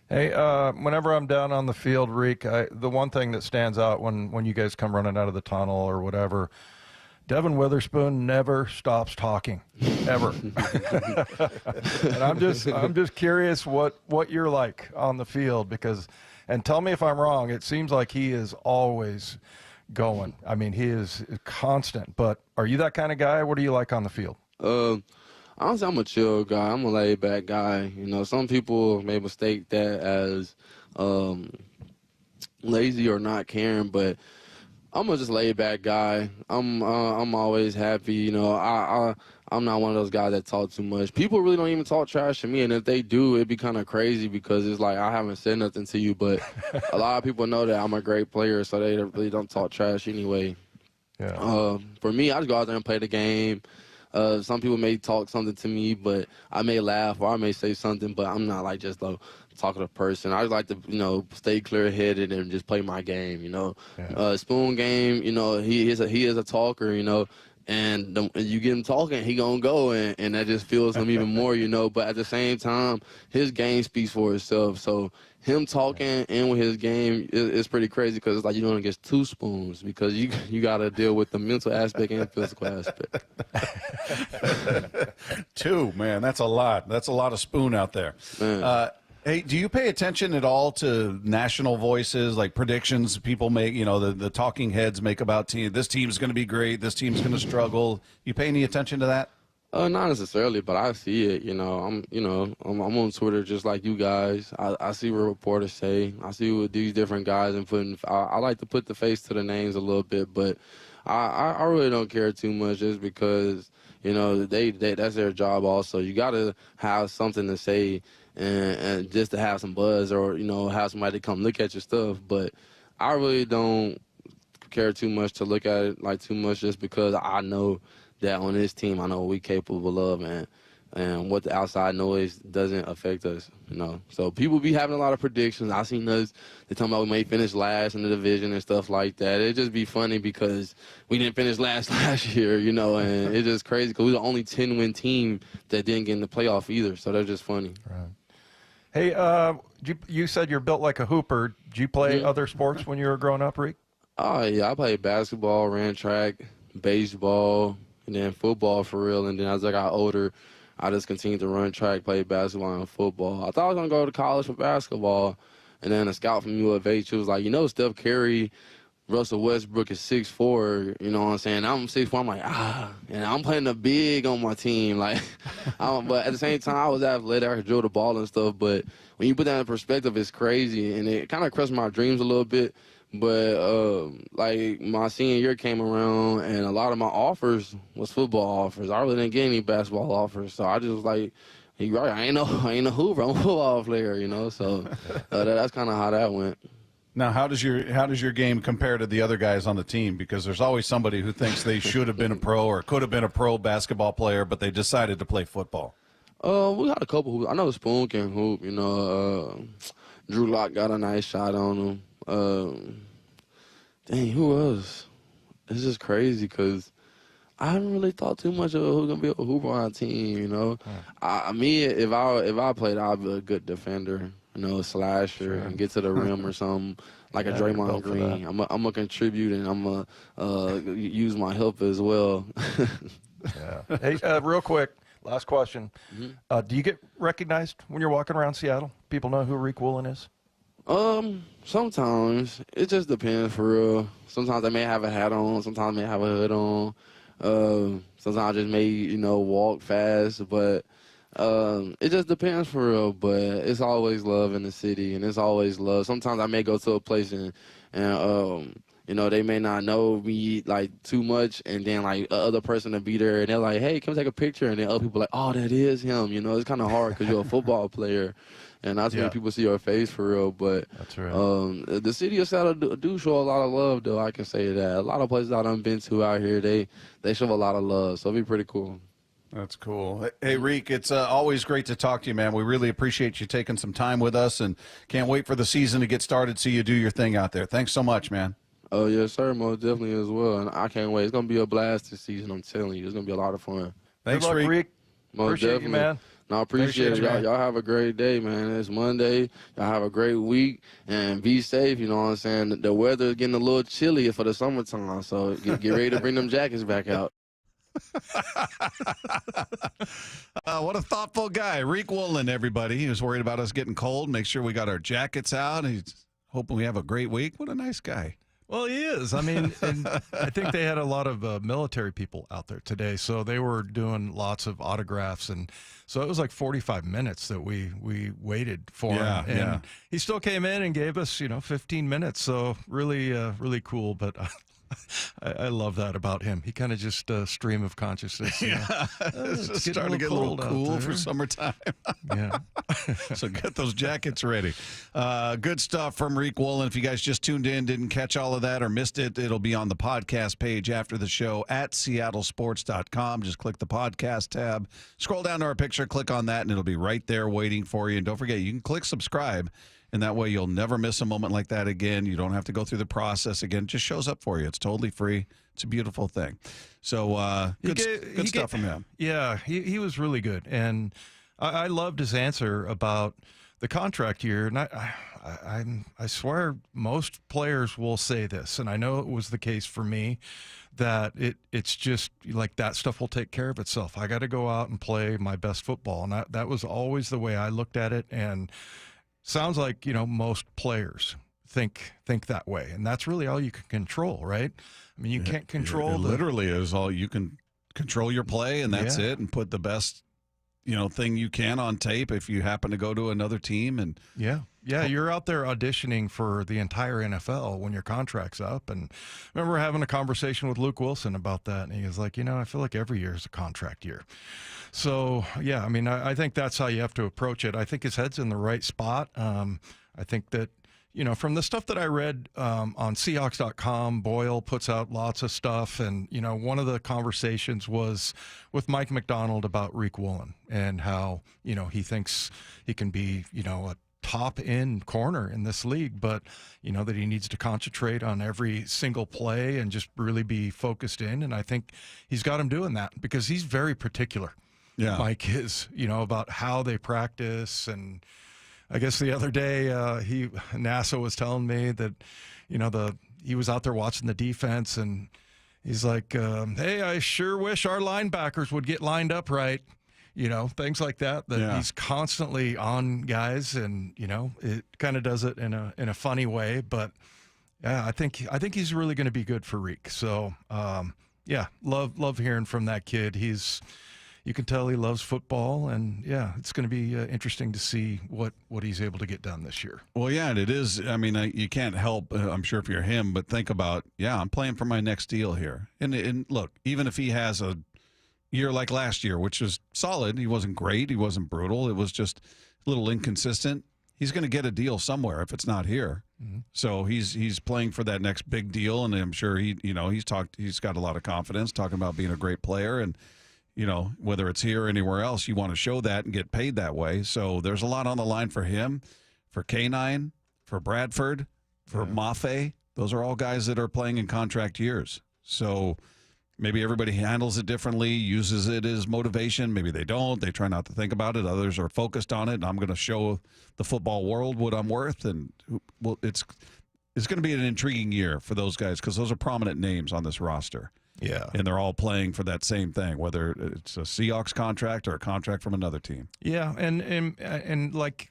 S16: Hey, whenever I'm down on the field, Riq, the one thing that stands out when you guys come running out of the tunnel or whatever, Devin Witherspoon never stops talking, ever. And I'm just curious what you're like on the field, because, and tell me if I'm wrong, it seems like he is always going. I mean, he is constant. But are you that kind of guy? What are you like on the field?
S19: Honestly, I'm a chill guy. I'm a laid-back guy. You know, some people may mistake that as lazy or not caring, but I'm a just laid-back guy. I'm always happy. You know, I'm not one of those guys that talk too much. People really don't even talk trash to me, and if they do, it'd be kind of crazy because it's like I haven't said nothing to you, but a lot of people know that I'm a great player, so they really don't talk trash anyway.
S16: Yeah.
S19: For me, I just go out there and play the game. Some people may talk something to me, but I may laugh or I may say something, but I'm not like just a talkative person. I just like to, you know, stay clear-headed and just play my game, you know.
S16: Yeah.
S19: Spoon game, you know, he is a talker, you know, and you get him talking, he gonna go, and that just fuels him even more, you know. But at the same time, his game speaks for itself. So him talking and with his game is pretty crazy because it's like you're doing against two spoons because you got to deal with the mental aspect and physical aspect.
S15: Two, man, that's a lot. That's a lot of spoon out there. Hey, do you pay attention at all to national voices, like predictions people make, you know, the talking heads make about this team's going to be great, this team's going to struggle? You pay any attention to that?
S19: Not necessarily, but I see it. You know, I'm on Twitter just like you guys. I see what reporters say. I see what these different guys and I like to put the face to the names a little bit, but I really don't care too much just because, you know, they that's their job also. You got to have something to say and just to have some buzz or, you know, have somebody come look at your stuff. But I really don't care too much to look at it like too much just because I know that on this team I know what we're capable of and what the outside noise doesn't affect us, you know. So people be having a lot of predictions. I seen us, they talking about we may finish last in the division and stuff like that. It just be funny because we didn't finish last year, you know, and it's just crazy because we're the only 10-win team that didn't get in the playoff either. So that's just funny.
S16: Right. Hey, you said you're built like a hooper. Did you play other sports when you were growing up, Riq?
S19: Oh, yeah, I played basketball, ran track, baseball, and then football for real. And then as I got older, I just continued to run track, play basketball and football. I thought I was going to go to college for basketball. And then a scout from U of H, he was like, you know, Steph Curry, Russell Westbrook is 6'4", you know what I'm saying? I'm 6'4", I'm like, and I'm playing the big on my team. Like, but at the same time, I was athletic, I could drill the ball and stuff. But when you put that in perspective, it's crazy. And it kind of crushed my dreams a little bit. But, like, my senior year came around, and a lot of my offers was football offers. I really didn't get any basketball offers. So I just was like, you're right, I ain't no hooper, I'm a football player, you know? So that's kind of how that went.
S15: Now, how does your game compare to the other guys on the team? Because there's always somebody who thinks they should have been a pro or could have been a pro basketball player, but they decided to play football.
S19: We got a couple hoops. I know Spoon can hoop, you know. Drew Lock got a nice shot on him. Dang, who else? It's just crazy because I haven't really thought too much of who's gonna be a hooper on our team. You know, if I played, I'd be a good defender. You know, a slasher and get to the rim or something like a Draymond Green. I'm gonna contribute and I'm gonna use my help as well.
S16: Yeah. Hey, real quick, last question. Do you get recognized when you're walking around Seattle? People know who Riq Woolen is?
S19: Sometimes. It just depends for real. Sometimes I may have a hat on, sometimes I may have a hood on. Sometimes I just may, you know, walk fast, but it just depends for real. But it's always love in the city, and it's always love. Sometimes I may go to a place and you know, they may not know me like too much, and then like other person to be there, and they're like, "Hey, come take a picture," and then other people like, "Oh, that is him." You know, it's kind of hard because you're a football player, and not too many people see your face for real. But
S16: that's right.
S19: The city of Seattle do show a lot of love, though. I can say that a lot of places I done been to out here, they show a lot of love, so it'd be pretty cool.
S15: That's cool. Hey, Riq, it's always great to talk to you, man. We really appreciate you taking some time with us and can't wait for the season to get started so you do your thing out there. Thanks so much, man.
S19: Oh, yes, sir, most definitely as well. And I can't wait. It's going to be a blast this season, I'm telling you. It's going to be a lot of fun.
S15: Thanks,
S16: Good luck, Riq.
S19: Most
S16: Appreciate
S19: definitely.
S16: you, man.
S19: No, I appreciate it.
S16: man.
S19: Y'all have a great day, man. It's Monday. Y'all have a great week. And be safe, you know what I'm saying? The weather is getting a little chilly for the summertime, so get ready to bring them jackets back out.
S15: What a thoughtful guy. Riq Woolen, everybody. He was worried about us getting cold. Make sure we got our jackets out. He's hoping we have a great week. What a nice guy.
S16: Well, he is. I mean, and I think they had a lot of military people out there today, so they were doing lots of autographs, and so it was like 45 minutes that we waited for him. And he still came in and gave us, 15 minutes. So really, really cool. But I love that about him. He kind of just stream of consciousness.
S15: It's just starting to get a little cool for summertime.
S16: Yeah.
S15: So get those jackets ready. Good stuff from Riq Woolen. If you guys just tuned in, didn't catch all of that or missed it, it'll be on the podcast page after the show at seattlesports.com. Just click the podcast tab, scroll down to our picture, click on that, and it'll be right there waiting for you. And don't forget, you can click subscribe. And that way you'll never miss a moment like that again. You don't have to go through the process again. It just shows up for you. It's totally free. It's a beautiful thing. So good stuff from him.
S16: Yeah, he was really good. And I loved his answer about the contract year. And I swear most players will say this, and I know it was the case for me, that it's just like that stuff will take care of itself. I got to go out and play my best football. And that was always the way I looked at it. And sounds like, most players think that way, and that's really all you can control, right? I mean, you can't control.
S15: It literally is all you can control your play, and that's it, and put the best, thing you can on tape if you happen to go to another team. And
S16: you're out there auditioning for the entire NFL when your contract's up. And I remember having a conversation with Luke Wilson about that, and he was like, I feel like every year is a contract year. So, I mean, I think that's how you have to approach it. I think his head's in the right spot. I think that, from the stuff that I read on Seahawks.com, Boyle puts out lots of stuff. And, one of the conversations was with Mike McDonald about Riq Woolen and how, he thinks he can be, a top end corner in this league, but that he needs to concentrate on every single play and just really be focused in. And I think he's got him doing that because he's very particular.
S15: Yeah.
S16: Mike is, about how they practice. And I guess the other day NASA was telling me that, he was out there watching the defense, and he's like, hey, I sure wish our linebackers would get lined up right. Things like that he's constantly on guys, and, it kind of does it in a funny way. But yeah, I think he's really going to be good for Riq. So, love hearing from that kid. You can tell he loves football, and it's going to be interesting to see what he's able to get done this year.
S15: Well, yeah, and it is. I mean, you can't help, I'm sure if you're him, but think about, I'm playing for my next deal here. And look, even if he has a year like last year, which was solid, he wasn't great, he wasn't brutal, it was just a little inconsistent, he's going to get a deal somewhere if it's not here. Mm-hmm. So he's playing for that next big deal, and I'm sure he's got a lot of confidence talking about being a great player. And whether it's here or anywhere else, you want to show that and get paid that way. So there's a lot on the line for him, for K9, for Bradford, for Mafe. Those are all guys that are playing in contract years. So maybe everybody handles it differently, uses it as motivation. Maybe they don't. They try not to think about it. Others are focused on it. And I'm going to show the football world what I'm worth. And it's going to be an intriguing year for those guys because those are prominent names on this roster.
S16: Yeah.
S15: And they're all playing for that same thing, whether it's a Seahawks contract or a contract from another team.
S16: Yeah. And like,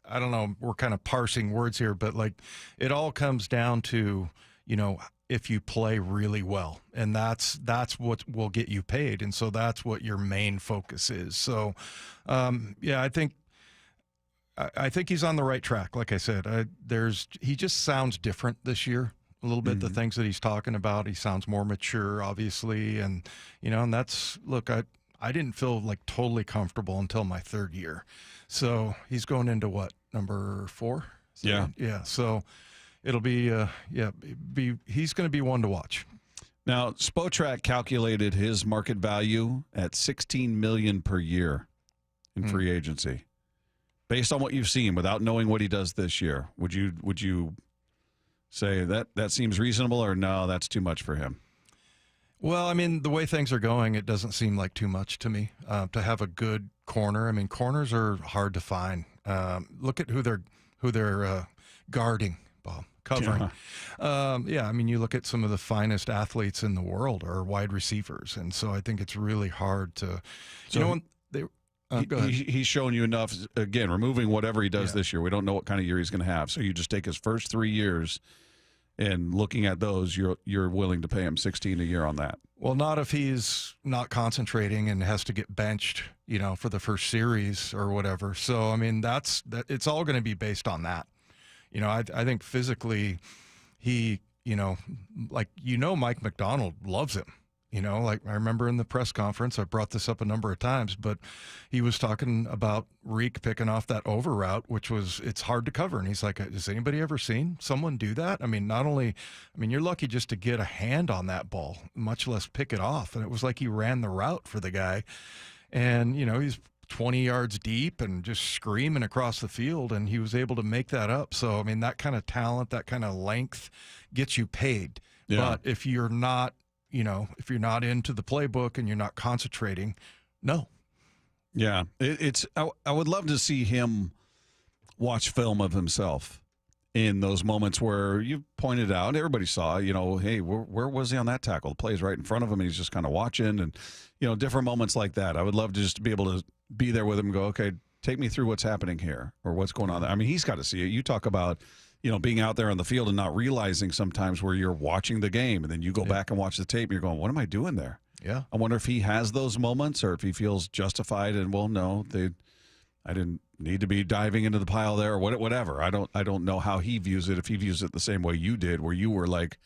S16: I don't know, we're kind of parsing words here, but like it all comes down to, if you play really well, and that's what will get you paid. And so that's what your main focus is. So, I think he's on the right track. Like I said, he just sounds different this year. A little bit, the things that he's talking about, he sounds more mature, obviously. And, and that's, look, I didn't feel like totally comfortable until my third year. So he's going into what, number 4?
S15: Yeah.
S16: Yeah. So it'll be, he's going to be one to watch.
S15: Now, Spotrac calculated his market value at $16 million per year in free agency. Based on what you've seen, without knowing what he does this year, would you say that seems reasonable, or no, that's too much for him?
S16: Well, I mean, the way things are going, it doesn't seem like too much to me to have a good corner. I mean, corners are hard to find. Look at who they're guarding, Bob, covering. Yeah, I mean, you look at some of the finest athletes in the world are wide receivers, and so I think it's really hard to.
S15: He's shown you enough. Again, removing whatever he does this year, we don't know what kind of year he's going to have. So you just take his first 3 years, and looking at those, you're willing to pay him $16 a year on that.
S16: Well, not if he's not concentrating and has to get benched, for the first series or whatever. So I mean, it's all going to be based on that. I think physically, he, Mike McDonald loves him. Like I remember in the press conference, I brought this up a number of times, but he was talking about Riq picking off that over route, it's hard to cover. And he's like, has anybody ever seen someone do that? I mean, you're lucky just to get a hand on that ball, much less pick it off. And it was like he ran the route for the guy. And, he's 20 yards deep and just screaming across the field, and he was able to make that up. So, I mean, that kind of talent, that kind of length gets you paid. Yeah. But if you're not, if you're not into the playbook and you're not concentrating, no.
S15: Yeah, I would love to see him watch film of himself in those moments where you pointed out, everybody saw, hey, where was he on that tackle? The play's right in front of him, and he's just kind of watching, and, different moments like that. I would love to just be able to be there with him and go, okay, take me through what's happening here or what's going on there. I mean, he's got to see it. You talk about being out there on the field and not realizing sometimes where you're watching the game, and then you go back and watch the tape and you're going, what am I doing there?
S16: Yeah.
S15: I wonder if he has those moments or if he feels justified and, well, no, I didn't need to be diving into the pile there or whatever. I don't know how he views it, if he views it the same way you did, where you were like,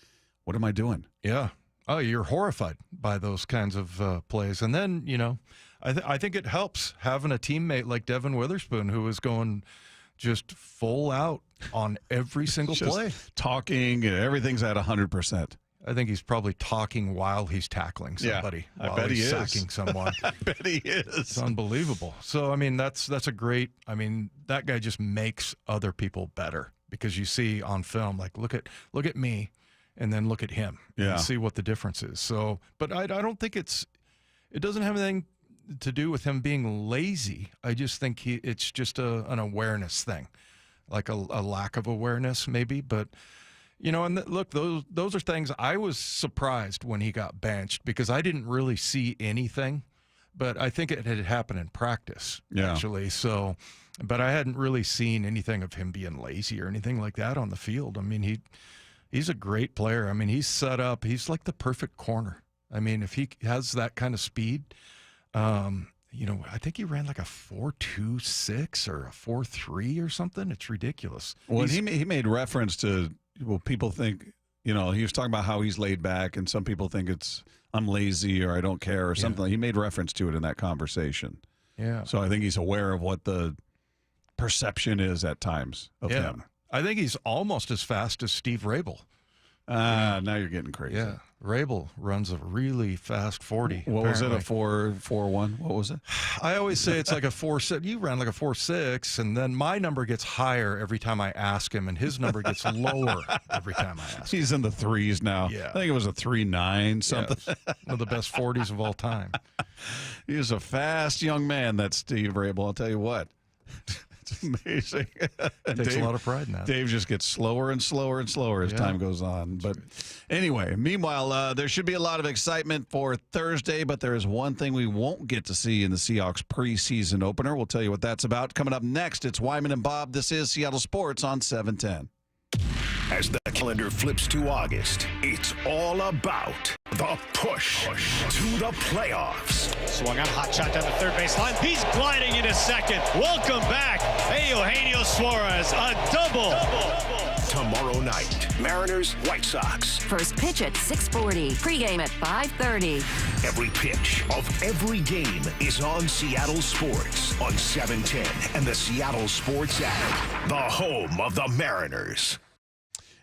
S15: what am I doing?
S16: Yeah. Oh, you're horrified by those kinds of plays. And then, I think it helps having a teammate like Devin Witherspoon who is going just full out on every single play.
S15: Talking, and everything's at 100%.
S16: I think he's probably talking while he's tackling somebody.
S15: Yeah, I bet he is.
S16: Sacking someone.
S15: I bet he is.
S16: It's unbelievable. So, I mean, that's a great, that guy just makes other people better, because you see on film, like, look at me and then look at him and see what the difference is. So, but I don't think it doesn't have anything to do with him being lazy. I just think it's just an awareness thing, like a lack of awareness maybe. But and look, those are things I was surprised when he got benched, because I didn't really see anything, but I think it had happened in practice actually. So, but I hadn't really seen anything of him being lazy or anything like that on the field. I mean, he's a great player. I mean, he's set up. He's like the perfect corner. I mean, if he has that kind of speed. I think he ran like a 4.26 or a 4.3 or something. It's ridiculous.
S15: Well, he made reference to, people think, he was talking about how he's laid back, and some people think I'm lazy or I don't care or something. He made reference to it in that conversation.
S16: Yeah.
S15: So I think he's aware of what the perception is at times of him.
S16: I think he's almost as fast as Steve Rabel.
S15: Now you're getting crazy.
S16: Yeah. Rabel runs a really fast 40.
S15: What was it, a 4.41? What was it?
S16: I always say it's like a 4.6. You ran like a 4.6, and then my number gets higher every time I ask him, and his number gets lower every time I ask him.
S15: He's in the threes now.
S16: Yeah.
S15: I think it was a 3.9 something.
S16: Yes. One of the best 40s of all time.
S15: He's a fast young man, that's Steve Rabel. I'll tell you what. It's amazing.
S16: Takes a lot of pride in that.
S15: Dave just gets slower and slower and slower as time goes on. But anyway, meanwhile, there should be a lot of excitement for Thursday, but there is one thing we won't get to see in the Seahawks preseason opener. We'll tell you what that's about. Coming up next, it's Wyman and Bob. This is Seattle Sports on 710.
S7: As the calendar flips to August, it's all about the push to the playoffs.
S2: Swung on, hot shot down the third baseline. He's gliding into second. Welcome back, Eugenio Suarez, a double.
S7: Tomorrow night, Mariners, White Sox.
S14: First pitch at 6:40. Pregame at 5:30.
S7: Every pitch of every game is on Seattle Sports on 710 and the Seattle Sports app. The home of the Mariners.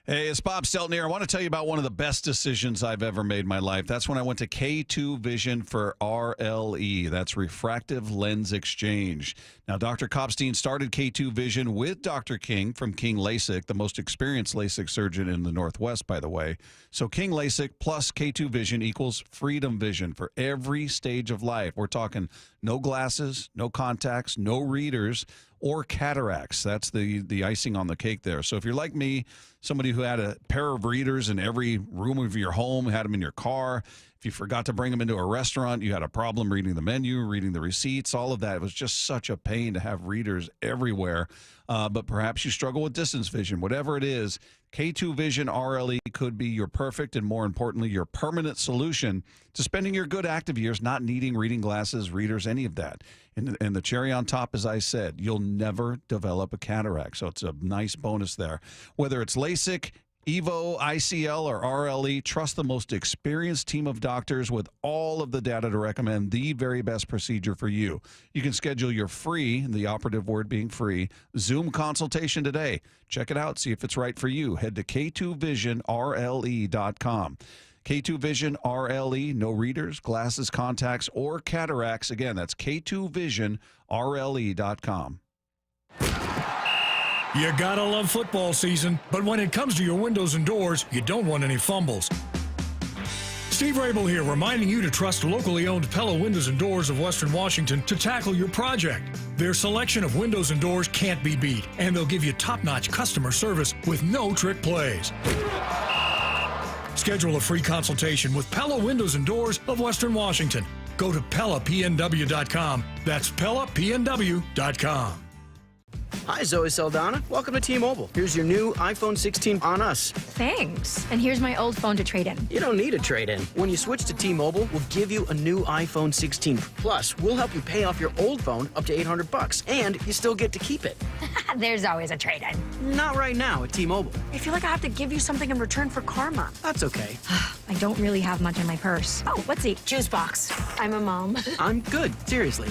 S15: Hey, it's Bob Stelton here. I want to tell you about one of the best decisions I've ever made in my life. That's when I went to K2 Vision for RLE. That's Refractive Lens Exchange. Now, Dr. Kopstein started K2 Vision with Dr. King from King LASIK, the most experienced LASIK surgeon in the Northwest, by the way. So King LASIK plus K2 Vision equals freedom vision for every stage of life. We're talking no glasses, no contacts, no readers, or cataracts. That's the icing on the cake there. So if you're like me, somebody who had a pair of readers in every room of your home, had them in your car, if you forgot to bring them into a restaurant, you had a problem reading the menu, reading the receipts, all of that. It was just such a pain to have readers everywhere. But perhaps you struggle with distance vision. Whatever it is, K2 Vision RLE could be your perfect and, more importantly, your permanent solution to spending your good active years not needing reading glasses, readers, any of that. And the cherry on top, as I said, you'll never develop a cataract. So it's a nice bonus there. Whether it's LASIK, EVO, ICL, or RLE, trust the most experienced team of doctors with all of the data to recommend the very best procedure for you. You can schedule your free, the operative word being free, Zoom consultation today. Check it out. See if it's right for you. Head to K2VisionRLE.com. K2 Vision RLE, no readers, glasses, contacts, or cataracts. Again, that's K2VisionRLE.com.
S10: You gotta love football season, but when it comes to your windows and doors, you don't want any fumbles. Steve Rabel here, reminding you to trust locally owned Pella Windows and Doors of Western Washington to tackle your project. Their selection of windows and doors can't be beat, and they'll give you top-notch customer service with no trick plays. Schedule a free consultation with Pella Windows and Doors of Western Washington. Go to PellaPNW.com. That's PellaPNW.com.
S1: Hi, Zoe Saldana. Welcome to T-Mobile. Here's your new iPhone 16 on us.
S5: Thanks. And here's my old phone to trade in.
S1: You don't need a trade-in. When you switch to T-Mobile, we'll give you a new iPhone 16. Plus, we'll help you pay off your old phone up to $800, and you still get to keep it.
S5: There's always a trade-in.
S1: Not right now at T-Mobile.
S5: I feel like I have to give you something in return for karma.
S1: That's okay.
S5: I don't really have much in my purse. Oh, let's see. Juice box. I'm a mom.
S1: I'm good. Seriously.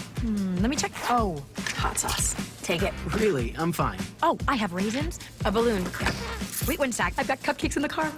S5: Let me check. Oh, hot sauce. Take it.
S1: Really, I'm fine.
S5: Oh, I have raisins, a balloon. Wait one sec. I've got cupcakes in the car.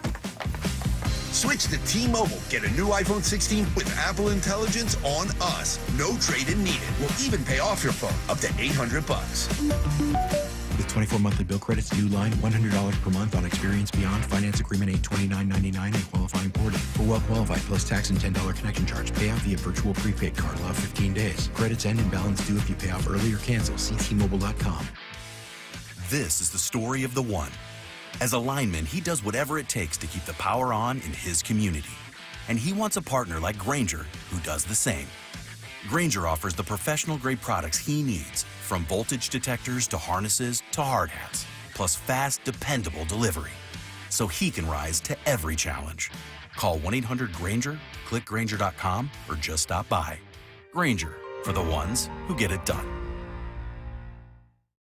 S9: Switch to T-Mobile. Get a new iPhone 16 with Apple Intelligence on us. No trade-in needed. We'll even pay off your phone up to $800.
S20: With 24 monthly bill credits, new line, $100 per month on Experience Beyond. Finance agreement $829.99 and qualifying ported. For well qualified, plus tax and $10 connection charge. Pay out via virtual prepaid card. Allow 15 days. Credits end and balance due if you pay off early or cancel. See T-Mobile.com.
S21: This is the story of the one. As a lineman, he does whatever it takes to keep the power on in his community. And he wants a partner like Grainger who does the same. Grainger offers the professional-grade products he needs, from voltage detectors to harnesses to hard hats, plus fast, dependable delivery, so he can rise to every challenge. Call 1-800-GRAINGER, click Grainger.com, or just stop by. Grainger, for the ones who get it done.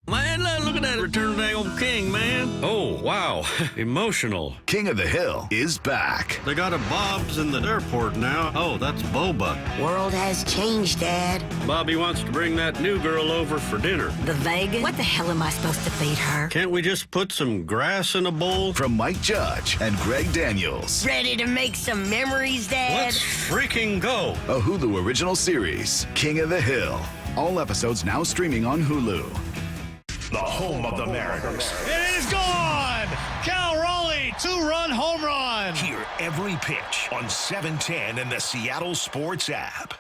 S22: Man, look at that return of that old King, man. Oh, wow. Emotional.
S7: King of the Hill is back.
S22: They got a Bob's in the airport now. Oh, that's Boba.
S23: World has changed, Dad.
S22: Bobby wants to bring that new girl over for dinner.
S23: The vegan? What the hell am I supposed to feed her?
S22: Can't we just put some grass in a bowl?
S7: From Mike Judge and Greg Daniels.
S23: Ready to make some memories, Dad?
S22: Let's freaking go.
S7: A Hulu original series, King of the Hill. All episodes now streaming on Hulu. The home of the Mariners.
S2: It is gone! Cal Raleigh, 2-run home run!
S7: Hear every pitch on 710 and the Seattle Sports app.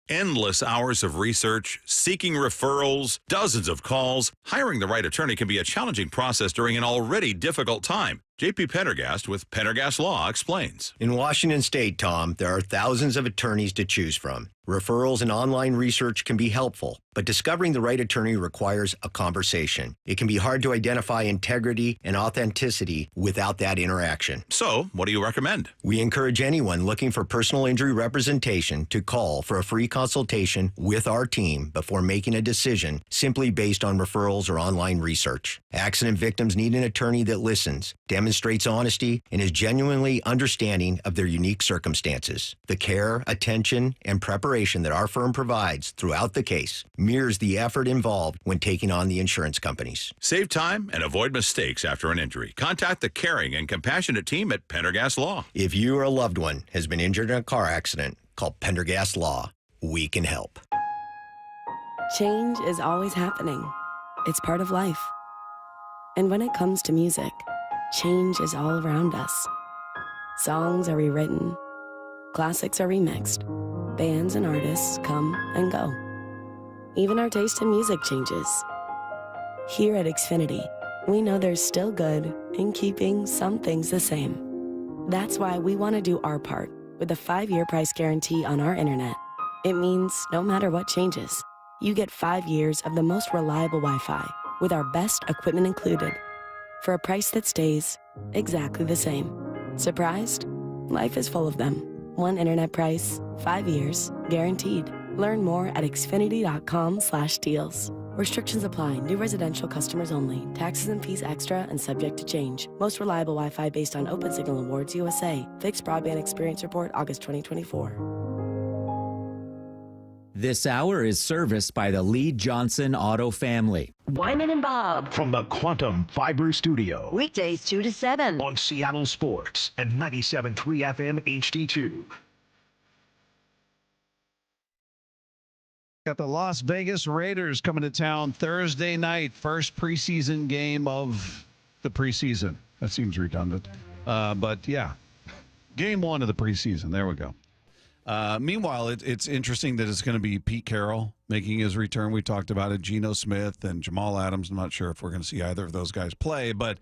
S25: Endless hours of research, seeking referrals, dozens of calls. Hiring the right attorney can be a challenging process during an already difficult time. J.P. Pendergast with Pendergast Law explains.
S27: In Washington State, Tom, there are thousands of attorneys to choose from. Referrals and online research can be helpful, but discovering the right attorney requires a conversation. It can be hard to identify integrity and authenticity without that interaction.
S25: So, what do you recommend?
S27: We encourage anyone looking for personal injury representation to call for a free consultation with our team before making a decision simply based on referrals or online research. Accident victims need an attorney that listens, demonstrates honesty, and is genuinely understanding of their unique circumstances. The care, attention, and preparation preparation that our firm provides throughout the case mirrors the effort involved when taking on the insurance companies.
S25: Save time and avoid mistakes after an injury. Contact the caring and compassionate team at Pendergast Law.
S27: If you or a loved one has been injured in a car accident, call Pendergast Law. We can help.
S3: Change is always happening. It's part of life. And when it comes to music, change is all around us. Songs are rewritten. Classics are remixed. Bands and artists come and go. Even our taste in music changes. Here at Xfinity, we know there's still good in keeping some things the same. That's why we want to do our part with a 5-year price guarantee on our internet. It means no matter what changes, you get 5 years of the most reliable Wi-Fi with our best equipment included for a price that stays exactly the same. Surprised? Life is full of them. One internet price, 5 years, guaranteed. Learn more at xfinity.com/deals. Restrictions apply. New residential customers only. Taxes and fees extra and subject to change. Most reliable Wi-Fi based on Open Signal Awards USA. Fixed Broadband Experience Report, August 2024.
S6: This hour is serviced by the Lee Johnson Auto family.
S23: Wyman and Bob.
S7: From the Quantum Fiber Studio.
S23: Weekdays 2 to 7.
S7: On Seattle Sports and 97.3 FM HD2.
S15: Got the Las Vegas Raiders coming to town Thursday night. First preseason game of the preseason. That seems redundant. But yeah, game 1 of the preseason. There we go. Meanwhile, it's interesting that it's going to be Pete Carroll making his return. We talked about it. Geno Smith and Jamal Adams. I'm not sure if we're going to see either of those guys play, but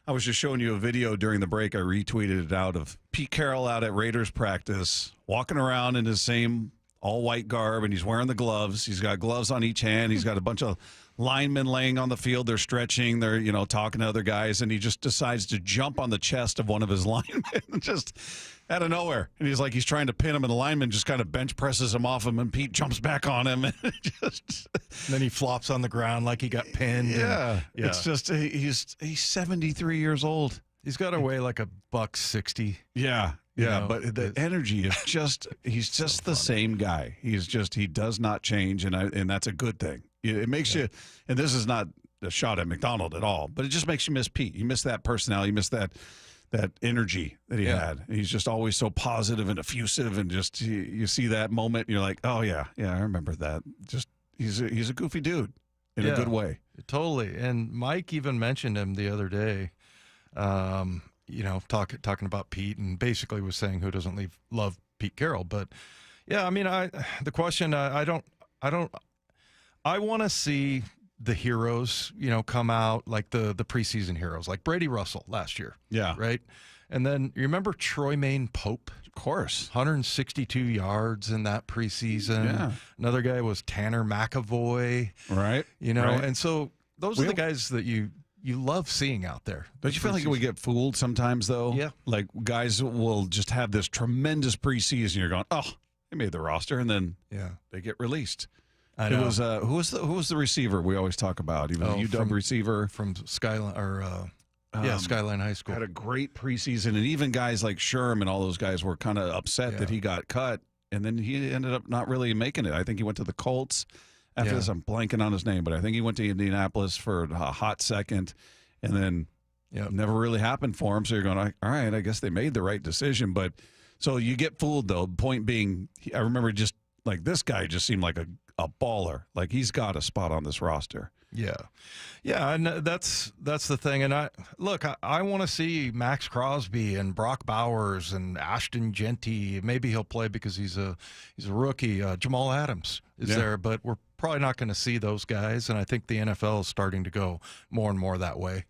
S15: I was just showing you a video during the break. I retweeted it out of Pete Carroll out at Raiders practice, walking around in his same all-white garb, and he's wearing the gloves. He's got gloves on each hand. He's got a bunch of linemen laying on the field. They're stretching. They're, talking to other guys, and he just decides to jump on the chest of one of his linemen just out of nowhere. And he's trying to pin him, and the lineman just kind of bench presses him off him, and Pete jumps back on him. And
S16: then he flops on the ground like he got pinned.
S15: Yeah. It's just he's 73 years old.
S16: He's got to weigh like $160.
S15: Yeah. Yeah, but the energy is he's just the same guy. He does not change, and that's a good thing. It makes you, and this is not a shot at McDonald at all, but it just makes you miss Pete. You miss that personality. You miss that energy that he had. He's just always so positive and effusive, and just you see that moment, and you're like, oh yeah, I remember that. Just he's a goofy dude in a good way.
S16: Totally. And Mike even mentioned him the other day. Talking about Pete, and basically was saying who doesn't love Pete Carroll. But yeah, I mean, I want to see the heroes, come out, like the preseason heroes, like Brady Russell last year.
S15: Yeah.
S16: Right. And then you remember Troymaine Pope?
S15: Of course.
S16: 162 yards in that preseason. Yeah. Another guy was Tanner McAvoy.
S15: Right.
S16: Right. And so those are the guys that you love seeing out there.
S15: Don't you feel like we get fooled sometimes, though?
S16: Yeah.
S15: Like, guys will just have this tremendous preseason. You're going, oh, they made the roster, and then they get released.
S16: I know.
S15: It was who was the receiver we always talk about? He was a UW receiver
S16: from Skyline Skyline High School.
S15: Had a great preseason, and even guys like Sherm and all those guys were kind of upset that he got cut, and then he ended up not really making it. I think he went to the Colts. After this, I'm blanking on his name, but I think he went to Indianapolis for a hot second, and then never really happened for him. So you're going, all right, I guess they made the right decision. But so you get fooled, though. Point being, I remember just like this guy just seemed like a baller. Like he's got a spot on this roster.
S16: Yeah, and that's the thing. And I want to see Max Crosby and Brock Bowers and Ashton Genty. Maybe he'll play because he's a rookie. Jamal Adams is there, but we're probably not going to see those guys. And I think the NFL is starting to go more and more that way.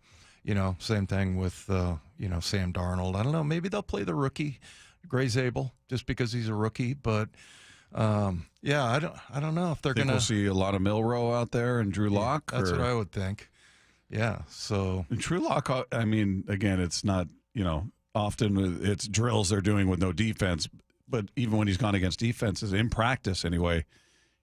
S16: Same thing with Sam Darnold. I don't know. Maybe they'll play the rookie Gray Zabel just because he's a rookie, but. I don't know if they're going to.
S15: We'll see a lot of Milroe out there and Drew Lock.
S16: That's what I would think. Yeah. So
S15: and Drew Lock, I mean, again, it's not, often it's drills they're doing with no defense, but even when he's gone against defenses in practice anyway,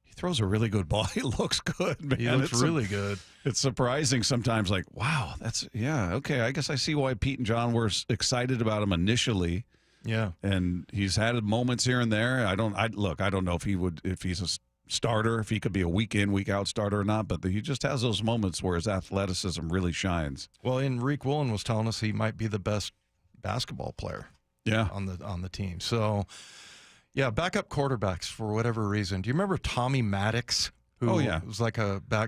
S15: he throws a really good ball. He looks good, man.
S16: He looks really good.
S15: It's surprising sometimes, like, wow, okay. I guess I see why Pete and John were excited about him initially.
S16: Yeah.
S15: And he's had moments here and there. I don't know if he's a starter, if he could be a week in, week out starter or not, but he just has those moments where his athleticism really shines.
S16: Well, and Riq Woolen was telling us he might be the best basketball player on the team. So, yeah, backup quarterbacks for whatever reason. Do you remember Tommy Maddox? Who was like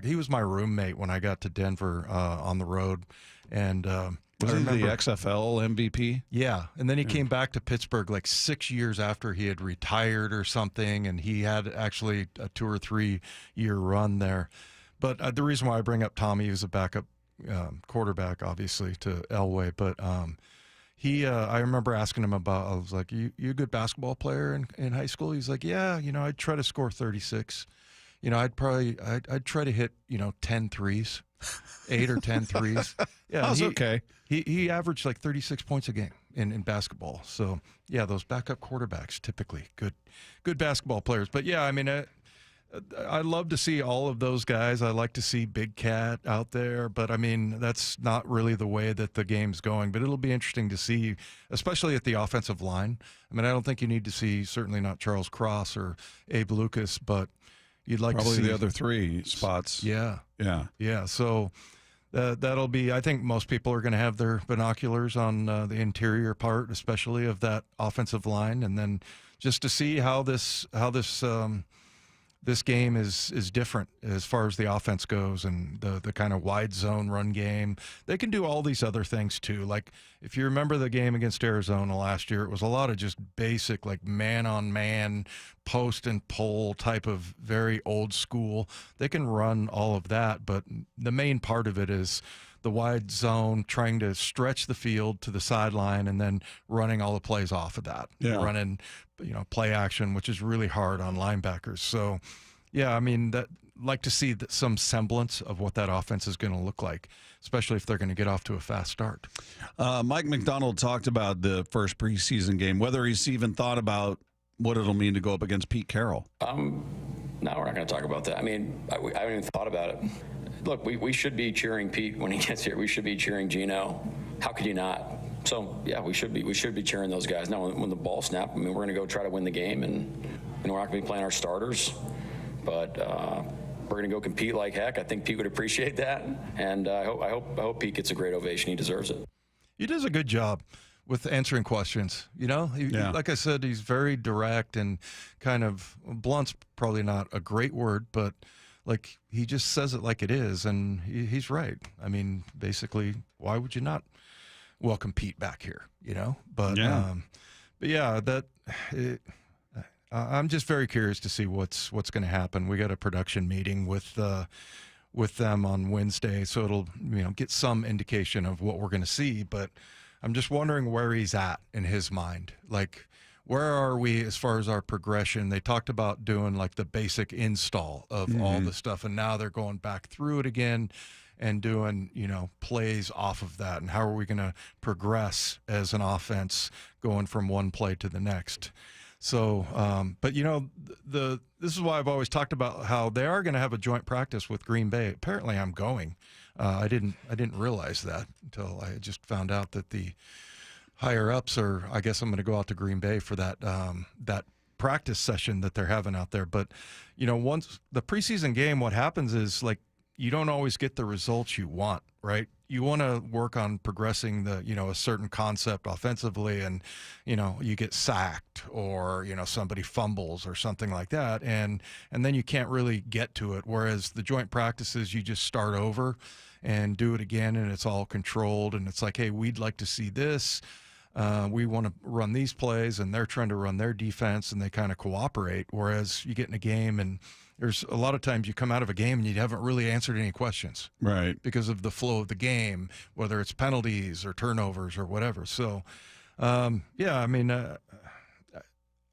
S16: he was my roommate when I got to Denver on the road. And
S15: was he the XFL MVP?
S16: Yeah, and then he came back to Pittsburgh like 6 years after he had retired or something, and he had actually a 2 or 3 year run there. But the reason why I bring up Tommy, he was a backup quarterback, obviously, to Elway. But I remember asking him I was like, you a good basketball player in high school? He's like, yeah, I'd try to score 36. I'd try to hit, 10 threes, 8 or 10 threes. Yeah,
S15: that's okay.
S16: He averaged like 36 points a game in basketball. So, yeah, those backup quarterbacks, typically good basketball players. But, yeah, I mean, I love to see all of those guys. I like to see Big Cat out there. But, I mean, that's not really the way that the game's going. But it'll be interesting to see, especially at the offensive line. I mean, I don't think you need to see, certainly not Charles Cross or Abe Lucas, but you'd like
S15: probably
S16: to see
S15: the other 3 spots.
S16: Yeah.
S15: Yeah.
S16: So that'll be, I think most people are going to have their binoculars on the interior part, especially of that offensive line. And then just to see how this game is different as far as the offense goes and the kind of wide zone run game. They can do all these other things too. Like if you remember the game against Arizona last year, it was a lot of just basic like man-on-man, post and pull type of very old school. They can run all of that, but the main part of it is the wide zone, trying to stretch the field to the sideline and then running all the plays off of that.
S15: Yeah.
S16: Running, play action, which is really hard on linebackers. So, yeah, I mean, like to see some semblance of what that offense is going to look like, especially if they're going to get off to a fast start.
S15: Mike McDonald talked about the first preseason game, whether he's even thought about what it'll mean to go up against Pete Carroll.
S8: No, we're not going to talk about that. I mean, I haven't even thought about it. Look, we should be cheering Pete when he gets here. We should be cheering Gino. How could you not? So, yeah, we should be cheering those guys. Now, when the ball snap, I mean, we're going to go try to win the game, and we're not going to be playing our starters. But we're going to go compete like heck. I think Pete would appreciate that, and I hope Pete gets a great ovation. He deserves it.
S16: He does a good job with answering questions. Like I said, he's very direct and kind of blunt's probably not a great word, but like he just says it like it is, and he's right. I mean, basically, why would you not welcome Pete back here? But I'm just very curious to see what's going to happen. We got a production meeting with them on Wednesday, so it'll get some indication of what we're going to see. But I'm just wondering where he's at in his mind. Like, where are we as far as our progression? They talked about doing like the basic install of all the stuff, and now they're going back through it again and doing, plays off of that. And how are we going to progress as an offense going from one play to the next? So, but this is why I've always talked about how they are going to have a joint practice with Green Bay. Apparently I'm going. I didn't realize that until I just found out that the higher ups are, I guess I'm going to go out to Green Bay for that practice session that they're having out there. But, once the preseason game, what happens is like, you don't always get the results you want, right? You want to work on progressing a certain concept offensively, and, you get sacked or, somebody fumbles or something like that. And then you can't really get to it. Whereas the joint practices, you just start over and do it again, and it's all controlled. And it's like, hey, we'd like to see this. We want to run these plays, and they're trying to run their defense, and they kind of cooperate. Whereas you get in a game, and there's a lot of times you come out of a game and you haven't really answered any questions.
S15: Right.
S16: Because of the flow of the game, whether it's penalties or turnovers or whatever. So, I mean,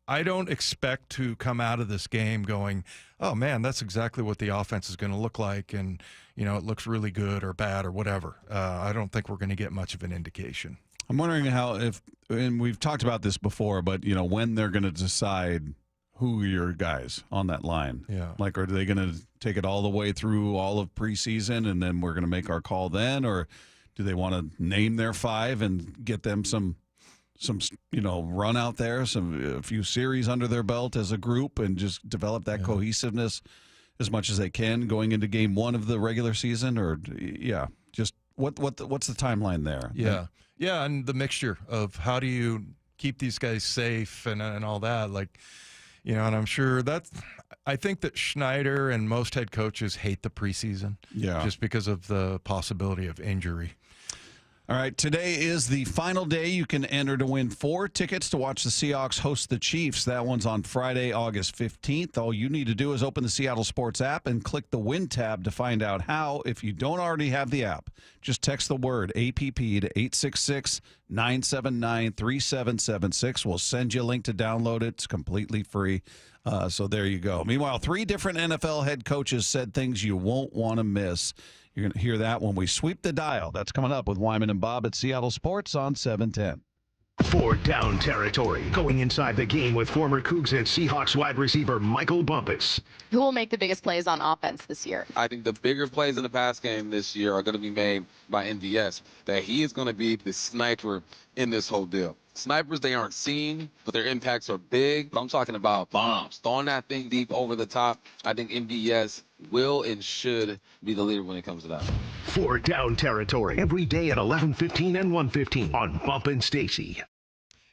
S16: I don't expect to come out of this game going, oh, man, that's exactly what the offense is going to look like, and, it looks really good or bad or whatever. I don't think we're going to get much of an indication.
S15: I'm wondering and we've talked about this before, but, when they're going to decide who are your guys on that line.
S16: Yeah.
S15: Like, are they going to take it all the way through all of preseason and then we're going to make our call then? Or do they want to name their 5 and get them some some run out there, a few series under their belt as a group, and just develop that cohesiveness as much as they can going into game one of the regular season? Or just what's the timeline there?
S16: Yeah, and the mixture of how do you keep these guys safe and all that, and I'm sure I think that Schneider and most head coaches hate the preseason, just because of the possibility of injury.
S15: All right, today is the final day. You can enter to win 4 tickets to watch the Seahawks host the Chiefs. That one's on Friday, August 15th. All you need to do is open the Seattle Sports app and click the Win tab to find out how. If you don't already have the app, just text the word APP to 866-979-3776. We'll send you a link to download it. It's completely free. So there you go. Meanwhile, 3 different NFL head coaches said things you won't want to miss. You're going to hear that when we sweep the dial. That's coming up with Wyman and Bob at Seattle Sports on 710.
S7: 4th down territory. Going inside the game with former Cougs and Seahawks wide receiver Michael Bumpus.
S11: Who will make the biggest plays on offense this year?
S12: I think the bigger plays in the pass game this year are going to be made by MVS. That he is going to be the sniper in this whole deal. Snipers, they aren't seen, but their impacts are big. But I'm talking about bombs. Throwing that thing deep over the top. I think MVS will and should be the leader when it comes to that.
S7: 4th down territory. Every day at 11:15 and 1:15 on Bump and Stacy.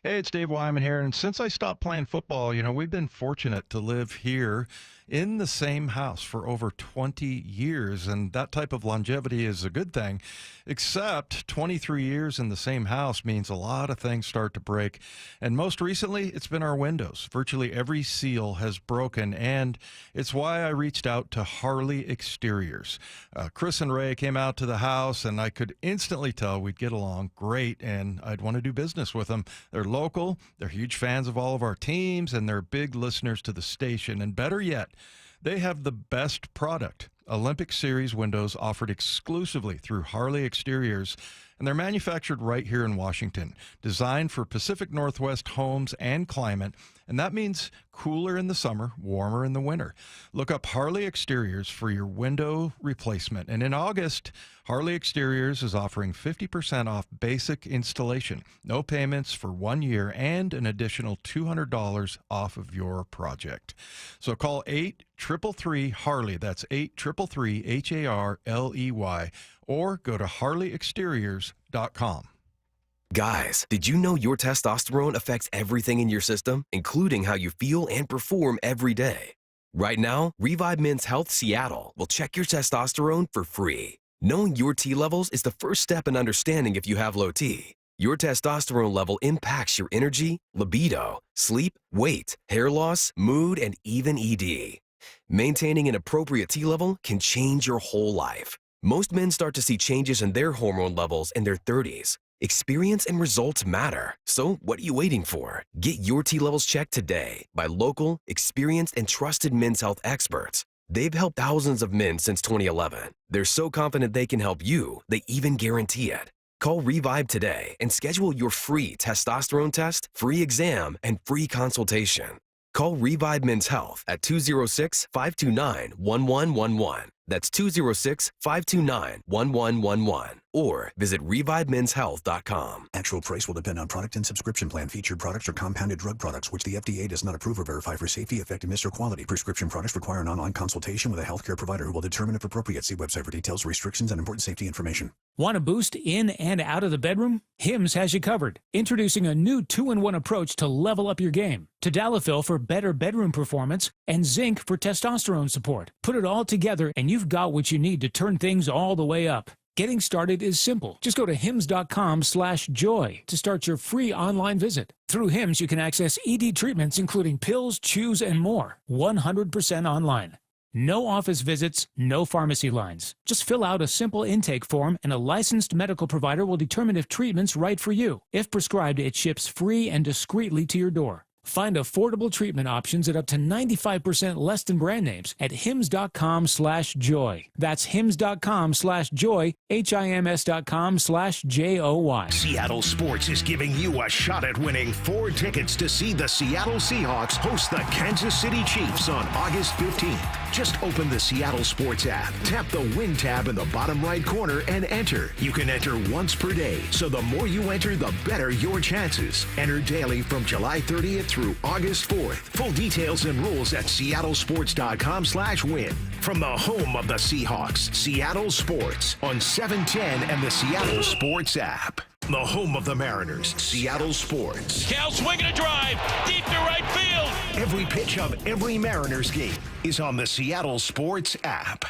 S16: Hey, it's Dave Wyman here, and since I stopped playing football, we've been fortunate to live here in the same house for over 20 years, and that type of longevity is a good thing, except 23 years in the same house means a lot of things start to break, and most recently, it's been our windows. Virtually every seal has broken, and it's why I reached out to Harley Exteriors. Chris and Ray came out to the house, and I could instantly tell we'd get along great, and I'd want to do business with them. They're local, they're huge fans of all of our teams, and they're big listeners to the station, and better yet, they have the best product. Olympic Series windows offered exclusively through Harley Exteriors, and they're manufactured right here in Washington, designed for Pacific Northwest homes and climate, and that means cooler in the summer, warmer in the winter. Look up Harley Exteriors for your window replacement, and in August, Harley Exteriors is offering 50% off basic installation, no payments for 1 year, and an additional $200 off of your project. So call 833-HARLEY, that's 833-HARLEY, or go to harleyexteriors.com.
S13: Guys, did you know your testosterone affects everything in your system, including how you feel and perform every day? Right now, Revive Men's Health Seattle will check your testosterone for free. Knowing your T levels is the first step in understanding if you have low T. Your testosterone level impacts your energy, libido, sleep, weight, hair loss, mood, and even ED. Maintaining an appropriate T level can change your whole life. Most men start to see changes in their hormone levels in their 30s. Experience and results matter. So what are you waiting for? Get your T levels checked today by local, experienced, and trusted men's health experts. They've helped thousands of men since 2011. They're so confident they can help you, they even guarantee it. Call Revive today and schedule your free testosterone test, free exam, and free consultation. Call Revive Men's Health at 206-529-1111. That's 206-529-1111. Or visit ReviveMen'sHealth.com.
S20: Actual price will depend on product and subscription plan. Featured products are compounded drug products, which the FDA does not approve or verify for safety, effectiveness, or quality. Prescription products require an online consultation with a healthcare provider who will determine if appropriate. See website for details, restrictions, and important safety information.
S17: Want a boost in and out of the bedroom? Hims has you covered. Introducing a new 2-in-1 approach to level up your game. Tadalafil for better bedroom performance and zinc for testosterone support. Put it all together and you've got what you need to turn things all the way up. Getting started is simple. Just go to hims.com/joy to start your free online visit. Through Hims, you can access ED treatments including pills, chews, and more. 100% online. No office visits, no pharmacy lines. Just fill out a simple intake form and a licensed medical provider will determine if treatment's right for you. If prescribed, it ships free and discreetly to your door. Find affordable treatment options at up to 95% less than brand names at hims.com/joy. That's hims.com/joy, HIMS.com/JOY.
S7: Seattle Sports is giving you a shot at winning 4 tickets to see the Seattle Seahawks host the Kansas City Chiefs on August 15th. Just open the Seattle Sports app, tap the Win tab in the bottom right corner, and enter. You can enter once per day, so the more you enter, the better your chances. Enter daily from July 30th through August 4th. Full details and rules at seattlesports.com/win. From the home of the Seahawks, Seattle Sports on 710 and the Seattle Sports app. The home of the Mariners, Seattle Sports.
S2: Cal swinging a drive, deep to right field.
S7: Every pitch of every Mariners game is on the Seattle Sports app.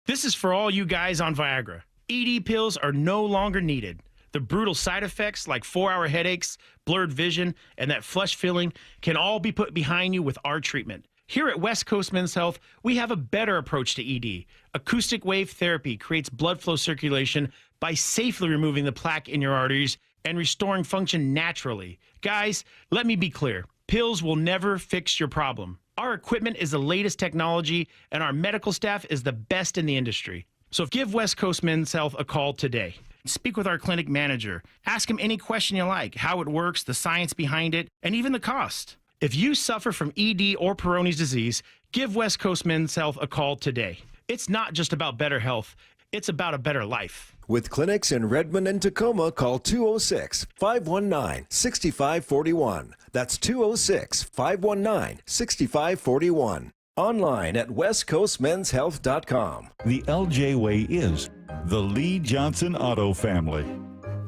S4: This is for all you guys on Viagra. ED pills are no longer needed. The brutal side effects like 4-hour headaches, blurred vision, and that flush feeling can all be put behind you with our treatment. Here at West Coast Men's Health, we have a better approach to ED. Acoustic wave therapy creates blood flow circulation by safely removing the plaque in your arteries and restoring function naturally. Guys, let me be clear. Pills will never fix your problem. Our equipment is the latest technology, and our medical staff is the best in the industry. So give West Coast Men's Health a call today. Speak with our clinic manager. Ask him any question you like, how it works, the science behind it, and even the cost. If you suffer from ED or Peyronie's disease, give West Coast Men's Health a call today. It's not just about better health, it's about a better life.
S10: With clinics in Redmond and Tacoma, call 206-519-6541. That's 206-519-6541. Online at westcoastmenshealth.com.
S14: The LJ Way is the Lee Johnson Auto Family.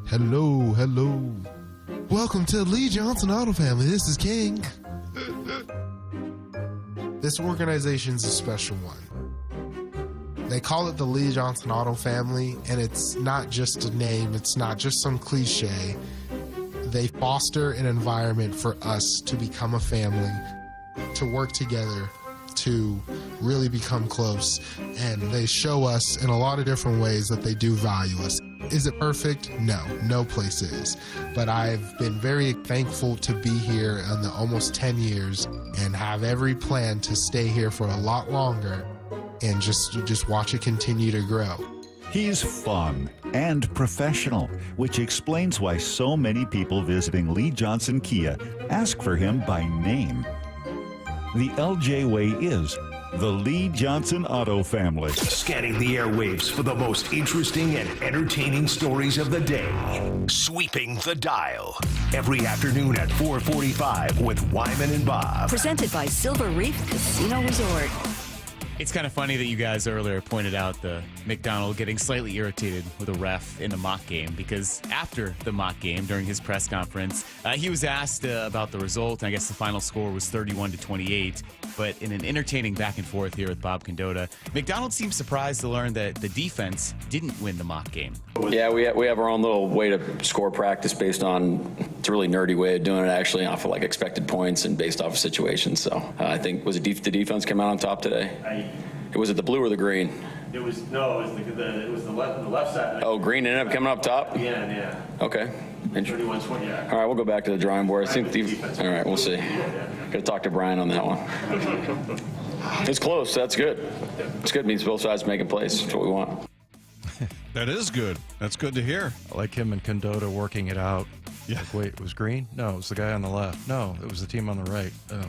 S18: Hello, hello. Welcome to the Lee Johnson Auto Family. This is King. This organization's a special one. They call it the Lee Johnson Auto Family, and it's not just a name, it's not just some cliche. They foster an environment for us to become a family, to work together, to really become close, and they show us in a lot of different ways that they do value us. Is it perfect? No, no place is. But I've been very thankful to be here in the almost 10 years and have every plan to stay here for a lot longer and just watch it continue to grow.
S14: He's fun and professional, which explains why so many people visiting Lee Johnson Kia ask for him by name. The LJ Way is the Lee Johnson Auto Family.
S7: Scanning the airwaves for the most interesting and entertaining stories of the day. Sweeping the dial. Every afternoon at 4:45 with Wyman and Bob.
S23: Presented by Silver Reef Casino Resort.
S19: It's kind of funny that you guys earlier pointed out the McDonald getting slightly irritated with a ref in the mock game, because after the mock game, during his press conference, he was asked about the result. I guess the final score was 31-28. But in an entertaining back and forth here with Bob Condotta, McDonald seemed surprised to learn that the defense didn't win the mock game.
S8: Yeah, we have our own little way to score practice based on, it's a really nerdy way of doing it, actually, off of like expected points and based off of situations. So I think, was it the defense came out on top today? Was it the blue or the green?
S24: It was the left side.
S8: Oh, green ended up coming up top?
S24: Yeah.
S8: Okay.
S24: 31-20, yeah.
S8: All right, we'll go back to the drawing board. I think all right, we'll see. Got to talk to Brian on that one. It's close. That's good. It's good. It means both sides making plays. That's what we want.
S15: That is good. That's good to hear.
S16: I like him and Condotta working it out. Yeah. Like, wait, it was green? No, it was the guy on the left. No, it was the team on the right. Oh.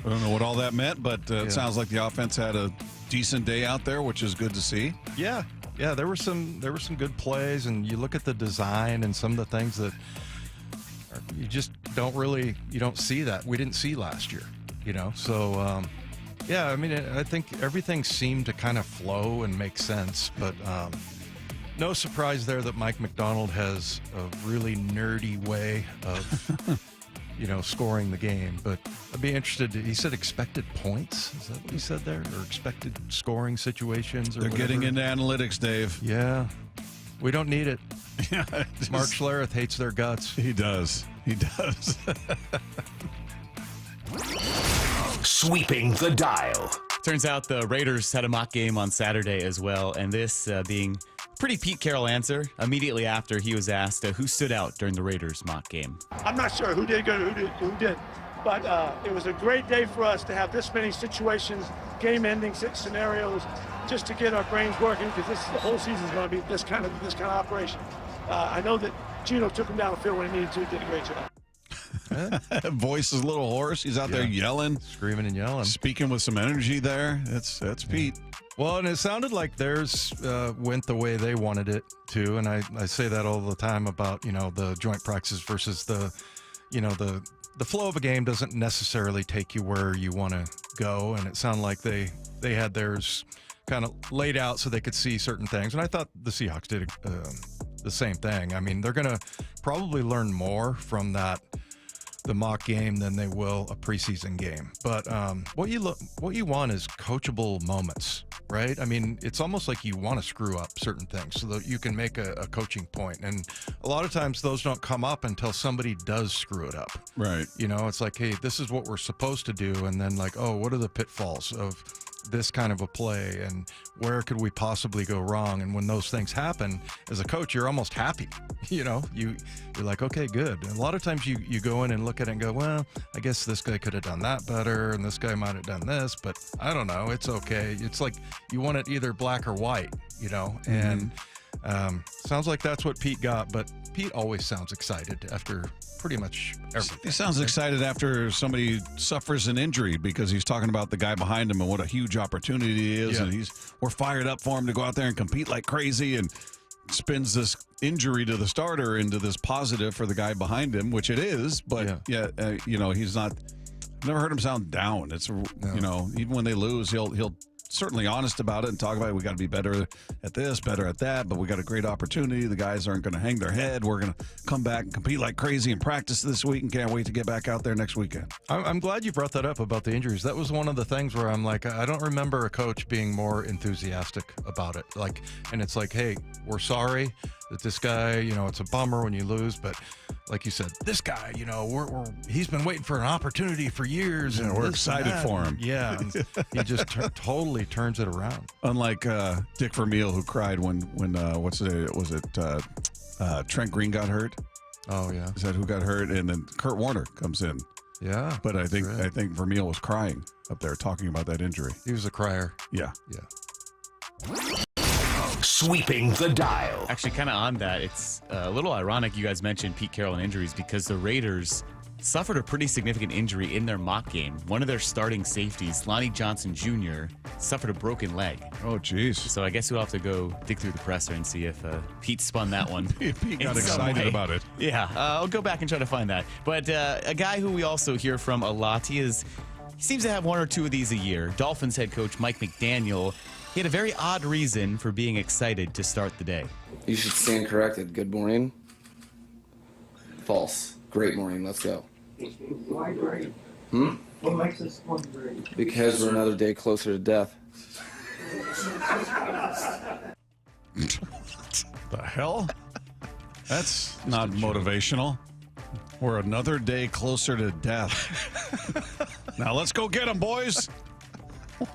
S15: I don't know what all that meant, but it sounds like the offense had a decent day out there, which is good to see.
S16: Yeah, there were some good plays, and you look at the design and some of the things that you just don't see that we didn't see last year, So, I mean, I think everything seemed to kind of flow and make sense, but no surprise there that Mike McDonald has a really nerdy way of. Scoring the game. But I'd be interested. He said expected points. Is that what he said there? Or expected scoring situations? Or
S15: They're
S16: whatever?
S15: getting into analytics, Dave.
S16: Yeah. We don't need it. Mark Schlereth hates their guts.
S15: He does.
S7: Sweeping the dial.
S19: Turns out the Raiders had a mock game on Saturday as well, and this being pretty Pete Carroll answer immediately after he was asked who stood out during the Raiders mock game.
S26: I'm not sure who did good, who didn't, but it was a great day for us to have this many situations, game-ending scenarios, just to get our brains working, because the whole season is going to be this kind of operation. I know that Gino took him down the field when he needed to, did a great job.
S15: Voice is a little hoarse. He's out there yelling,
S16: screaming and yelling,
S15: speaking with some energy there. That's Pete.
S16: Well, and it sounded like theirs went the way they wanted it to, and I say that all the time about the joint practices versus the flow of a game doesn't necessarily take you where you want to go, and it sounded like they had theirs kind of laid out so they could see certain things, and I thought the Seahawks did the same thing. I mean, they're going to probably learn more from the mock game than they will a preseason game. But what you want is coachable moments, right? I mean, it's almost like you want to screw up certain things so that you can make a coaching point. And a lot of times those don't come up until somebody does screw it up.
S15: Right.
S16: It's like, hey, this is what we're supposed to do. And then like, oh, what are the pitfalls of this kind of a play and where could we possibly go wrong? And when those things happen, as a coach, you're almost happy. You're like, okay, good. And a lot of times you go in and look at it and go, well, I guess this guy could have done that better and this guy might have done this, but I don't know, it's okay. It's like you want it either black or white, and sounds like that's what Pete got, but Pete always sounds excited after pretty much everything.
S15: He sounds excited after somebody suffers an injury because he's talking about the guy behind him and what a huge opportunity it is.
S16: Yeah.
S15: And we're fired up for him to go out there and compete like crazy, and spins this injury to the starter into this positive for the guy behind him, which it is. But he's not. Never heard him sound down. It's even when they lose, he'll certainly honest about it and talk about it. We got to be better at this, better at that, but we got a great opportunity. The guys aren't going to hang their head. We're going to come back and compete like crazy and practice this week and can't wait to get back out there next weekend.
S16: I'm glad you brought that up about the injuries. That was one of the things where I'm like, I don't remember a coach being more enthusiastic about it. And it's like, hey, we're sorry that this guy, it's a bummer when you lose, but like you said, this guy, he's been waiting for an opportunity for years, and
S15: we're excited for him.
S16: Yeah, and he just totally turns it around.
S15: Unlike Dick Vermeil, who cried when Trent Green got hurt.
S16: Oh yeah,
S15: is that who got hurt? And then Kurt Warner comes in.
S16: Yeah,
S15: but I think Vermeil was crying up there talking about that injury.
S16: He was a crier.
S15: Yeah.
S7: Sweeping the dial.
S19: Actually, kind of on that, it's a little ironic you guys mentioned Pete Carroll and injuries because the Raiders suffered a pretty significant injury in their mock game. One of their starting safeties, Lonnie Johnson Jr., suffered a broken leg.
S15: Oh, geez.
S19: So I guess we'll have to go dig through the presser and see if Pete spun that one.
S15: Pete got excited about it.
S19: Yeah, I'll go back and try to find that. But a guy who we also hear from a lot, he seems to have one or two of these a year. Dolphins head coach Mike McDaniel. He had a very odd reason for being excited to start the day.
S1: You should stand corrected. Good morning. False. Great morning. Let's go.
S5: Why great? What makes this one great?
S1: Because we're another day closer to death.
S15: The hell? That's not motivational. We're another day closer to death. Now let's go get him, boys.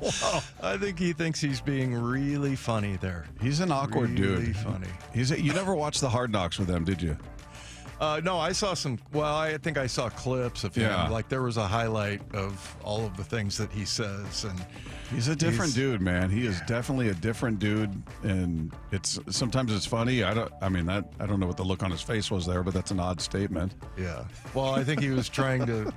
S16: Wow. I think he thinks he's being really funny there.
S15: He's an awkward dude.
S16: Really funny.
S15: You never watched the Hard Knocks with them, did you?
S16: No, I saw some. Well, I think I saw clips of him.
S15: Yeah.
S16: Like there was a highlight of all of the things that he says, and
S15: he's a different dude, man. He is definitely a different dude, and sometimes it's funny. I don't know what the look on his face was there, but that's an odd statement.
S16: Yeah. Well, I think he was trying to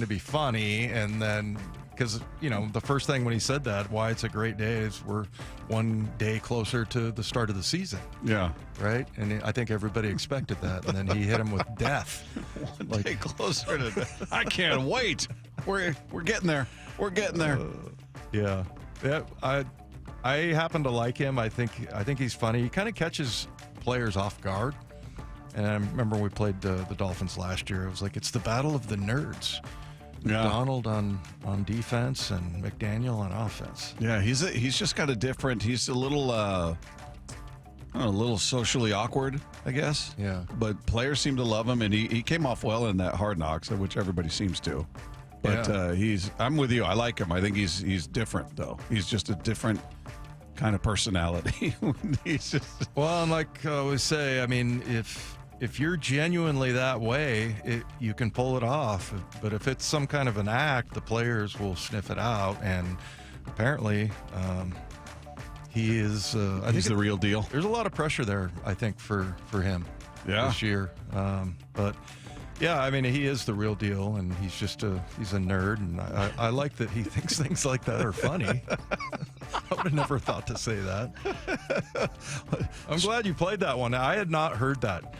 S16: be funny, and then. Because, the first thing when he said that, why it's a great day is we're one day closer to the start of the season.
S15: Yeah.
S16: Right? And I think everybody expected that. And then he hit him with death.
S15: One day closer to death. I can't wait. We're getting there. We're getting there.
S16: Yeah. I happen to like him. I think he's funny. He kind of catches players off guard. And I remember when we played the Dolphins last year, it was like, it's the battle of the nerds.
S15: Yeah.
S16: Donald on defense and McDaniel on offense.
S15: Yeah, he's just got a different. He's a little a little socially awkward, I guess.
S16: Yeah.
S15: But players seem to love him, and he came off well in that Hard Knocks, which everybody seems to. But I'm with you. I like him. I think he's different though. He's just a different kind of personality. He's just
S16: well, and like I always say, I mean, if you're genuinely that way, you can pull it off. But if it's some kind of an act, the players will sniff it out. And apparently, he is.
S15: He's the real deal.
S16: There's a lot of pressure there, I think, for him this year. But Yeah, I mean, he is the real deal, and he's a nerd, and I like that he thinks things like that are funny. I would have never thought to say that. I'm glad you played that one. I had not heard that.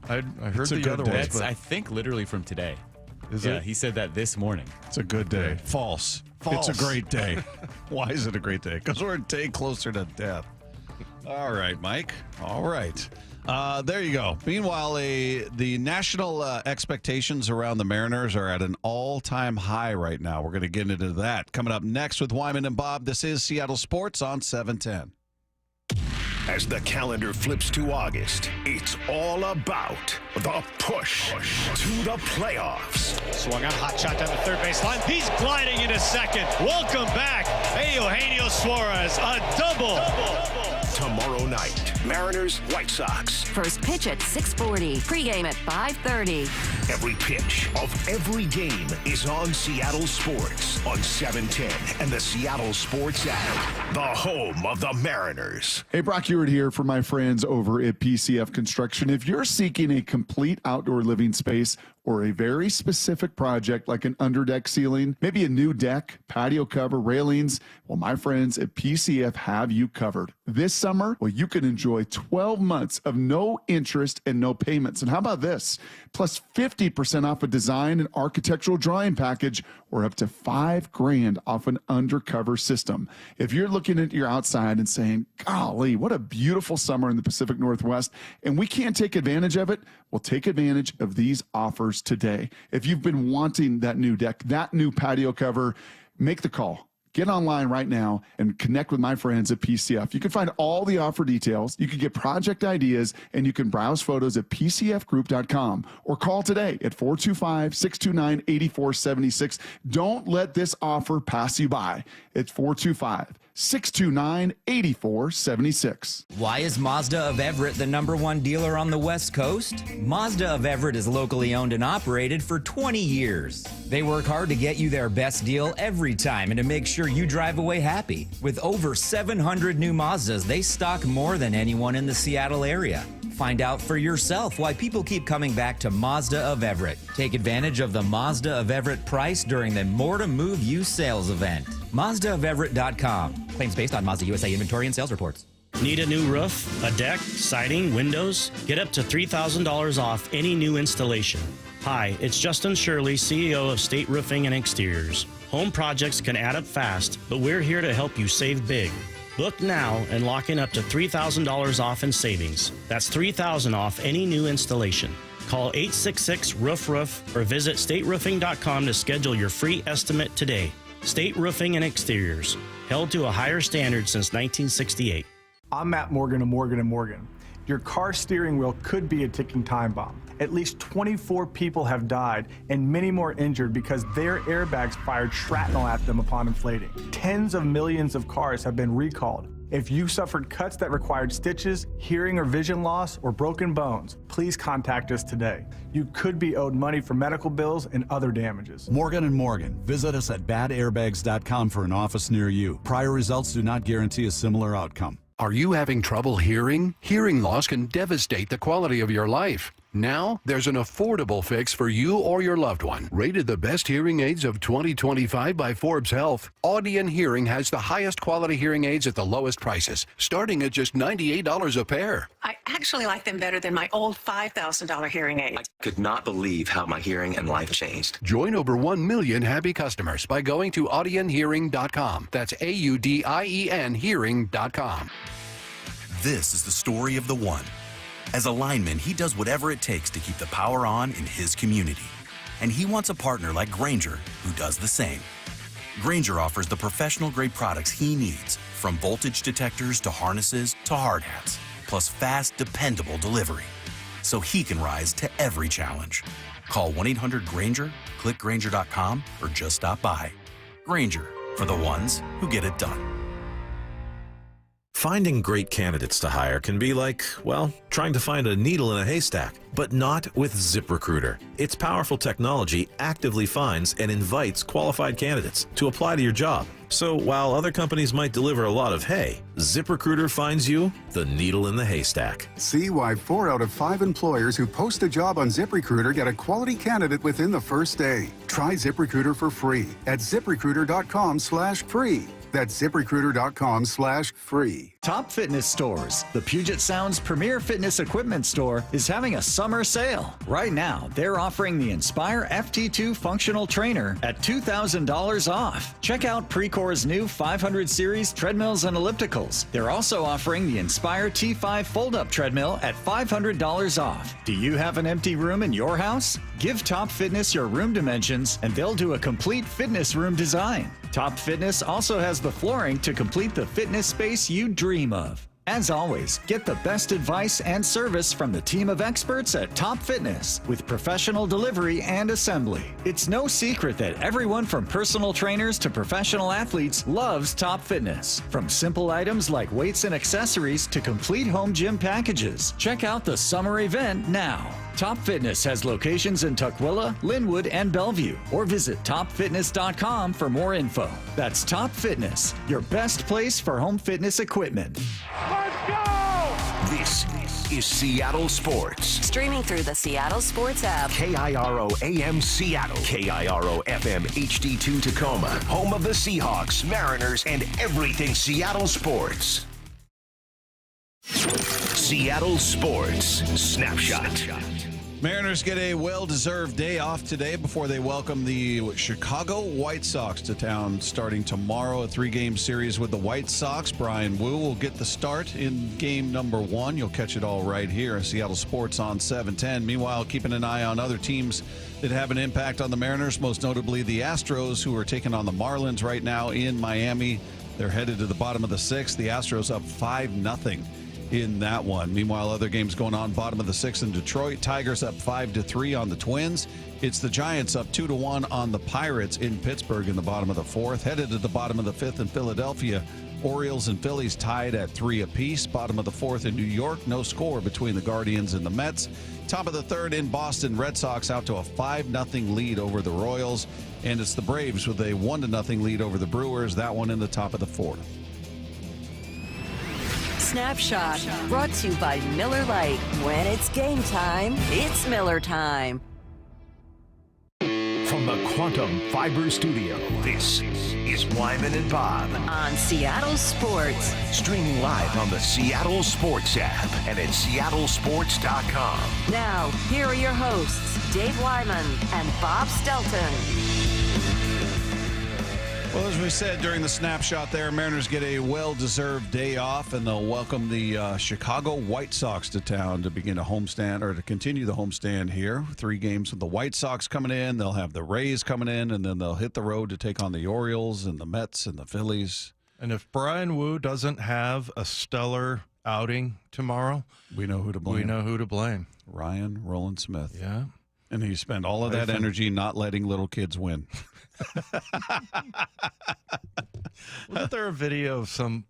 S16: I heard the other ones.
S19: That's, I think, literally from today.
S16: Is
S19: yeah,
S16: it?
S19: he said that this morning.
S15: It's a good day. False.
S19: False.
S15: It's a great day. Why is it a great day? Because we're a day closer to death. All right, Mike. All right. There you go. Meanwhile, the national expectations around the Mariners are at an all-time high right now. We're going to get into that. Coming up next with Wyman and Bob, this is Seattle Sports on 710.
S7: As the calendar flips to August, it's all about the push to the playoffs.
S2: Swung on, hot shot down the third base line. He's gliding into second. Welcome back, Eugenio Suarez, a double.
S7: Tomorrow night, Mariners, White Sox.
S23: First pitch at 6:40. Pregame at 5:30.
S7: Every pitch of every game is on Seattle Sports on 710 and the Seattle Sports app, the home of the Mariners.
S3: Hey, Brock Ewart here for my friends over at PCF Construction. If you're seeking a complete outdoor living space or a very specific project like an underdeck ceiling, maybe a new deck, patio cover, railings, well, my friends at PCF have you covered. This summer, well, you can enjoy 12 months of no interest and no payments. And how about this? Plus 50% off a design and architectural drawing package or up to $5,000 off an undercover system. If you're looking at your outside and saying, golly, what a beautiful summer in the Pacific Northwest, and we can't take advantage of it, well, take advantage of these offers today. If you've been wanting that new deck, that new patio cover, make the call. Get online right now and connect with my friends at PCF. You can find all the offer details. You can get project ideas, and you can browse photos at PCFgroup.com or call today at 425-629-8476. Don't let this offer pass you by. It's 425-629-8476.
S6: Why is Mazda of Everett the #1 dealer on the West Coast? Mazda of Everett is locally owned and operated for 20 years. They work hard to get you their best deal every time and to make sure you drive away happy. With over 700 new Mazdas, they stock more than anyone in the Seattle area. Find out for yourself why people keep coming back to Mazda of Everett. Take advantage of the Mazda of Everett price during the More to Move You sales event. MazdaofEverett.com. Claims based on Mazda USA inventory and sales reports.
S9: Need a new roof, a deck, siding, windows? Get up to $3,000 off any new installation. Hi, it's Justin Shirley, CEO of State Roofing and Exteriors. Home projects can add up fast, but we're here to help you save big. Book now and lock in up to $3,000 off in savings. That's $3,000 off any new installation. Call 866-ROOF-ROOF or visit stateroofing.com to schedule your free estimate today. State Roofing and Exteriors, held to a higher standard since 1968.
S21: I'm Matt Morgan of Morgan & Morgan. Your car steering wheel could be a ticking time bomb. At least 24 people have died and many more injured because their airbags fired shrapnel at them upon inflating. Tens of millions of cars have been recalled. If you suffered cuts that required stitches, hearing or vision loss, or broken bones, please contact us today. You could be owed money for medical bills and other damages.
S22: Morgan & Morgan. Visit us at badairbags.com for an office near you. Prior results do not guarantee a similar outcome.
S25: Are you having trouble hearing? Hearing loss can devastate the quality of your life. Now, there's an affordable fix for you or your loved one. Rated the best hearing aids of 2025 by Forbes Health, Audion Hearing has the highest quality hearing aids at the lowest prices, starting at just $98 a pair.
S27: I actually like them better than my old $5,000 hearing aid.
S28: I could not believe how my hearing and life changed.
S25: Join over 1 million happy customers by going to audionhearing.com. That's AUDIEN hearing.com.
S29: This is the story of the one. As a lineman, he does whatever it takes to keep the power on in his community. And he wants a partner like Grainger who does the same. Grainger offers the professional-grade products he needs, from voltage detectors to harnesses to hard hats, plus fast, dependable delivery, so he can rise to every challenge. Call 1-800-GRAINGER, click Grainger.com, or just stop by. Grainger, for the ones who get it done.
S4: Finding great candidates to hire can be like, well, trying to find a needle in a haystack, but not with ZipRecruiter. Its powerful technology actively finds and invites qualified candidates to apply to your job. So while other companies might deliver a lot of hay, ZipRecruiter finds you the needle in the haystack.
S10: See why 4 out of 5 employers who post a job on ZipRecruiter get a quality candidate within the first day. Try ZipRecruiter for free at ZipRecruiter.com/free. That's ZipRecruiter.com/free.
S11: Top Fitness Stores, the Puget Sound's premier fitness equipment store, is having a summer sale. Right now, they're offering the Inspire FT2 functional trainer at $2,000 off. Check out Precore's new 500 series treadmills and ellipticals. They're also offering the Inspire T5 fold-up treadmill at $500 off. Do you have an empty room in your house? Give Top Fitness your room dimensions, and they'll do a complete fitness room design. Top Fitness also has the flooring to complete the fitness space you dream of. As always, get the best advice and service from the team of experts at Top Fitness with professional delivery and assembly. It's no secret that everyone from personal trainers to professional athletes loves Top Fitness. From simple items like weights and accessories to complete home gym packages. Check out the summer event now. Top Fitness has locations in Tukwila, Linwood, and Bellevue, or visit topfitness.com for more info. That's Top Fitness, your best place for home fitness equipment.
S2: Let's go!
S7: This is Seattle Sports.
S23: Streaming through the Seattle Sports app.
S7: KIRO AM Seattle. KIRO FM HD2 Tacoma. Home of the Seahawks, Mariners, and everything Seattle sports. Seattle Sports Snapshot.
S15: Mariners get a well-deserved day off today before they welcome the Chicago White Sox to town starting tomorrow. A 3-game series with the White Sox. Brian Wu will get the start in game number 1. You'll catch it all right here at Seattle Sports on 710. Meanwhile, keeping an eye on other teams that have an impact on the Mariners, most notably the Astros, who are taking on the Marlins right now in Miami. They're headed to the bottom of the 6th. The Astros up 5-0. In that one. Meanwhile, other games going on. Bottom of the 6th in Detroit. Tigers up 5-3 on the Twins. It's the Giants up 2-1 on the Pirates in Pittsburgh in the bottom of the 4th. Headed to the bottom of the 5th in Philadelphia. Orioles and Phillies tied at 3 apiece. Bottom of the 4th in New York. No score between the Guardians and the Mets. Top of the 3rd in Boston. Red Sox out to a 5-0 lead over the Royals. And it's the Braves with a 1-0 lead over the Brewers. That one in the top of the 4th.
S23: Snapshot, brought to you by Miller Lite. When it's game time, it's Miller time.
S7: From the Quantum Fiber Studio, this is Wyman and Bob.
S23: On Seattle Sports.
S7: Streaming live on the Seattle Sports app and at seattlesports.com.
S23: Now, here are your hosts, Dave Wyman and Bob Stelton.
S15: Well, as we said during the snapshot there, Mariners get a well-deserved day off, and they'll welcome the Chicago White Sox to town to begin a homestand, or to continue the homestand here. 3 games with the White Sox coming in. They'll have the Rays coming in, and then they'll hit the road to take on the Orioles and the Mets and the Phillies.
S16: And if Brian Wu doesn't have a stellar outing tomorrow,
S15: we know who to blame.
S16: Ryan
S15: Rowland-Smith.
S16: Yeah.
S15: And he spent all of that energy not letting little kids win.
S16: Wasn't there a video of some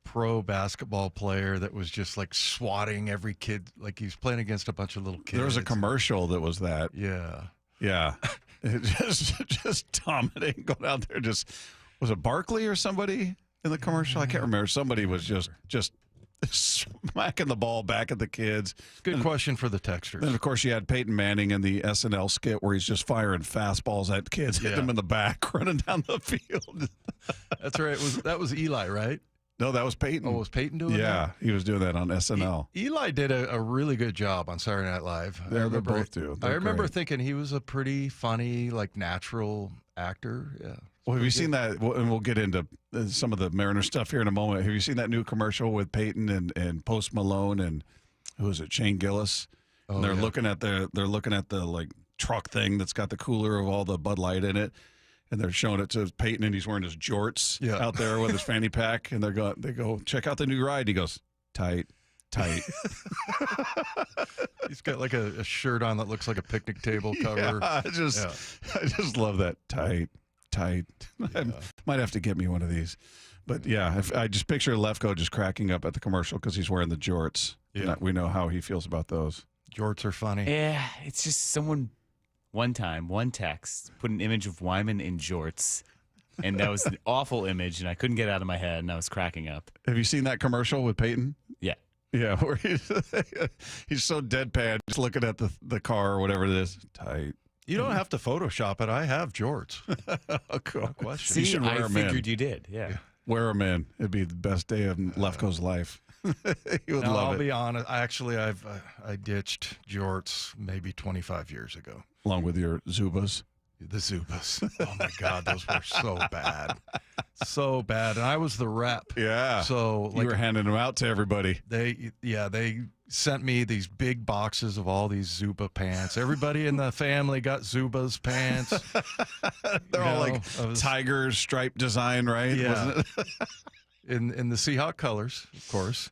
S16: pro basketball player that was just like swatting every kid, like he was playing against a bunch of little kids?
S15: There was a commercial that was that.
S16: Yeah.
S15: Yeah. just dominating, going out there. Just was it Barkley or somebody in the commercial? I can't remember. Somebody was just smacking the ball back at the kids.
S16: Good question for the texters.
S15: And of course, you had Peyton Manning in the SNL skit where he's just firing fastballs at kids, hitting them in the back, running down the field.
S16: That's right. That was Eli, right?
S15: No, that was Peyton.
S16: Oh, was Peyton doing that?
S15: Yeah, he was doing that on SNL.
S16: Eli did a really good job on Saturday Night Live.
S15: Yeah, they both do.
S16: I remember thinking he was a pretty funny, like, natural actor. Yeah.
S15: Well, have you seen that? And we'll get into some of the Mariner stuff here in a moment. Have you seen that new commercial with Peyton and Post Malone and who is it, Shane Gillis? And they're looking at the like truck thing that's got the cooler of all the Bud Light in it, and they're showing it to Peyton, and he's wearing his jorts out there with his fanny pack, and they go check out the new ride. He goes tight.
S16: He's got like a shirt on that looks like a picnic table cover.
S15: I just love that tight. I might have to get me one of these. But yeah, I just picture Lefko just cracking up at the commercial because he's wearing the jorts.
S16: Yeah.
S15: We know how he feels about those.
S16: Jorts are funny.
S19: Yeah, it's just someone one text put an image of Wyman in jorts, and that was an awful image, and I couldn't get it out of my head, and I was cracking up.
S15: Have you seen that commercial with Peyton?
S19: Yeah.
S15: Yeah, where he's so deadpan, just looking at the car or whatever it is. Tight.
S16: You don't have to Photoshop it. I have jorts.
S15: Cool.
S16: No question.
S19: See,
S15: You should wear
S19: I
S15: 'em in.
S19: figured you did. Yeah.
S15: Wear them in. It'd be the best day of Lefko's life. He would
S16: No,
S15: love
S16: I'll
S15: it.
S16: be honest. I ditched jorts maybe 25 years ago.
S15: Along with your Zubas.
S16: The Zubas. Oh my God, those were so bad, so bad. And I was the rep.
S15: Yeah.
S16: So
S15: You were handing them out to everybody.
S16: They sent me these big boxes of all these Zuba pants. Everybody in the family got Zuba's pants.
S15: They're all like tiger stripe design, right?
S16: Yeah.
S15: Wasn't it?
S16: in the Seahawks colors, of course.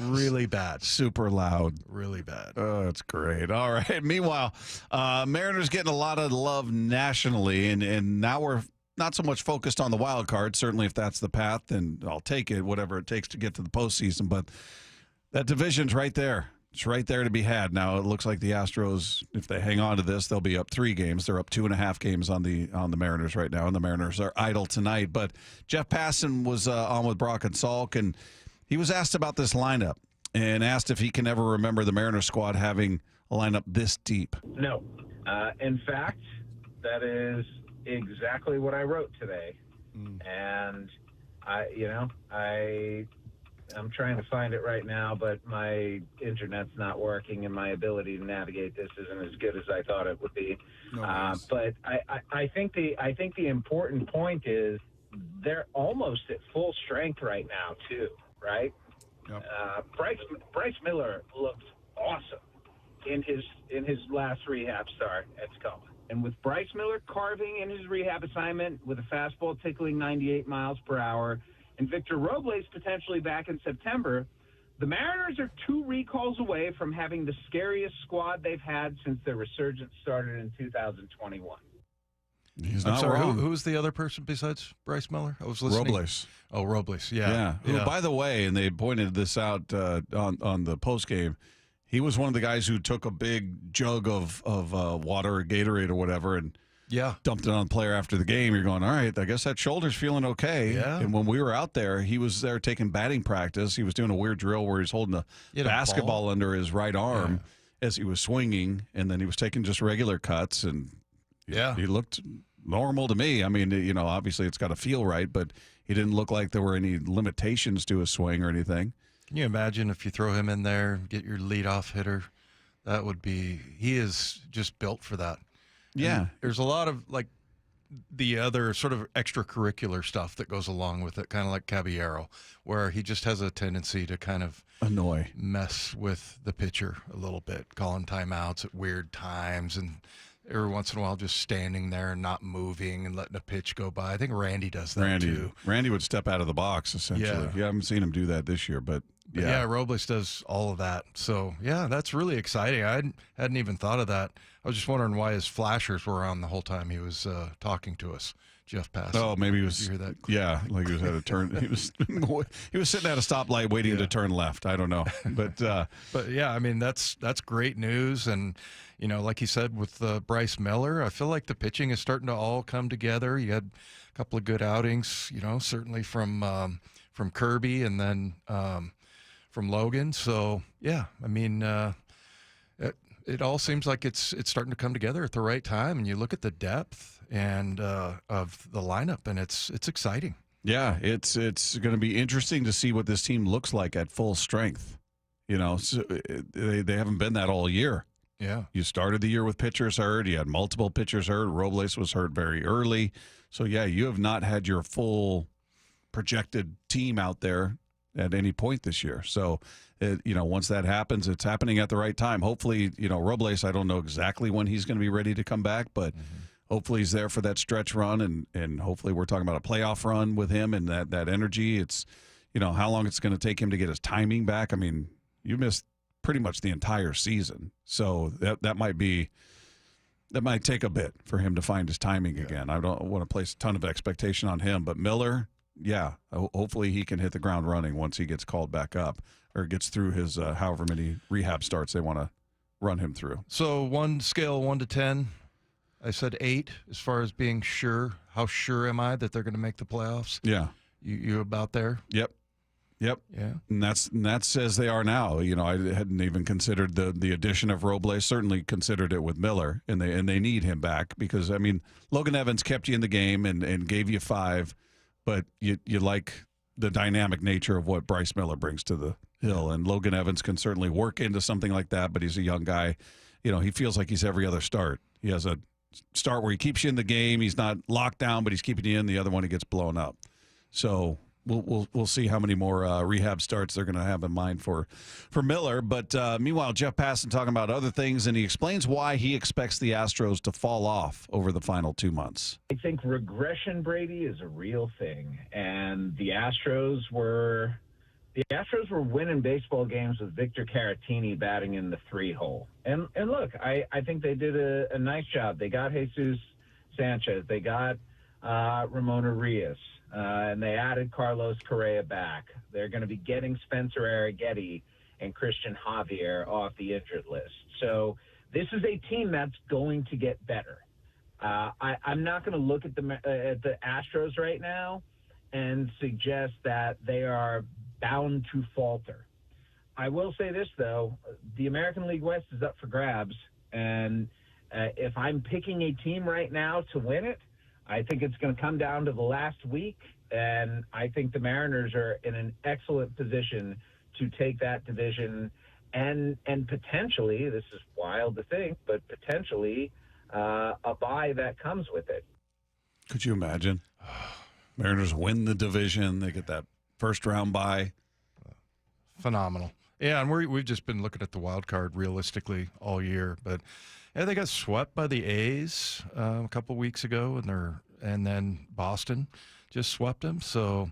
S16: Really bad.
S15: Super loud.
S16: Really bad.
S15: Oh, that's great. All right. Meanwhile, Mariners getting a lot of love nationally, and now we're not so much focused on the wild card. Certainly, if that's the path, then I'll take it, whatever it takes to get to the postseason. But that division's right there. It's right there to be had. Now it looks like the Astros, if they hang on to this, they'll be up 3 games. They're up 2.5 games on the Mariners right now, and the Mariners are idle tonight. But Jeff Passan was on with Brock and Salk, and he was asked about this lineup and asked if he can ever remember the Mariners squad having a lineup this deep.
S8: No. In fact, that is exactly what I wrote today. And I'm trying to find it right now, but my internet's not working, and my ability to navigate this isn't as good as I thought it would be. But I think the important point is they're almost at full strength right now too, right?
S15: Yep.
S8: Bryce Miller looks awesome in his last rehab start at Tacoma. And with Bryce Miller carving in his rehab assignment with a fastball tickling 98 miles per hour, and Victor Robles potentially back in September, the Mariners are 2 recalls away from having the scariest squad they've had since their resurgence started in 2021.
S15: He's
S16: I'm
S15: not
S16: sorry,
S15: wrong.
S16: who's the other person besides Bryce Miller? I was listening.
S15: Robles.
S16: Oh, Robles. Yeah.
S15: Who, by the way, and they pointed this out on the post game, he was one of the guys who took a big jug of water or Gatorade or whatever and dumped it on the player after the game. You're going, all right, I guess that shoulder's feeling okay.
S16: Yeah.
S15: And when we were out there, he was there taking batting practice. He was doing a weird drill where he's holding a basketball under his right arm as he was swinging, and then he was taking just regular cuts, and he looked normal to me. I mean, obviously it's got to feel right, but he didn't look like there were any limitations to his swing or anything.
S16: Can you imagine if you throw him in there, get your leadoff hitter? That would be – he is just built for that.
S15: Yeah.
S16: And there's a lot of, like, the other sort of extracurricular stuff that goes along with it, kind of like Caballero, where he just has a tendency to kind of mess with the pitcher a little bit, calling timeouts at weird times and every once in a while just standing there and not moving and letting a pitch go by. I think Randy does that too.
S15: Randy would step out of the box, essentially.
S16: Yeah.
S15: You haven't seen him do that this year, but
S16: yeah, Robles does all of that. So, yeah, that's really exciting. I hadn't even thought of that. I was just wondering why his flashers were on the whole time he was talking to us, Jeff Passan.
S15: Oh, maybe he was.
S16: Did you hear that?
S15: Yeah, like he was at a turn. He was sitting at a stoplight waiting to turn left. I don't know, but
S16: yeah, I mean that's great news, and like you said with Bryce Miller, I feel like the pitching is starting to all come together. You had a couple of good outings, certainly from Kirby and then from Logan. So yeah, I mean. It all seems like it's starting to come together at the right time, and you look at the depth and of the lineup, and it's exciting.
S15: Yeah, it's going to be interesting to see what this team looks like at full strength. So they haven't been that all year.
S16: Yeah,
S15: you started the year with pitchers hurt. You had multiple pitchers hurt. Robles was hurt very early. So yeah, you have not had your full projected team out there at any point this year. So, once that happens, it's happening at the right time. Hopefully, Robles, I don't know exactly when he's going to be ready to come back, but hopefully he's there for that stretch run, and hopefully we're talking about a playoff run with him and that energy. It's, how long it's going to take him to get his timing back. I mean, you missed pretty much the entire season. So that might take a bit for him to find his timing again. I don't want to place a ton of expectation on him, but Miller, yeah, hopefully he can hit the ground running once he gets called back up or gets through his however many rehab starts they want to run him through.
S16: So one scale 1 to 10, I said 8 as far as being sure. How sure am I that they're going to make the playoffs?
S15: Yeah.
S16: You about there?
S15: Yep. Yeah. And that's as they are now. You know, I hadn't even considered the addition of Robles. Certainly considered it with Miller, and they need him back because, I mean, Logan Evans kept you in the game and gave you 5, but you like the dynamic nature of what Bryce Miller brings to the hill, and Logan Evans can certainly work into something like that, but he's a young guy. You know, he feels like he's every other start. He has a start where he keeps you in the game. He's not locked down, but he's keeping you in. The other one, he gets blown up. So we'll see how many more rehab starts they're going to have in mind for Miller. But meanwhile, Jeff Passan talking about other things, and he explains why he expects the Astros to fall off over the final 2 months.
S8: I think regression, Brady, is a real thing, and the Astros were winning baseball games with Victor Caratini batting in the 3-hole. And look, I think they did a nice job. They got Jesus Sanchez. They got Ramon Urias. And they added Carlos Correa back. They're going to be getting Spencer Arrighetti and Christian Javier off the injured list. So this is a team that's going to get better. I'm not going to look at the Astros right now and suggest that they are bound to falter. I will say this, though. The American League West is up for grabs. And if I'm picking a team right now to win it, I think it's going to come down to the last week, and I think the Mariners are in an excellent position to take that division and potentially, this is wild to think, but potentially a bye that comes with it.
S15: Could you imagine? Mariners win the division. They get that first-round bye.
S16: Phenomenal. Yeah, and we've just been looking at the wild card realistically all year, but yeah, they got swept by the A's a couple weeks ago, and then Boston just swept them. So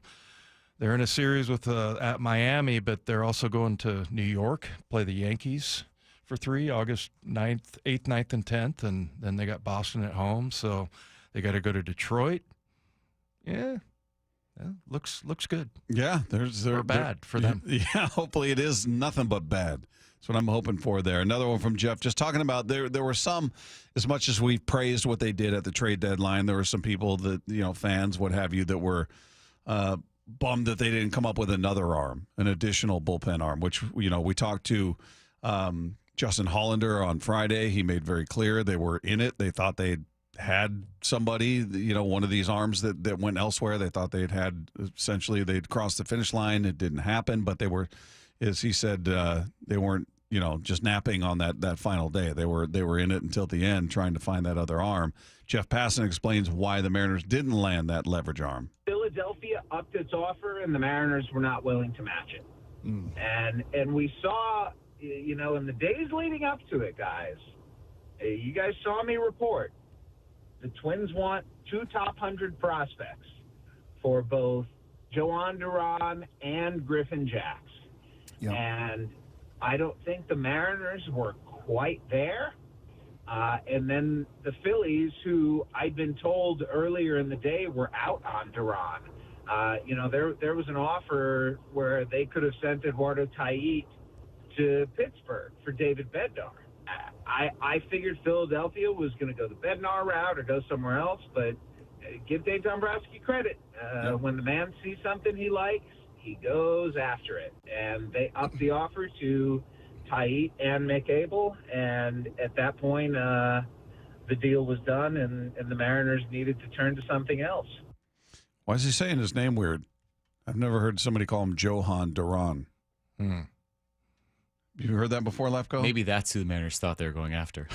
S16: they're in a series with at Miami, but they're also going to New York, play the Yankees for 3, August 9th, 8th, 9th, and 10th, and then they got Boston at home. So they got to go to Detroit. Yeah, looks good.
S15: Yeah,
S16: or bad for them.
S15: Yeah, hopefully it is nothing but bad. That's what I'm hoping for there. Another one from Jeff, just talking about there were some, as much as we've praised what they did at the trade deadline, there were some people that, you know, fans, what have you, that were bummed that they didn't come up with another arm, an additional bullpen arm, which, you know, we talked to Justin Hollander on Friday. He made very clear they were in it. They thought they had somebody, you know, one of these arms that went elsewhere. They thought they'd crossed the finish line. It didn't happen, but they were, as he said, they weren't, you know, just napping on that final day. They were in it until the end, trying to find that other arm. Jeff Passan explains why the Mariners didn't land that leverage arm.
S8: Philadelphia upped its offer, and the Mariners were not willing to match it. And we saw, you know, in the days leading up to it, guys, you guys saw me report, the Twins want 2 top 100 prospects for both Joan Duran and Griffin Jacks. Yep. And I don't think the Mariners were quite there. And then the Phillies, who I'd been told earlier in the day were out on Duran. You know, there was an offer where they could have sent Eduardo Tait to Pittsburgh for David Bednar. I figured Philadelphia was going to go the Bednar route or go somewhere else, but give Dave Dombrowski credit. When the man sees something he likes, he goes after it. And they upped the offer to Tait and McAble, and at that point, the deal was done, and the Mariners needed to turn to something else.
S15: Why is he saying his name weird? I've never heard somebody call him Johan Duran. You heard that before, Lefko?
S19: Maybe that's who the Mariners thought they were going after.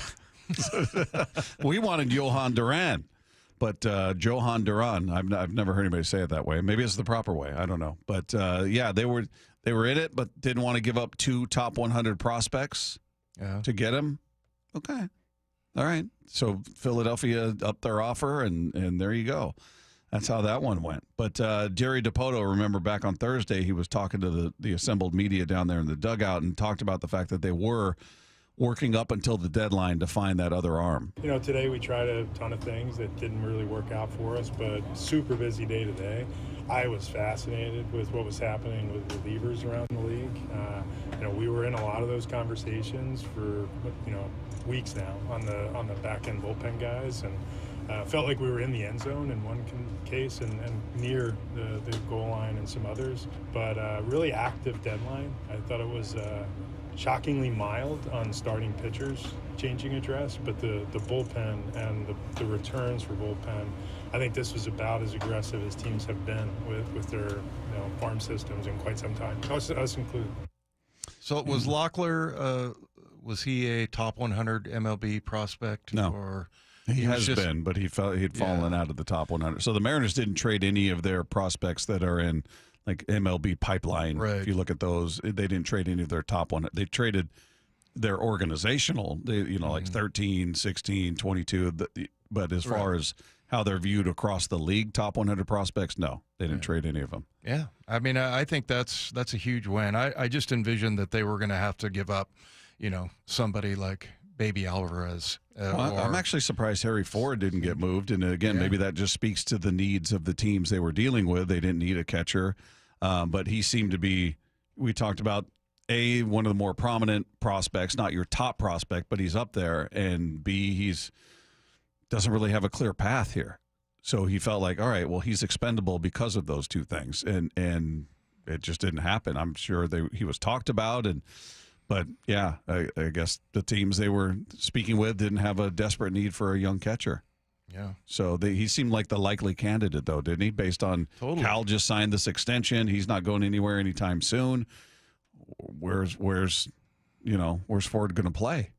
S15: We wanted Johan Duran, but Johan Duran, I've never heard anybody say it that way. Maybe it's the proper way. I don't know. But, yeah, they were in it, but didn't want to give up 2 top 100 prospects to get him. Okay. All right. So Philadelphia upped their offer, and there you go. That's how that one went. But Jerry DiPoto, remember back on Thursday, he was talking to the assembled media down there in the dugout and talked about the fact that they were working up until the deadline to find that other arm?
S21: You know, today we tried a ton of things that didn't really work out for us, but super busy day today. I was fascinated with what was happening with relievers around the league. You know, we were in a lot of those conversations for, you know, weeks now on the back end bullpen guys, and felt like we were in the end zone in one case and near the goal line in some others. But really active deadline. I thought it was shockingly mild on starting pitchers changing address, but the bullpen and the returns for bullpen, I think this was about as aggressive as teams have been with their farm systems in quite some time, us included.
S16: So was Locklear, was he a top 100 MLB prospect?
S15: No.
S16: Or
S15: He has
S16: just
S15: been, but he'd fallen out of the top 100. So the Mariners didn't trade any of their prospects that are in like MLB pipeline.
S16: Right.
S15: If you look at those, they didn't trade any of their top 100. They traded their organizational, like 13, 16, 22. But as far as how they're viewed across the league, top 100 prospects, no, they didn't trade any of them.
S16: Yeah, I mean, I think that's a huge win. I just envisioned that they were going to have to give up, somebody like Baby Alvarez.
S15: I'm actually surprised Harry Ford didn't get moved. And again, maybe that just speaks to the needs of the teams they were dealing with. They didn't need a catcher, but he seemed to be. We talked about one of the more prominent prospects, not your top prospect, but he's up there, and B, he's doesn't really have a clear path here. So he felt like, all right, well, he's expendable because of those two things, and it just didn't happen. I'm sure he was talked about, but yeah, I guess the teams they were speaking with didn't have a desperate need for a young catcher.
S16: Yeah.
S15: So he seemed like the likely candidate, though, didn't he? Based on Cal just signed this extension, he's not going anywhere anytime soon. Where's Ford going to play?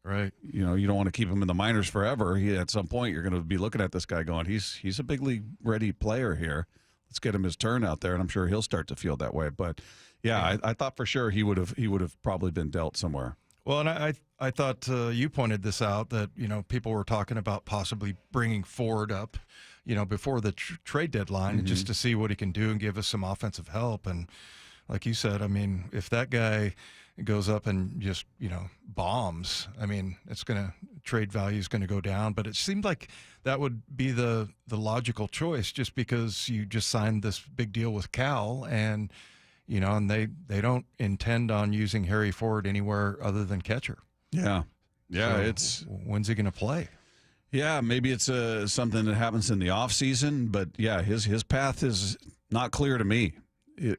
S16: Right.
S15: You don't want to keep him in the minors forever. At some point, you're going to be looking at this guy going, he's a big league ready player here. Let's get him his turn out there, and I'm sure he'll start to feel that way. But yeah, I thought for sure he would have probably been dealt somewhere.
S16: Well, and I thought you pointed this out that people were talking about possibly bringing Ford up, before the trade deadline, and just to see what he can do and give us some offensive help. And like you said, I mean, if that guy goes up and just bombs, I mean, trade value is going to go down. But it seemed like that would be the logical choice, just because you just signed this big deal with Cal, and and they don't intend on using Harry Ford anywhere other than catcher.
S15: Yeah,
S16: so when's he going to play?
S15: Yeah, maybe it's something that happens in the off season, but yeah, his path is not clear to me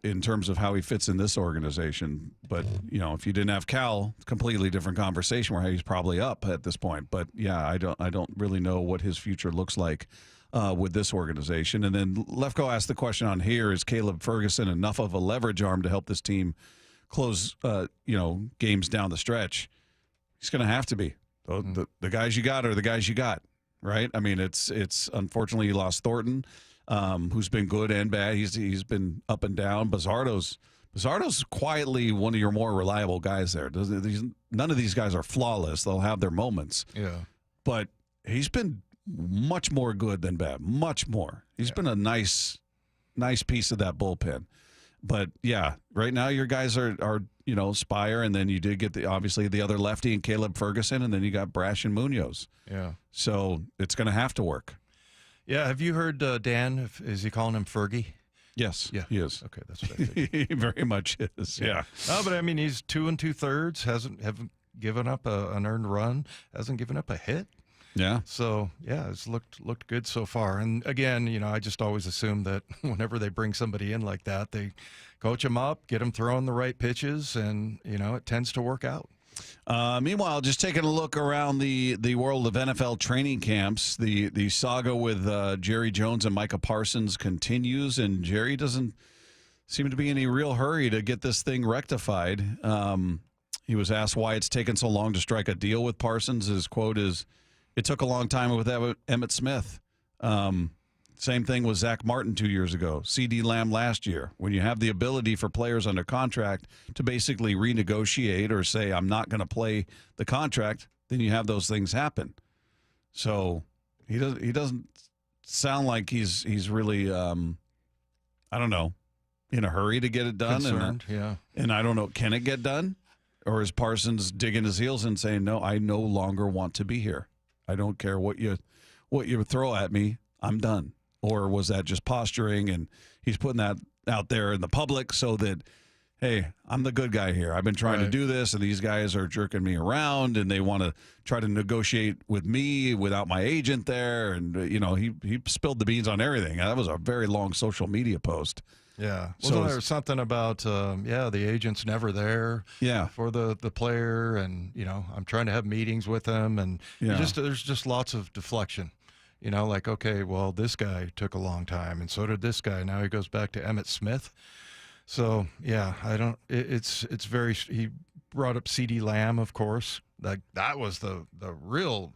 S15: in terms of how he fits in this organization. But if you didn't have Cal, completely different conversation where he's probably up at this point. But yeah, I don't really know what his future looks like with this organization. And then Lefko asked the question on here: is Caleb Ferguson enough of a leverage arm to help this team close games down the stretch? He's going to have to be. The guys you got are the guys you got, right? I mean, it's unfortunately you lost Thornton, who's been good and bad. He's been up and down. Bizzardo's quietly one of your more reliable guys there. None of these guys are flawless. They'll have their moments.
S16: Yeah.
S15: But he's been much more good than bad. Much more. He's been a nice piece of that bullpen. But yeah, right now your guys are Spire, and then you did get obviously the other lefty and Caleb Ferguson, and then you got Brash and Munoz.
S16: Yeah.
S15: So it's going to have to work.
S16: Yeah. Have you heard Dan? Is he calling him Fergie?
S15: Yes.
S16: Yeah.
S15: He is.
S16: Okay, that's what I think.
S15: He very much is. Yeah.
S16: No, but I mean, he's 2 2/3. Haven't given up an earned run. Hasn't given up a hit.
S15: Yeah.
S16: So yeah, it's looked good so far. And again, I just always assume that whenever they bring somebody in like that, they coach them up, get them throwing the right pitches, and it tends to work out.
S15: Meanwhile, just taking a look around the world of NFL training camps, the saga with Jerry Jones and Micah Parsons continues, and Jerry doesn't seem to be in any real hurry to get this thing rectified. He was asked why it's taken so long to strike a deal with Parsons. His quote is, "It took a long time with Emmitt Smith." Same thing with Zach Martin 2 years ago, CeeDee Lamb last year. When you have the ability for players under contract to basically renegotiate or say, I'm not going to play the contract, then you have those things happen. So he doesn't sound like he's really, I don't know, in a hurry to get it done.
S16: Concerned, yeah.
S15: And I don't know, can it get done? Or is Parsons digging his heels and saying, no, I no longer want to be here. I don't care what you throw at me. I'm done. Or was that just posturing and he's putting that out there in the public so that, hey, I'm the good guy here. I've been trying to do this, and these guys are jerking me around, and they want to try to negotiate with me without my agent there. And, he spilled the beans on everything. That was a very long social media post.
S16: Yeah.
S15: So
S16: Wasn't there something about, the agent's never there for the player, and, I'm trying to have meetings with him, and there's just lots of deflection. Like, okay, well, this guy took a long time, and so did this guy. Now he goes back to Emmitt Smith. So, yeah, it's very, he brought up CD Lamb, of course. That was the real,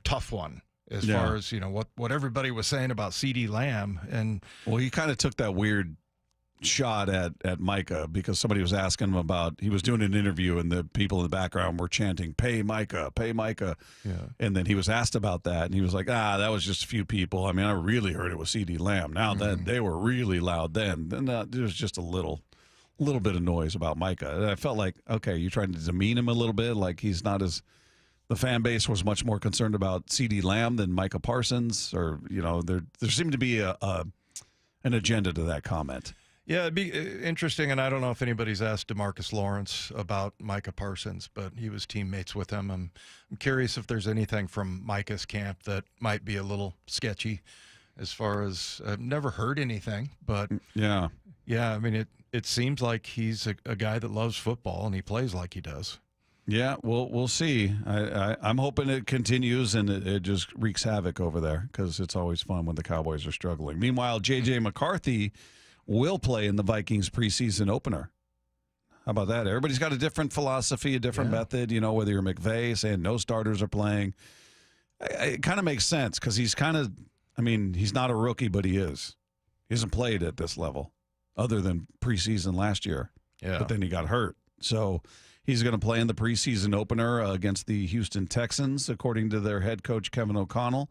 S16: tough one as far as, what everybody was saying about CD Lamb. And
S15: well, he kind of took that weird shot at Micah because somebody was asking him about, he was doing an interview and the people in the background were chanting, pay Micah, pay Micah.
S16: Yeah.
S15: And then he was asked about that and he was like, that was just a few people. I mean, I really heard it was CD Lamb. Now that they were really loud then there was just a little bit of noise about Micah. And I felt like, okay, you're trying to demean him a little bit. Like he's not as, the fan base was much more concerned about CD Lamb than Micah Parsons, or, there seemed to be an agenda to that comment.
S16: Yeah, it'd be interesting, and I don't know if anybody's asked DeMarcus Lawrence about Micah Parsons, but he was teammates with him. I'm curious if there's anything from Micah's camp that might be a little sketchy as far as, I've never heard anything, but
S15: yeah,
S16: I mean, it seems like he's a guy that loves football, and he plays like he does.
S15: Yeah, we'll see. I'm hoping it continues and it just wreaks havoc over there because it's always fun when the Cowboys are struggling. Meanwhile, J.J. McCarthy will play in the Vikings preseason opener. How about that? Everybody's got a different philosophy, a different method, whether you're McVay saying no starters are playing. It kind of makes sense because he's he's not a rookie, but he is. He hasn't played at this level other than preseason last year.
S16: Yeah.
S15: But then he got hurt. So he's going to play in the preseason opener against the Houston Texans, according to their head coach, Kevin O'Connell.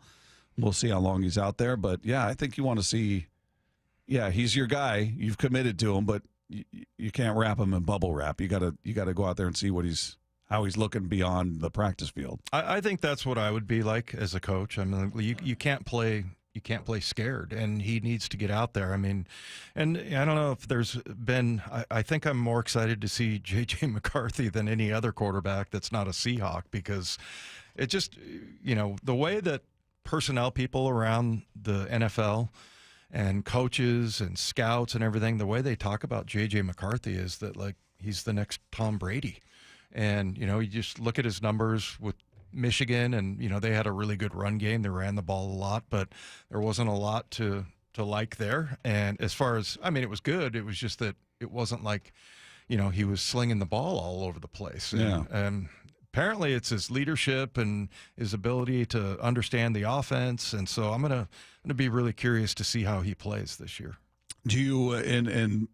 S15: We'll see how long he's out there. But, I think you want to see, he's your guy. You've committed to him, but you can't wrap him in bubble wrap. You got to go out there and see how he's looking beyond the practice field.
S16: I think that's what I would be like as a coach. I mean, you can't play scared, and he needs to get out there. I mean, and I don't know if there's been, I think I'm more excited to see J.J. McCarthy than any other quarterback that's not a Seahawk, because it just, the way that personnel people around the NFL and coaches and scouts and everything, the way they talk about J.J. McCarthy is that, like, he's the next Tom Brady. And, you just look at his numbers with Michigan, and, they had a really good run game. They ran the ball a lot, but there wasn't a lot to like there. And as far as, it was good. It was just that it wasn't like, he was slinging the ball all over the place. And apparently it's his leadership and his ability to understand the offense. And so I'm going to be really curious to see how he plays this year.
S15: Do you, and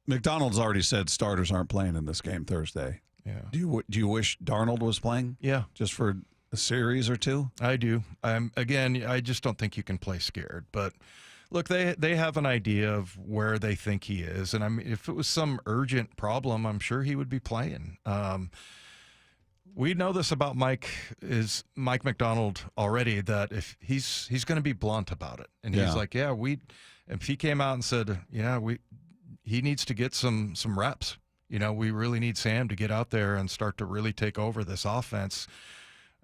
S15: McDonald's already said starters aren't playing in this game Thursday.
S16: Yeah.
S15: Do you wish Darnold was playing?
S16: Yeah.
S15: Just for a series or two?
S16: I do. Again, I just don't think you can play scared. But look, they have an idea of where they think he is. And if it was some urgent problem, I'm sure he would be playing. We know this about Mike McDonald already, that if he's going to be blunt about it. And he's like, if he came out and said, he needs to get some reps. We really need Sam to get out there and start to really take over this offense.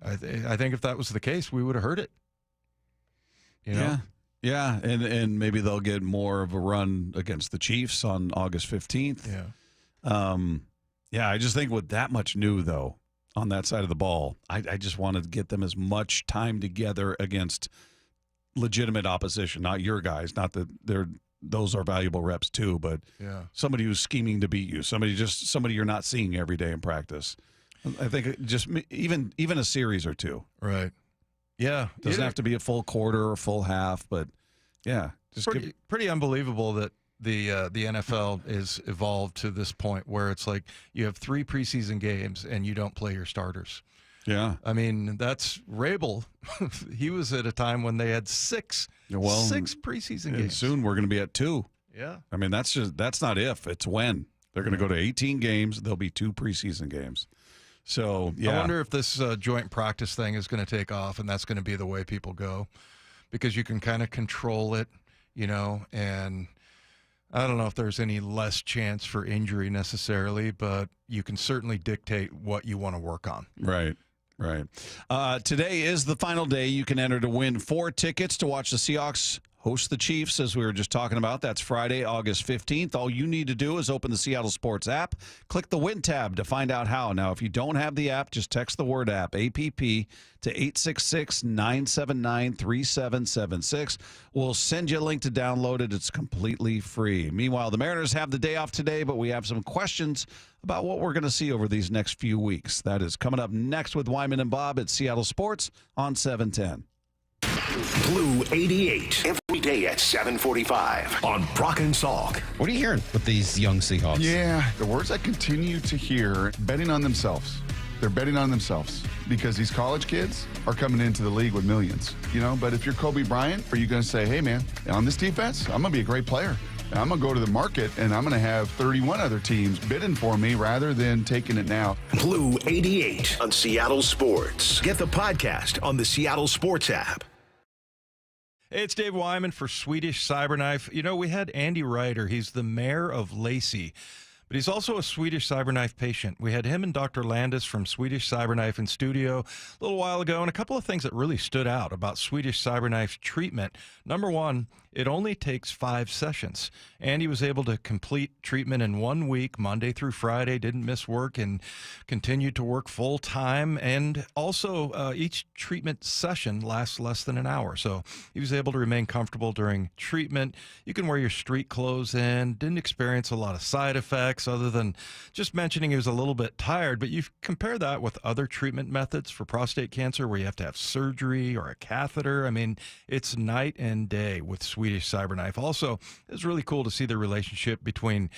S16: I think if that was the case, we would have heard it.
S15: Yeah, and maybe they'll get more of a run against the Chiefs on August 15th.
S16: Yeah.
S15: I just think with that much new, though, on that side of the ball, I just wanted to get them as much time together against legitimate opposition, not your guys, not that those are valuable reps too, but somebody who's scheming to beat you, somebody you're not seeing every day in practice. I think just even a series or two.
S16: Right. Yeah.
S15: Doesn't have to be a full quarter or full half, but
S16: just pretty unbelievable that the NFL is evolved to this point where it's like you have 3 preseason games and you don't play your starters.
S15: Yeah.
S16: That's Rabel. He was at a time when they had 6 preseason games.
S15: Soon we're going to be at 2.
S16: Yeah.
S15: That's not if, it's when. They're going to go to 18 games. There'll be 2 preseason games. So, yeah.
S16: I wonder if this joint practice thing is going to take off, and that's going to be the way people go, because you can kind of control it, and I don't know if there's any less chance for injury necessarily, but you can certainly dictate what you want to work on.
S15: Right. Today is the final day. You can enter to win 4 tickets to watch the Seahawks host the Chiefs, as we were just talking about. That's Friday, August 15th. All you need to do is open the Seattle Sports app, click the Win tab to find out how. Now, if you don't have the app, just text the word app, APP, to 866-979-3776. We'll send you a link to download it. It's completely free. Meanwhile, the Mariners have the day off today, but we have some questions about what we're going to see over these next few weeks. That is coming up next with Wyman and Bob at Seattle Sports on 710.
S7: Blue 88 every day at 7:45 on Brock and Salk.
S5: What are you hearing with these young Seahawks?
S3: Yeah, the words I continue to hear, betting on themselves. They're betting on themselves because these college kids are coming into the league with millions, But if you're Kobe Bryant, are you going to say, hey, man, on this defense, I'm going to be a great player. And I'm going to go to the market, and I'm going to have 31 other teams bidding for me rather than taking it now.
S7: Blue 88 on Seattle Sports. Get the podcast on the Seattle Sports app.
S16: Hey, it's Dave Wyman for Swedish Cyberknife. We had Andy Ryder. He's the mayor of Lacey, but he's also a Swedish Cyberknife patient. We had him and Dr. Landis from Swedish Cyberknife in studio a little while ago, and a couple of things that really stood out about Swedish Cyberknife's treatment. Number one, it only takes 5 sessions. Andy was able to complete treatment in 1 week, Monday through Friday, didn't miss work, and continued to work full time. And also, each treatment session lasts less than an hour. So he was able to remain comfortable during treatment. You can wear your street clothes in, didn't experience a lot of side effects other than just mentioning he was a little bit tired. But you compare that with other treatment methods for prostate cancer where you have to have surgery or a catheter. I mean, it's night and day with Swedish Cyberknife. Also, it's really cool to see the relationship between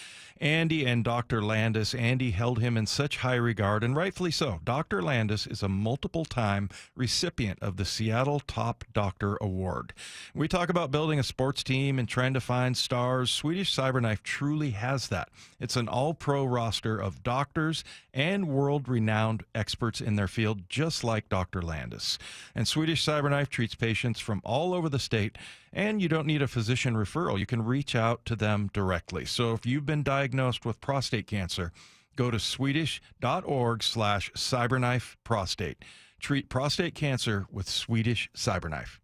S16: Andy and Dr. Landis. Andy held him in such high regard, and rightfully so. Dr. Landis is a multiple-time recipient of the Seattle Top Doctor Award. We talk about building a sports team and trying to find stars. Swedish Cyberknife truly has that. It's an all-pro roster of doctors and world-renowned experts in their field, just like Dr. Landis. And Swedish Cyberknife treats patients from all over the state, and you don't need a physician referral. You can reach out to them directly. So if you've been diagnosed with prostate cancer, go to swedish.org/cyberknifeprostate. Treat prostate cancer with Swedish Cyberknife.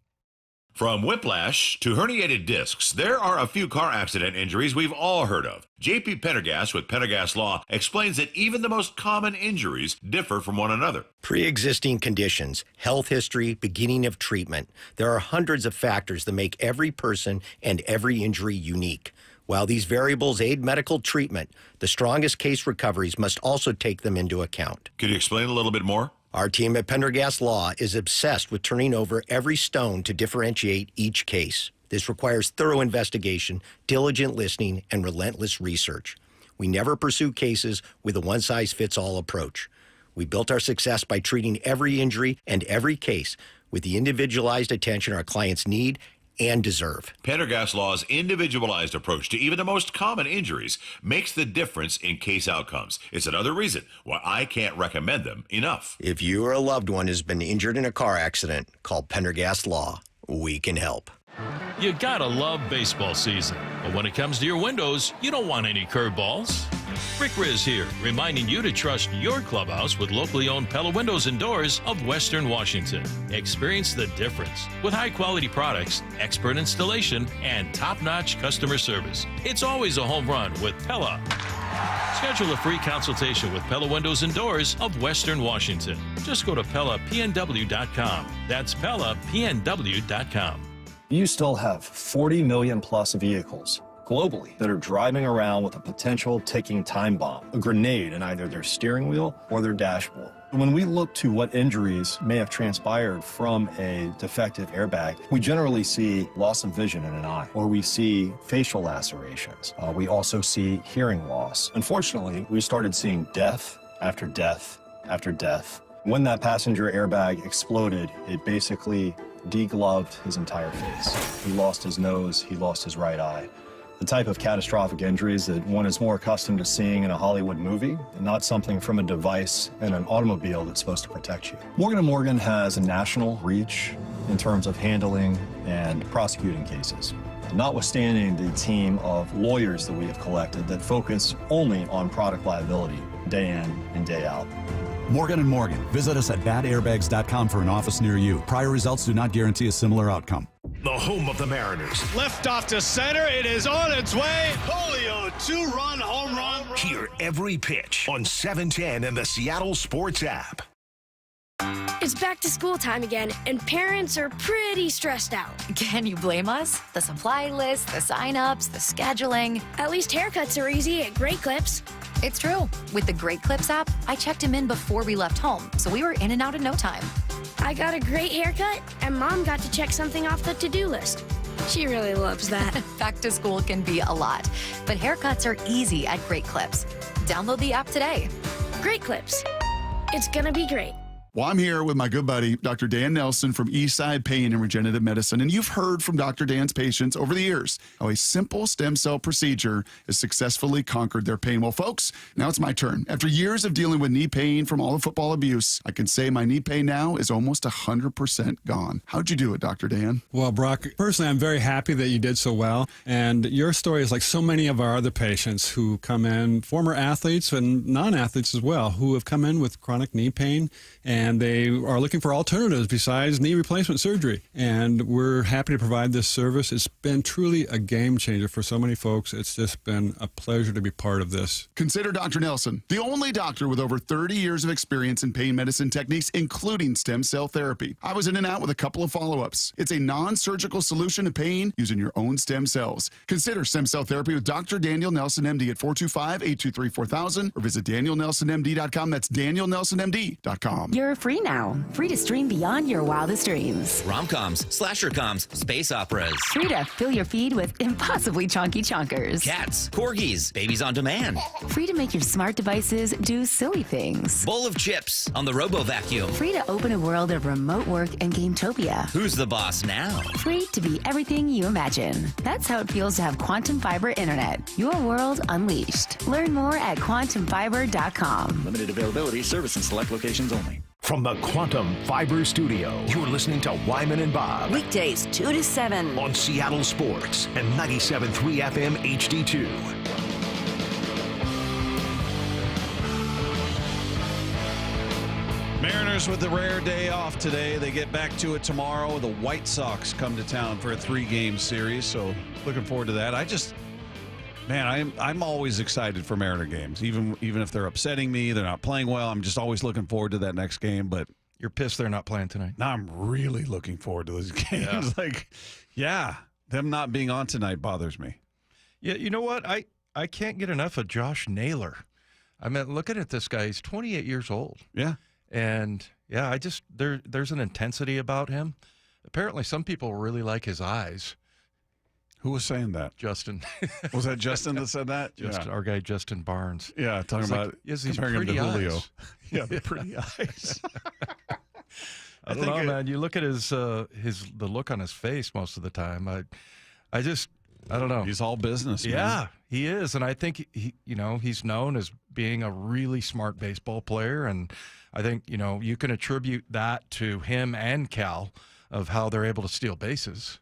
S12: From whiplash to herniated discs, there are a few car accident injuries we've all heard of. J.P. Pendergast with Pendergast Law explains that even the most common injuries differ from one another.
S13: Pre-existing conditions, health history, beginning of treatment. There are hundreds of factors that make every person and every injury unique. While these variables aid medical treatment, the strongest case recoveries must also take them into account.
S12: Could you explain a little bit more?
S13: Our team at Pendergast Law is obsessed with turning over every stone to differentiate each case. This requires thorough investigation, diligent listening, and relentless research. We never pursue cases with a one-size-fits-all approach. We built our success by treating every injury and every case with the individualized attention our clients need and deserve.
S12: Pendergast Law's individualized approach to even the most common injuries makes the difference in case outcomes. It's another reason why I can't recommend them enough.
S13: If you or a loved one has been injured in a car accident, call Pendergast Law. We can help.
S2: You gotta love baseball season, but when it comes to your windows, you don't want any curveballs. Riq Riz here, reminding you to trust your clubhouse with locally owned Pella Windows and Doors of Western Washington. Experience the difference with high-quality products, expert installation, and top-notch customer service. It's always a home run with Pella. Schedule a free consultation with Pella Windows and Doors of Western Washington. Just go to PellaPNW.com. That's PellaPNW.com.
S14: You still have 40 million plus vehicles globally that are driving around with a potential ticking time bomb, a grenade in either their steering wheel or their dashboard. When we look to what injuries may have transpired from a defective airbag, we generally see loss of vision in an eye, or we see facial lacerations. We also see hearing loss. Unfortunately, we started seeing death after death after death. When that passenger airbag exploded, it basically degloved his entire face. He lost his nose, he lost his right eye. the type of catastrophic injuries that one is more accustomed to seeing in a Hollywood movie, and not something from a device in an automobile that's supposed to protect you. Morgan & Morgan has a national reach in terms of handling and prosecuting cases. Notwithstanding the team of lawyers that we have collected that focus only on product liability day in and day out.
S1: Morgan & Morgan. Visit us at badairbags.com for an office near you. Prior results do not guarantee a similar outcome.
S7: The home of the Mariners.
S6: Left off to center. It is on its way. Julio, 2-run home run.
S7: Hear every pitch on 710 and the Seattle Sports app.
S9: It's back to school time again, and parents are pretty stressed out.
S17: Can you blame us? The supply list, the sign-ups, the scheduling.
S9: At least haircuts are easy at Great Clips.
S17: It's true. With the Great Clips app, I checked him in before we left home, so we were in and out in no time.
S9: I got a great haircut, and Mom got to check something off the to-do list. She really loves that.
S17: Back to school can be a lot, but haircuts are easy at Great Clips. Download the app today.
S9: Great Clips. It's gonna be great.
S3: Well, I'm here with my good buddy, Dr. Dan Nelson from Eastside Pain and Regenerative Medicine. And you've heard from Dr. Dan's patients over the years how a simple stem cell procedure has successfully conquered their pain. Well, folks, now it's my turn. After years of dealing with knee pain from all the football abuse, I can say my knee pain now is almost 100% gone. How'd you do it, Dr. Dan?
S18: Well, Brock, personally, I'm very happy that you did so well. And your story is like so many of our other patients who come in, former athletes and non-athletes as well, who have come in with chronic knee pain, and they are looking for alternatives besides knee replacement surgery. And we're happy to provide this service. It's been truly a game changer for so many folks. It's just been a pleasure to be part of this.
S3: Consider Dr. Nelson, the only doctor with over 30 years of experience in pain medicine techniques, including stem cell therapy. I was in and out with a couple of follow-ups. It's a non-surgical solution to pain using your own stem cells. Consider stem cell therapy with Dr. Daniel Nelson, MD at 425-823-4000 or visit danielnelsonmd.com. That's danielnelsonmd.com.
S23: You're free now. Free to stream beyond your wildest dreams.
S20: Rom-coms, slasher-coms, space operas.
S23: Free to fill your feed with impossibly chunky chunkers.
S20: Cats, corgis, babies on demand.
S23: Free to make your smart devices do silly things.
S20: Bowl of chips on the Robo-Vacuum.
S23: Free to open a world of remote work and Gametopia.
S20: Who's the boss now?
S23: Free to be everything you imagine. That's how it feels to have Quantum Fiber Internet. Your world unleashed. Learn more at quantumfiber.com.
S11: Limited availability, service in select locations only.
S7: From the Quantum Fiber Studio, you're listening to Wyman and Bob.
S23: Weekdays 2 to 7
S7: on Seattle Sports and 97.3 FM HD2.
S15: Mariners with the rare day off today. They get back to it tomorrow. The White Sox come to town for a 3-game series, so looking forward to that. I'm always excited for Mariner games, even if they're upsetting me, they're not playing well. I'm just always looking forward to that next game. But
S16: you're pissed they're not playing tonight.
S15: Now I'm really looking forward to those games. Them not being on tonight bothers me.
S16: Yeah, you know what? I can't get enough of Josh Naylor. I mean, looking at this guy, he's 28 years old.
S15: Yeah.
S16: And yeah, there's an intensity about him. Apparently, some people really like his eyes.
S15: Who was saying that?
S16: Justin.
S15: Was that Justin that said that?
S16: Our guy Justin Barnes.
S15: Yeah, talking about comparing him to Julio.
S16: Eyes.
S15: Yeah, the pretty eyes.
S16: I don't know, man. You look at the look on his face most of the time. I don't know.
S15: He's all business.
S16: Yeah,
S15: man.
S16: He is, and I think he's known as being a really smart baseball player, and I think you can attribute that to him and Cal of how they're able to steal bases.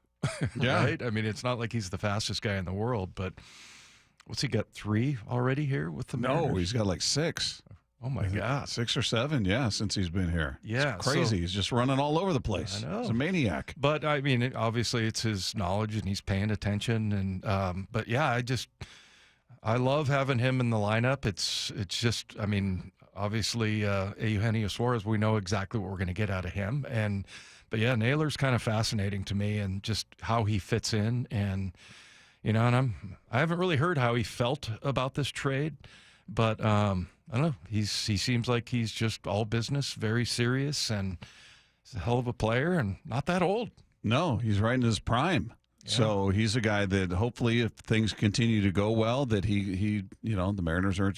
S15: Yeah.
S16: Right? I mean, it's not like he's the fastest guy in the world, but what's he got, 3 already here with the Mariners?
S15: No, he's got like 6.
S16: Oh, my God.
S15: 6 or 7, since he's been here.
S16: Yeah.
S15: It's crazy. He's just running all over the place.
S16: I know.
S15: He's a maniac.
S16: But, I mean, obviously it's his knowledge and he's paying attention. And but, yeah, I love having him in the lineup. It's just, I mean, obviously Eugenio Suarez, we know exactly what we're going to get out of him. But, yeah, Naylor's kind of fascinating to me and just how he fits in. And, and I haven't really heard how he felt about this trade. But I don't know. He seems like he's just all business, very serious, and he's a hell of a player and not that old.
S15: No, he's right in his prime. Yeah. So he's a guy that hopefully, if things continue to go well, that he the Mariners are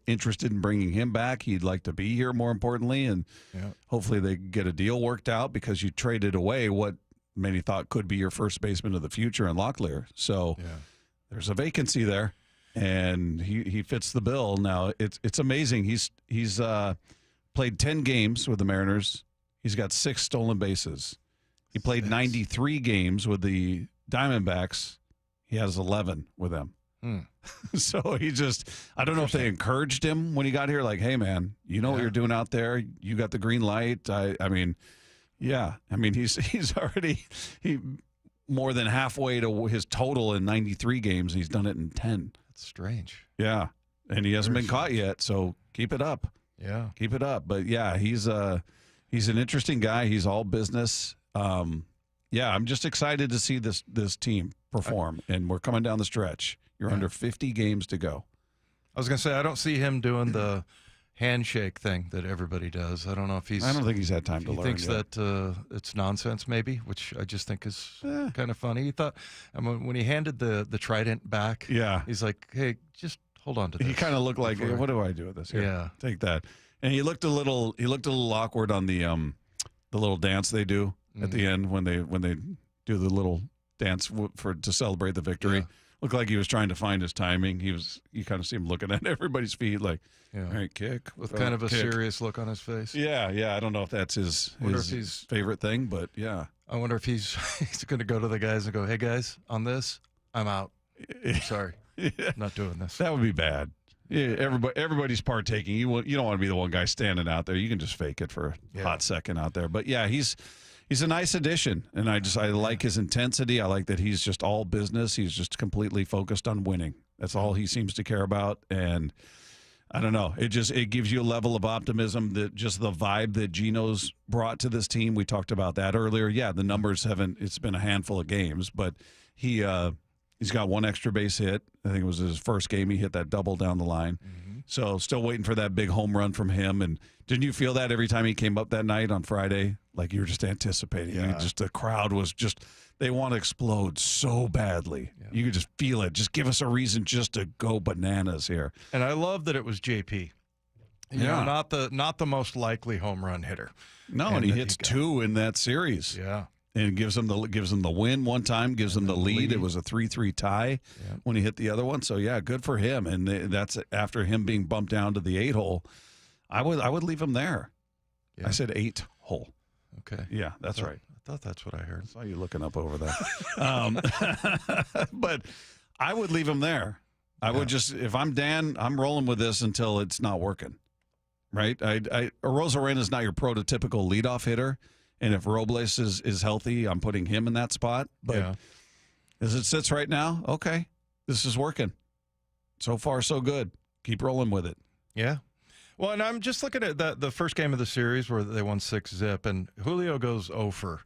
S15: interested in bringing him back. He'd like to be here, more importantly, and hopefully they get a deal worked out because you traded away what many thought could be your first baseman of the future in Locklear. So there's a vacancy there, and he fits the bill. Now it's amazing. He's played 10 games with the Mariners. He's got 6 stolen bases. He played 93 games with the Diamondbacks. He has 11 with them. So I don't know if they encouraged him when he got here, like, hey, man, you know what you're doing out there. You got the green light. I mean, he's already more than halfway to his total in 93 games. He's done it in 10.
S16: That's strange.
S15: Yeah, and he hasn't been caught yet, so keep it up.
S16: Yeah.
S15: Keep it up. But, yeah, he's an interesting guy. He's all business. I'm just excited to see this team perform, and we're coming down the stretch. You're under 50 games to go.
S16: I was going to say, I don't see him doing the handshake thing that everybody does. I don't know if
S15: I don't think he's had time to learn.
S16: He thinks that it's nonsense, maybe, which I just think is kind of funny. He thought, when he handed the trident back, he's like, hey, just hold on to this.
S15: He kind of looked like, hey, what do I do with this? Here,
S16: yeah,
S15: take that. And he looked a little awkward on the little dance they do at the end when they do the little dance to celebrate the victory.
S16: Yeah.
S15: Looked like he was trying to find his timing. You kind of see him looking at everybody's feet like, all right, kick.
S16: With kind of a serious look on his face.
S15: Yeah. I don't know if that's his favorite thing, but yeah.
S16: I wonder if he's going to go to the guys and go, hey, guys, on this, I'm out. Sorry. Not doing this.
S15: That would be bad. Yeah, everybody's partaking. You don't want to be the one guy standing out there. You can just fake it for a hot second out there. But, yeah, he's a nice addition, and I like his intensity. I like that he's just all business. He's just completely focused on winning. That's all he seems to care about. And I don't know. It gives you a level of optimism that just the vibe that Gino's brought to this team. We talked about that earlier. Yeah, the numbers it's been a handful of games, but he's got 1 extra base hit. I think it was his first game. He hit that double down the line. Mm-hmm. So still waiting for that big home run from him. And didn't you feel that every time he came up that night on Friday? Like you were just anticipating. Yeah. The crowd was they want to explode so badly. Yeah. You could just feel it. Just give us a reason just to go bananas here.
S16: And I love that it was JP. You know, not the most likely home run hitter.
S15: No, and he hits 2 in that series.
S16: Yeah.
S15: And gives them the win one time, gives them the lead. It was a 3-3 tie when he hit the other one. So yeah, good for him. And that's after him being bumped down to the 8-hole. I would leave him there. Yeah. I said 8-hole.
S16: Okay.
S15: Yeah, that's right.
S16: I thought that's what I heard.
S15: I saw you looking up over there. But I would leave him there. I would just, if I'm Dan, I'm rolling with this until it's not working. Right? Arozarena is not your prototypical leadoff hitter. And if Robles is healthy, I'm putting him in that spot. But as it sits right now, okay, this is working. So far, so good. Keep rolling with it.
S16: Yeah. Well, and I'm just looking at the first game of the series where they won 6-0, and Julio goes 0 for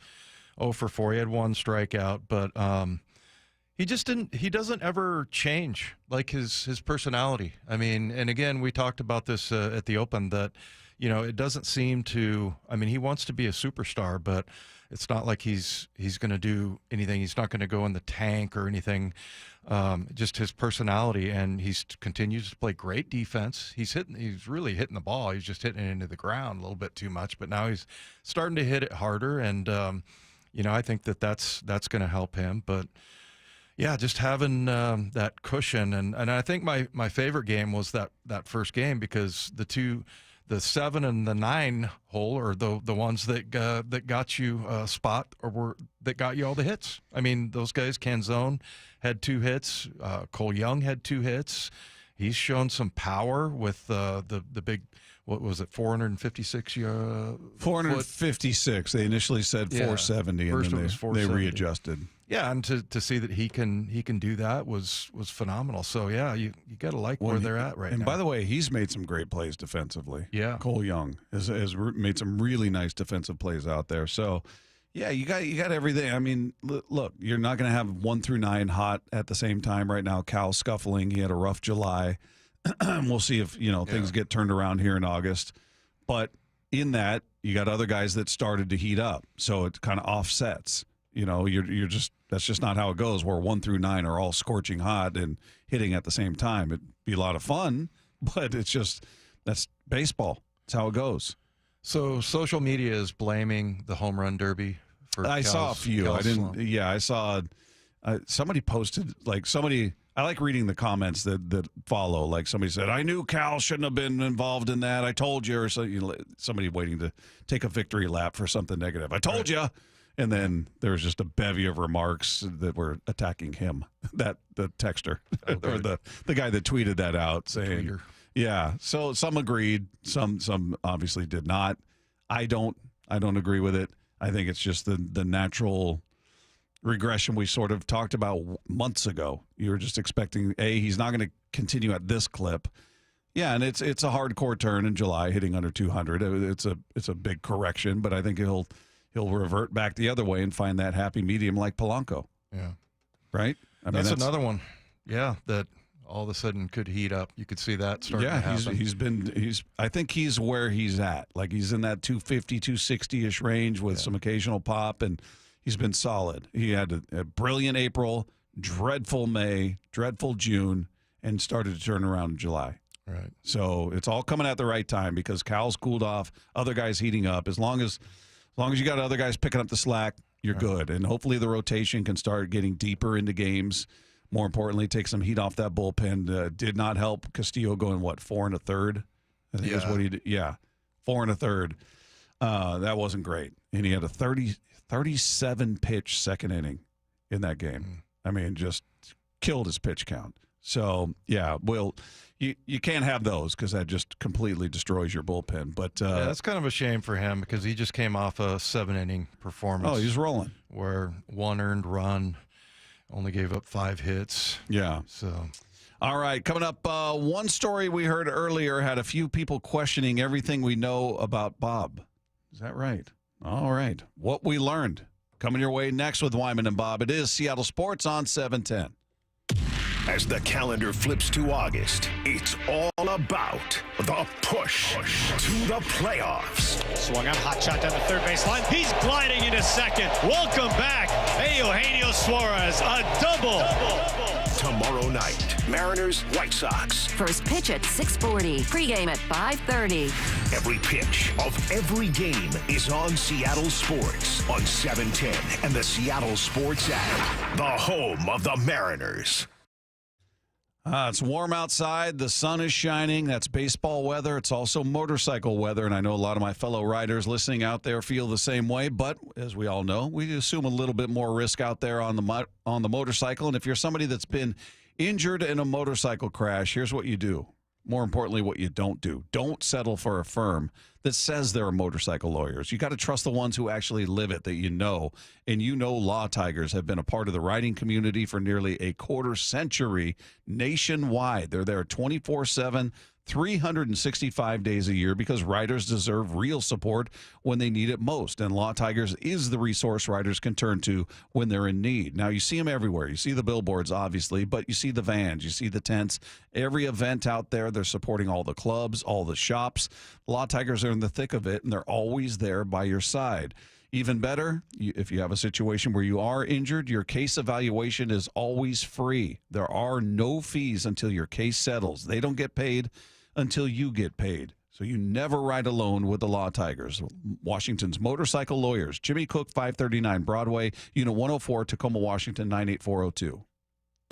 S16: 4. He had 1 strikeout, but he doesn't ever change, like his personality. I mean, and again, we talked about this at the Open that, you know, it doesn't seem to. I mean, he wants to be a superstar, but it's not like he's going to do anything. He's not going to go in the tank or anything. Just his personality, and he continues to play great defense. He's really hitting the ball. He's just hitting it into the ground a little bit too much, but now he's starting to hit it harder, and you know, I think that's going to help him. But yeah, just having that cushion, and I think my favorite game was that first game because the 7 and the 9 hole are the ones that got you a spot that got you all the hits. I mean, those guys, Canzone had 2 hits. Cole Young had 2 hits. He's shown some power with the big, what was it, 456?
S15: 456. They initially said 470, and then they readjusted.
S16: Yeah, and to see that he can do that was phenomenal. So yeah, you got to like where they're at right now.
S15: And by the way, he's made some great plays defensively.
S16: Yeah,
S15: Cole Young has made some really nice defensive plays out there. So yeah, you got everything. I mean, look, you're not going to have 1 through 9 hot at the same time right now. Cal's scuffling. He had a rough July. We'll see if things get turned around here in August. But in that, you got other guys that started to heat up, so it kind of offsets. You know, that's just not how it goes. Where 1 through 9 are all scorching hot and hitting at the same time. It'd be a lot of fun, but that's baseball. It's how it goes.
S16: So social media is blaming the home run derby for.
S15: I saw a few. I didn't. Yeah, I saw somebody posted I like reading the comments that follow. Like somebody said, I knew Cal shouldn't have been involved in that. I told you. Or so, somebody waiting to take a victory lap for something negative. I told you. And then there was just a bevy of remarks that were attacking him, the texter, or the guy that tweeted that out saying, yeah. So some agreed. Some obviously did not. I don't agree with it. I think it's just the natural regression we sort of talked about months ago. You were just expecting, he's not going to continue at this clip. Yeah, and it's a hardcore turn in July, hitting under 200. It's a big correction, but I think he'll revert back the other way and find that happy medium like Polanco.
S16: Yeah.
S15: Right? I mean,
S16: that's another one. Yeah, that all of a sudden could heat up. You could see that starting to happen.
S15: I think he's where he's at. Like he's in that 250, 260-ish range with some occasional pop, and he's been solid. He had a brilliant April, dreadful May, dreadful June, and started to turn around in July.
S16: Right.
S15: So it's all coming at the right time because Cal's cooled off, other guys heating up. As long as you got other guys picking up the slack, you're good. And hopefully the rotation can start getting deeper into games. More importantly, take some heat off that bullpen. Did not help Castillo going, 4 1/3? I think is what he did. Yeah, 4 1/3. That wasn't great. And he had a 37-pitch second inning in that game. I mean, just killed his pitch count. So, yeah, you can't have those because that just completely destroys your bullpen. But
S16: that's kind of a shame for him because he just came off a 7-inning performance.
S15: Oh, he's rolling.
S16: Where 1 earned run, only gave up 5 hits.
S15: Yeah.
S16: So,
S15: all right, coming up, one story we heard earlier had a few people questioning everything we know about Bob. Is that right? All right. What we learned. Coming your way next with Wyman and Bob. It is Seattle Sports on 710.
S7: As the calendar flips to August, it's all about the push to the playoffs.
S6: Swung on, hot shot down the third baseline. He's gliding into second. Welcome back, Eugenio Suarez, a double.
S7: Tomorrow night, Mariners, White Sox.
S23: First pitch at 6:40. Pregame at 5:30.
S7: Every pitch of every game is on Seattle Sports on 710 and the Seattle Sports app, the home of the Mariners.
S15: It's warm outside. The sun is shining. That's baseball weather. It's also motorcycle weather, and I know a lot of my fellow riders listening out there feel the same way. But as we all know, we assume a little bit more risk out there on the motorcycle. And if you're somebody that's been injured in a motorcycle crash, here's what you do. More importantly, what you don't do. Don't settle for a firm that says they're motorcycle lawyers. You got to trust the ones who actually live it, that you know. And you know Law Tigers have been a part of the writing community for nearly a quarter century nationwide. They're there 24/7, 365 days a year because writers deserve real support when they need it most. And Law Tigers is the resource writers can turn to when they're in need. Now, you see them everywhere. You see the billboards, obviously, but you see the vans, you see the tents. Every event out there, they're supporting all the clubs, all the shops. Law Tigers are in the thick of it, and they're always there by your side. Even better, if you have a situation where you are injured, your case evaluation is always free. There are no fees until your case settles. They don't get paid until you get paid. So you never ride alone with the Law Tigers. Washington's motorcycle lawyers. Jimmy Cook, 539 Broadway, Unit 104, Tacoma, Washington, 98402.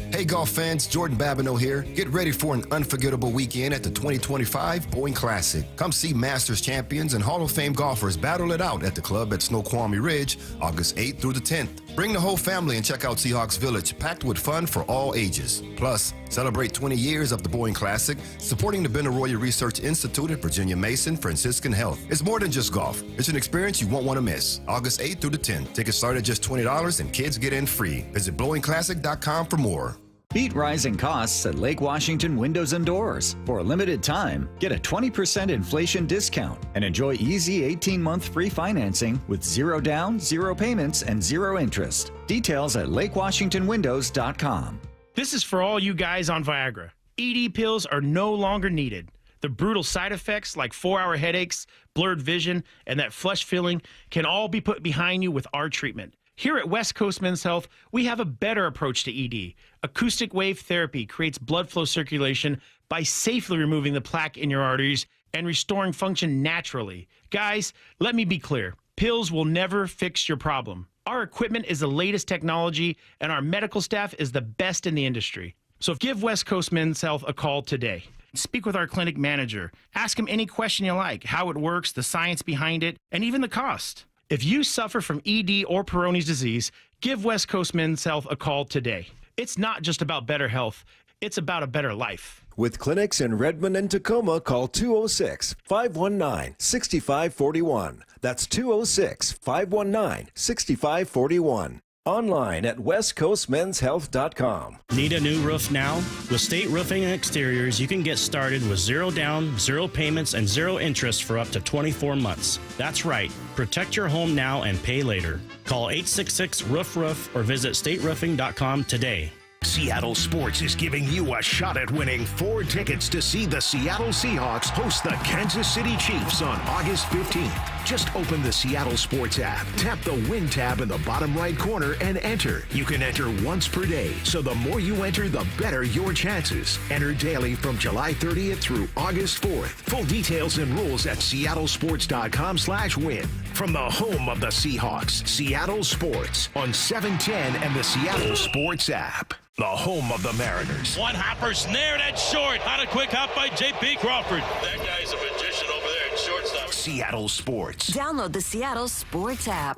S4: Hey golf fans, Jordan Babineau here. Get ready for an unforgettable weekend at the 2025 Boeing Classic. Come see Masters champions and Hall of Fame golfers battle it out at the club at Snoqualmie Ridge, August 8th through the 10th. Bring the whole family and check out Seahawks Village, packed with fun for all ages. Plus, celebrate 20 years of the Boeing Classic, supporting the Benaroya Research Institute at Virginia Mason Franciscan Health. It's more than just golf. It's an experience you won't want to miss. August 8th through the 10th. Tickets start at just $20 and kids get in free. Visit BlowingClassic.com for more.
S11: Beat rising costs at Lake Washington Windows and Doors. For a limited time, get a 20% inflation discount and enjoy easy 18-month free financing with 0 down, 0 payments, and 0 interest. Details at lakewashingtonwindows.com.
S10: This is for all you guys on Viagra. ED pills are no longer needed. The brutal side effects like 4-hour headaches, blurred vision, and that flush feeling can all be put behind you with our treatment. Here at West Coast Men's Health, we have a better approach to ED. Acoustic wave therapy creates blood flow circulation by safely removing the plaque in your arteries and restoring function naturally. Guys, let me be clear. Pills will never fix your problem. Our equipment is the latest technology, and our medical staff is the best in the industry. So give West Coast Men's Health a call today. Speak with our clinic manager. Ask him any question you like, how it works, the science behind it, and even the cost. If you suffer from ED or Peyronie's disease, give West Coast Men's Health a call today. It's not just about better health, it's about a better life.
S8: With clinics in Redmond and Tacoma, call 206-519-6541. That's 206-519-6541. Online at westcoastmenshealth.com.
S19: Need a new roof now? With State Roofing and Exteriors, you can get started with 0 down, 0 payments, and 0 interest for up to 24 months. That's right. Protect your home now and pay later. Call 866-ROOF-ROOF or visit stateroofing.com today.
S7: Seattle Sports is giving you a shot at winning 4 tickets to see the Seattle Seahawks host the Kansas City Chiefs on August 15th. Just open the Seattle Sports app, tap the Win tab in the bottom right corner, and enter. You can enter once per day, so the more you enter, the better your chances. Enter daily from July 30th through August 4th. Full details and rules at seattlesports.com/win. From the home of the Seahawks, Seattle Sports on 710 and the Seattle Sports app. The home of the Mariners.
S2: One hopper snared at short. On a quick hop by J.P. Crawford. That guy's a magician over there at shortstop.
S7: Seattle Sports.
S22: Download the Seattle Sports app.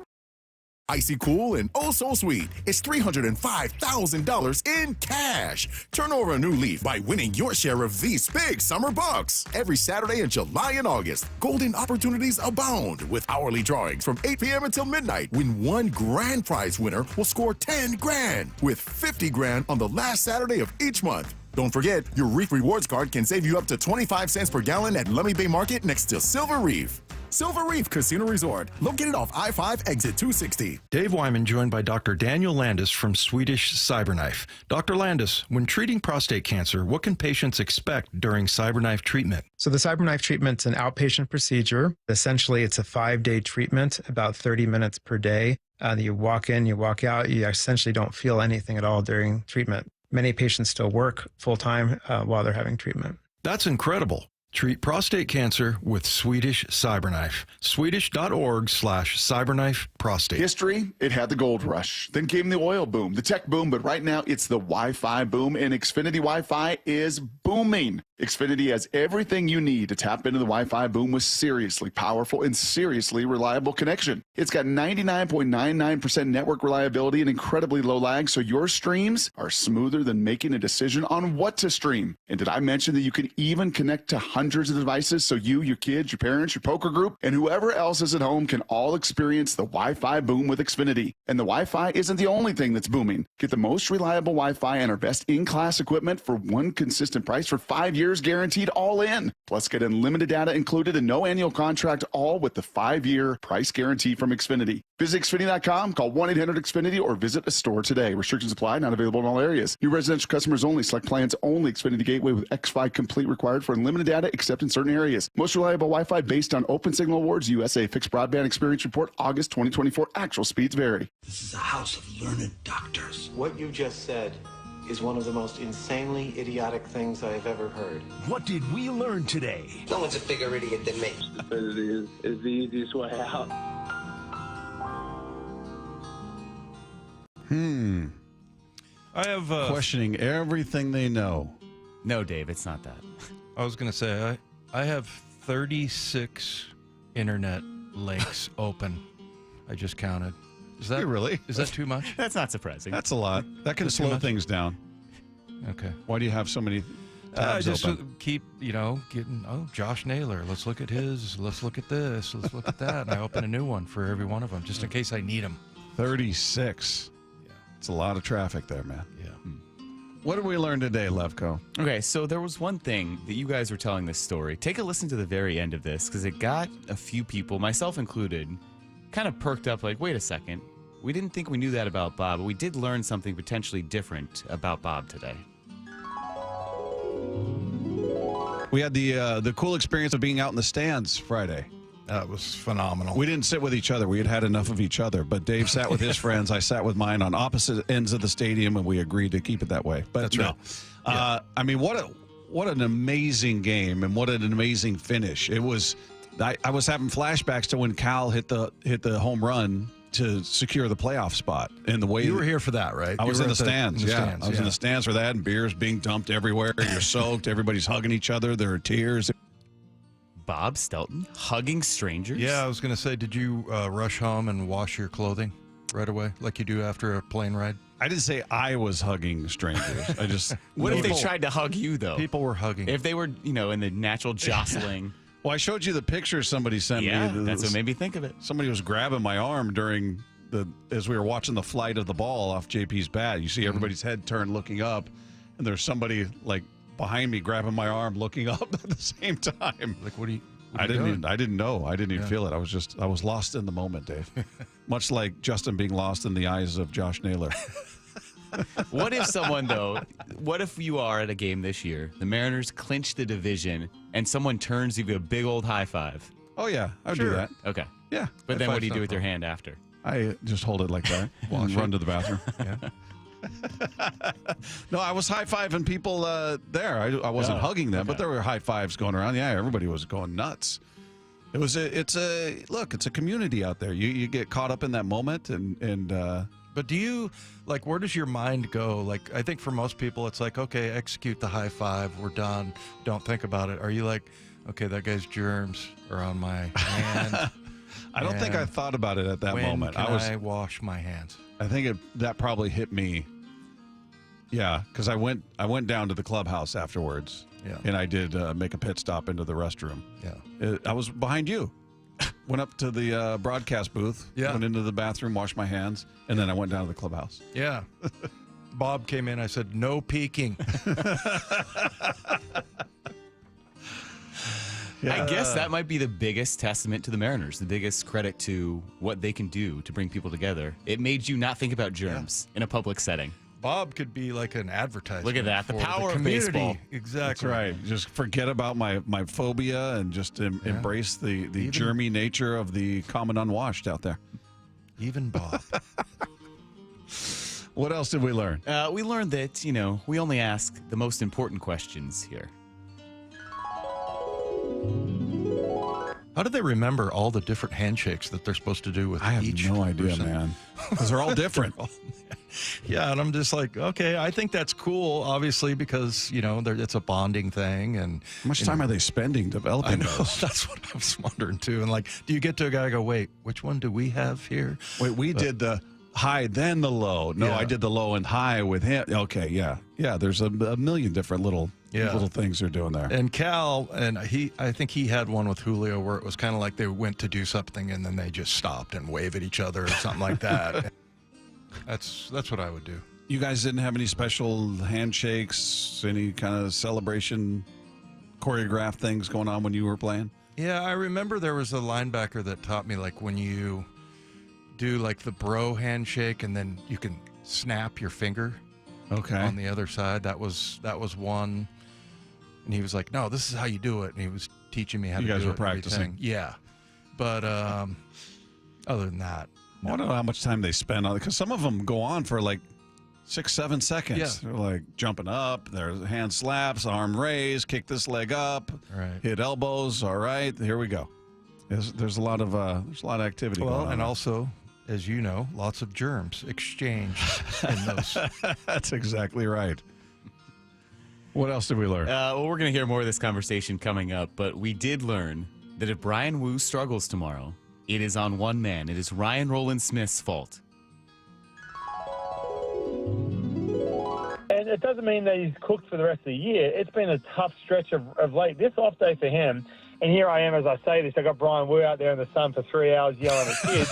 S24: Icy cool and oh so sweet. It's $305,000 in cash. Turn over a new leaf by winning your share of these big summer bucks. Every Saturday in July and August, golden opportunities abound with hourly drawings from 8 p.m. until midnight when one grand prize winner will score $10,000 with $50,000 on the last Saturday of each month. Don't forget, your Reef Rewards card can save you up to 25 cents per gallon at Lummi Bay Market next to Silver Reef. Silver Reef Casino Resort, located off I-5 exit 260.
S16: Dave Wyman joined by Dr. Daniel Landis from Swedish CyberKnife. Dr. Landis, when treating prostate cancer, what can patients expect during CyberKnife treatment?
S25: So the CyberKnife treatment's an outpatient procedure. Essentially, it's a 5-day treatment, about 30 minutes per day. You walk in, you walk out, you essentially don't feel anything at all during treatment. Many patients still work full-time while they're having treatment.
S16: That's incredible. Treat prostate cancer with Swedish CyberKnife. Swedish.org/CyberKnife prostate.
S3: History, it had the gold rush. Then came the oil boom, the tech boom, but right now it's the Wi-Fi boom, and Xfinity Wi-Fi is booming. Xfinity has everything you need to tap into the Wi-Fi boom with seriously powerful and seriously reliable connection. It's got 99.99% network reliability and incredibly low lag, so your streams are smoother than making a decision on what to stream. And did I mention that you can even connect to hundreds of devices so you, your kids, your parents, your poker group, and whoever else is at home can all experience the Wi-Fi boom with Xfinity. And the Wi-Fi isn't the only thing that's booming. Get the most reliable Wi-Fi and our best in-class equipment for one consistent price for 5 years guaranteed all in. Plus get unlimited data included and no annual contract, all with the 5-year price guarantee from Xfinity. Visit Xfinity.com, call 1-800-XFINITY or visit a store today. Restrictions apply, not available in all areas. New residential customers only. Select plans only. Xfinity Gateway with X5 Complete required for unlimited data except in certain areas. Most reliable Wi-Fi based on Open Signal Awards USA Fixed Broadband Experience Report, August 2024. Actual speeds vary.
S26: This is a house of learned doctors. What you just said is one of the most insanely idiotic things I have ever heard.
S7: What did we learn today?
S26: No one's a bigger idiot than me.
S27: Stupidity is the easiest way out.
S16: I have
S15: questioning everything they know.
S28: No, Dave, it's not that.
S16: I was going to say, I have 36 internet links open. I just counted. Is that
S15: really?
S16: Is that too much?
S28: That's not surprising.
S15: That's a lot. That can slow things down.
S16: Okay.
S15: Why do you have so many tabs
S16: just
S15: open?
S16: keep, getting, Josh Naylor, let's look at his, let's look at this, let's look at that. And I open a new one for every one of them, just in case I need them.
S15: 36. Yeah. It's a lot of traffic there, man.
S16: Yeah.
S15: What did we learn today, Levko?
S28: Okay, so there was one thing that you guys were telling this story. Take a listen to the very end of this, because it got a few people, myself included, kind of perked up like, wait a second. We didn't think we knew that about Bob, but we did learn something potentially different about Bob today.
S15: We had the cool experience of being out in the stands Friday.
S16: That was phenomenal.
S15: We didn't sit with each other. We had enough of each other. But Dave sat with his friends. I sat with mine on opposite ends of the stadium, and we agreed to keep it that way. But
S16: That's right.
S15: I mean, what an amazing game, and what an amazing finish. It was. I was having flashbacks to when Cal hit the home run to secure the playoff spot. And the way
S16: You were here for that, right?
S15: I
S16: You
S15: was
S16: were
S15: in the
S16: at
S15: stands.
S16: in the
S15: Yeah,
S16: stands,
S15: I was in the stands for that, and beers being dumped everywhere. You're soaked. Everybody's hugging each other. There are tears.
S28: Bob Stelton hugging strangers?
S16: Yeah, I was going to say, did you rush home and wash your clothing right away like you do after a plane ride?
S15: I didn't say I was hugging strangers. I just.
S28: What if they tried to hug you, though?
S16: People were hugging.
S28: If they were, in the natural jostling.
S15: Well, I showed you the picture somebody sent me.
S28: Yeah, that's what made me think of it.
S15: Somebody was grabbing my arm as we were watching the flight of the ball off JP's bat. You see everybody's head turned looking up, and there's somebody like behind me grabbing my arm looking up at the same time.
S16: Like, what are you?
S15: I didn't know. I didn't even feel it. I was lost in the moment, Dave. Much like Justin being lost in the eyes of Josh Naylor.
S28: What if you are at a game this year, the Mariners clinch the division, and someone turns you a big old high five?
S15: Oh, yeah. I would do that.
S28: Okay.
S15: Yeah.
S28: But then what do you do with your hand after?
S15: I just hold it like that and run to the bathroom.
S16: Yeah.
S15: No, I was high-fiving people there. I wasn't hugging them, but there were high fives going around. Yeah, everybody was going nuts. It's a community out there. You get caught up in that moment and
S16: But do you, where does your mind go? Like, I think for most people, it's like, okay, execute the high five. We're done. Don't think about it. Are you like, okay, that guy's germs are on my hand?
S15: I don't think I thought about it at that moment.
S16: I wash my hands?
S15: I think that probably hit me. Yeah, because I went down to the clubhouse afterwards.
S16: Yeah.
S15: And I did make a pit stop into the restroom.
S16: Yeah.
S15: I was behind you. Went up to the broadcast booth.
S16: Yeah.
S15: Went into the bathroom, washed my hands, and then I went down to the clubhouse.
S16: Yeah. Bob came in. I said, no peeking.
S28: I guess that might be the biggest testament to the Mariners, the biggest credit to what they can do to bring people together. It made you not think about germs in a public setting.
S16: Bob could be like an advertisement.
S28: Look at that, the
S16: for
S28: power of
S16: community.
S28: baseball.
S16: Exactly.
S15: That's right. Just forget about my phobia and just embrace the germy nature of the common unwashed out there.
S16: Even Bob.
S15: What else did we learn?
S28: We learned that, we only ask the most important questions here.
S16: How do they remember all the different handshakes that they're supposed to do with
S15: I have
S16: each
S15: no idea,
S16: person?
S15: man. Because they're all different.
S16: Yeah, and I'm just like, okay, I think that's cool, obviously, because, it's a bonding thing. And
S15: How much time are they spending developing those?
S16: That's what I was wondering, too. And, do you get to a guy and go, wait, which one do we have here?
S15: Wait, we did the high, then the low. No,
S16: Yeah.
S15: I did the low and high with him. Okay, yeah. Yeah, there's a million different little things they're doing there.
S16: And Cal, I think he had one with Julio where it was kind of like they went to do something and then they just stopped and wave at each other or something like that. That's what I would do.
S15: You guys didn't have any special handshakes, any kind of celebration, choreographed things going on when you were playing?
S16: Yeah, I remember there was a linebacker that taught me when you do the bro handshake and then you can snap your finger.
S15: Okay.
S16: On the other side, that was one, and he was like, "No, this is how you do it." And he was teaching me how to do it.
S15: You guys were
S16: and
S15: practicing.
S16: everything. Yeah, but other than that,
S15: I don't know how much time they spend on it because some of them go on for 6-7 seconds.
S16: Yeah.
S15: They're jumping up, their hand slaps, arm raised, kick this leg up, hit elbows. All right, here we go. There's a lot of activity going on.
S16: And also, as you know, lots of germs exchanged in those.
S15: That's exactly right. What else did we learn?
S28: Well, we're going to hear more of this conversation coming up, but we did learn that if Brian Wu struggles tomorrow, it is on one man. It is Ryan Rowland-Smith's fault.
S1: And it doesn't mean that he's cooked for the rest of the year. It's been a tough stretch of late. This off day for him, and here I am as I say this, I got Brian Wu out there in the sun for 3 hours yelling at kids.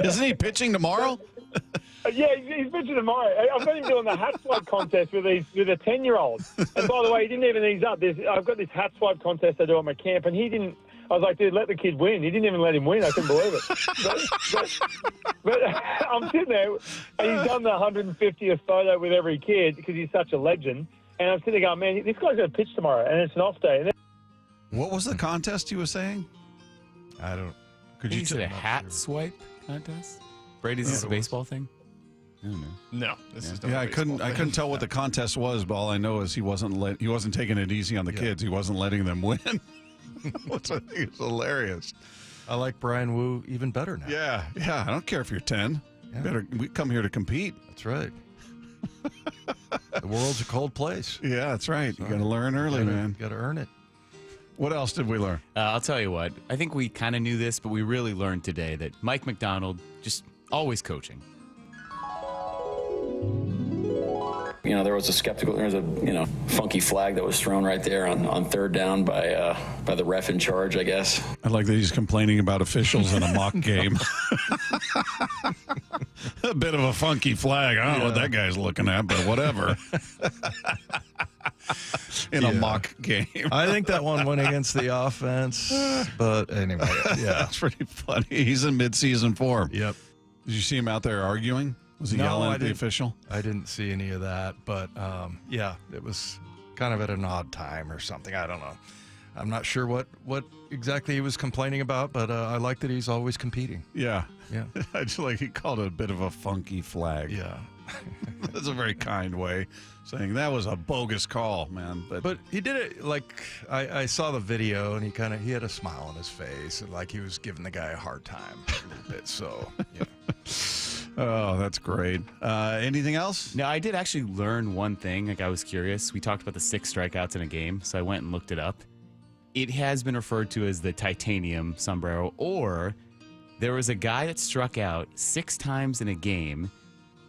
S15: Isn't he pitching tomorrow?
S1: Yeah, he's pitching tomorrow. I've got him doing the hat swipe contest with a 10-year-old. And by the way, he didn't even ease up. I've got this hat swipe contest I do at my camp, and he didn't. I was like, dude, let the kid win. He didn't even let him win. I couldn't believe it. But I'm sitting there, and he's done the 150th photo with every kid because he's such a legend. And I'm sitting there going, man, this guy's going to pitch tomorrow, and it's an off day. And
S15: What was the contest you were saying?
S16: I don't.
S28: Could you say a hat swipe contest? Brady, is this a baseball thing? I don't know.
S5: No, this is not
S15: Yeah,
S5: a
S15: I couldn't
S5: baseball
S15: tell what the contest was, but all I know is he wasn't taking it easy on the kids. He wasn't letting them win, which I think is hilarious.
S16: I like Brian Wu even better now.
S15: Yeah. I don't care if you're 10.
S16: Yeah.
S15: We come here to compete.
S16: That's right. The world's a cold place.
S15: Yeah, that's right. You got to learn early, man.
S16: You got to earn it.
S15: What else did we learn?
S28: I'll tell you what. I think we kind of knew this, but we really learned today that Mike McDonald just always coaching.
S5: There was a funky flag that was thrown right there on third down by the ref in charge, I guess.
S15: I like that he's complaining about officials in a mock game. A bit of a funky flag. I don't know what that guy's looking at, but whatever. In a mock game.
S16: I think that one went against the offense, but anyway, yeah.
S15: That's pretty funny. He's in midseason form.
S16: Yep.
S15: Did you see him out there arguing? Was he yelling at the official?
S16: I didn't see any of that, but it was kind of at an odd time or something. I don't know. I'm not sure what exactly he was complaining about, but I like that he's always competing.
S15: Yeah.
S16: Yeah.
S15: I just like he called it a bit of a funky flag.
S16: Yeah.
S15: That's a very kind way saying that was a bogus call, man.
S16: But he did it like I saw the video and he had a smile on his face and like he was giving the guy a hard time a little bit. So yeah.
S15: Oh, that's great. Anything else?
S28: No, I did actually learn one thing. Like I was curious. We talked about the 6 strikeouts in a game, so I went and looked it up. It has been referred to as the titanium sombrero, or there was a guy that struck out 6 times in a game,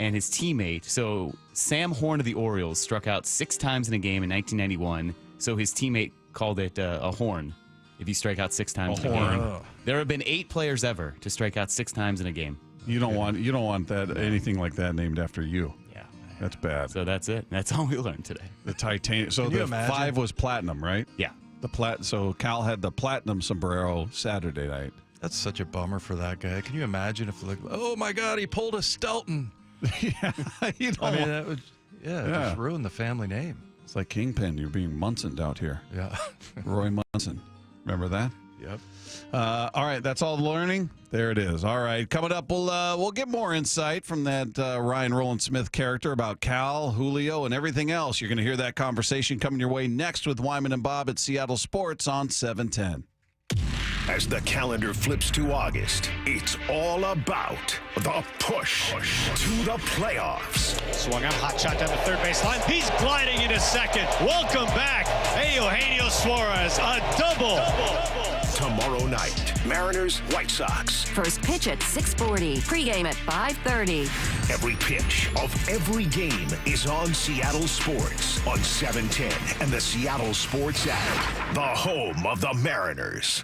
S28: and his teammate, so Sam Horn of the Orioles struck out 6 times in a game in 1991, so his teammate called it a horn if you strike out 6 times in a game. There have been 8 players ever to strike out 6 times in a game.
S15: You don't want that anything like that named after you.
S28: Yeah.
S15: That's bad.
S28: So that's it. That's all we learned today.
S15: The titanium. So the 5 was platinum, right?
S28: Yeah.
S15: So Cal had the platinum sombrero Saturday night.
S16: That's such a bummer for that guy. Can you imagine if like, oh my God, he pulled a Stelton.
S15: Yeah.
S16: That would just ruin the family name.
S15: It's like Kingpin. You're being Munsoned out here.
S16: Yeah.
S15: Roy Munson. Remember that?
S16: Yep.
S15: All right, that's all the learning. There it is. All right, coming up, we'll get more insight from that Ryan Rowland-Smith character about Cal, Julio, and everything else. You're going to hear that conversation coming your way next with Wyman and Bob at Seattle Sports on 710.
S7: As the calendar flips to August, it's all about the push to the playoffs.
S6: Swung on, hot shot down the third base line. He's gliding into second. Welcome back, Eugenio Suarez, a double.
S7: Tomorrow night, Mariners, White Sox.
S22: First pitch at 6:40. Pregame at 5:30.
S7: Every pitch of every game is on Seattle Sports on 710 and the Seattle Sports app, the home of the Mariners.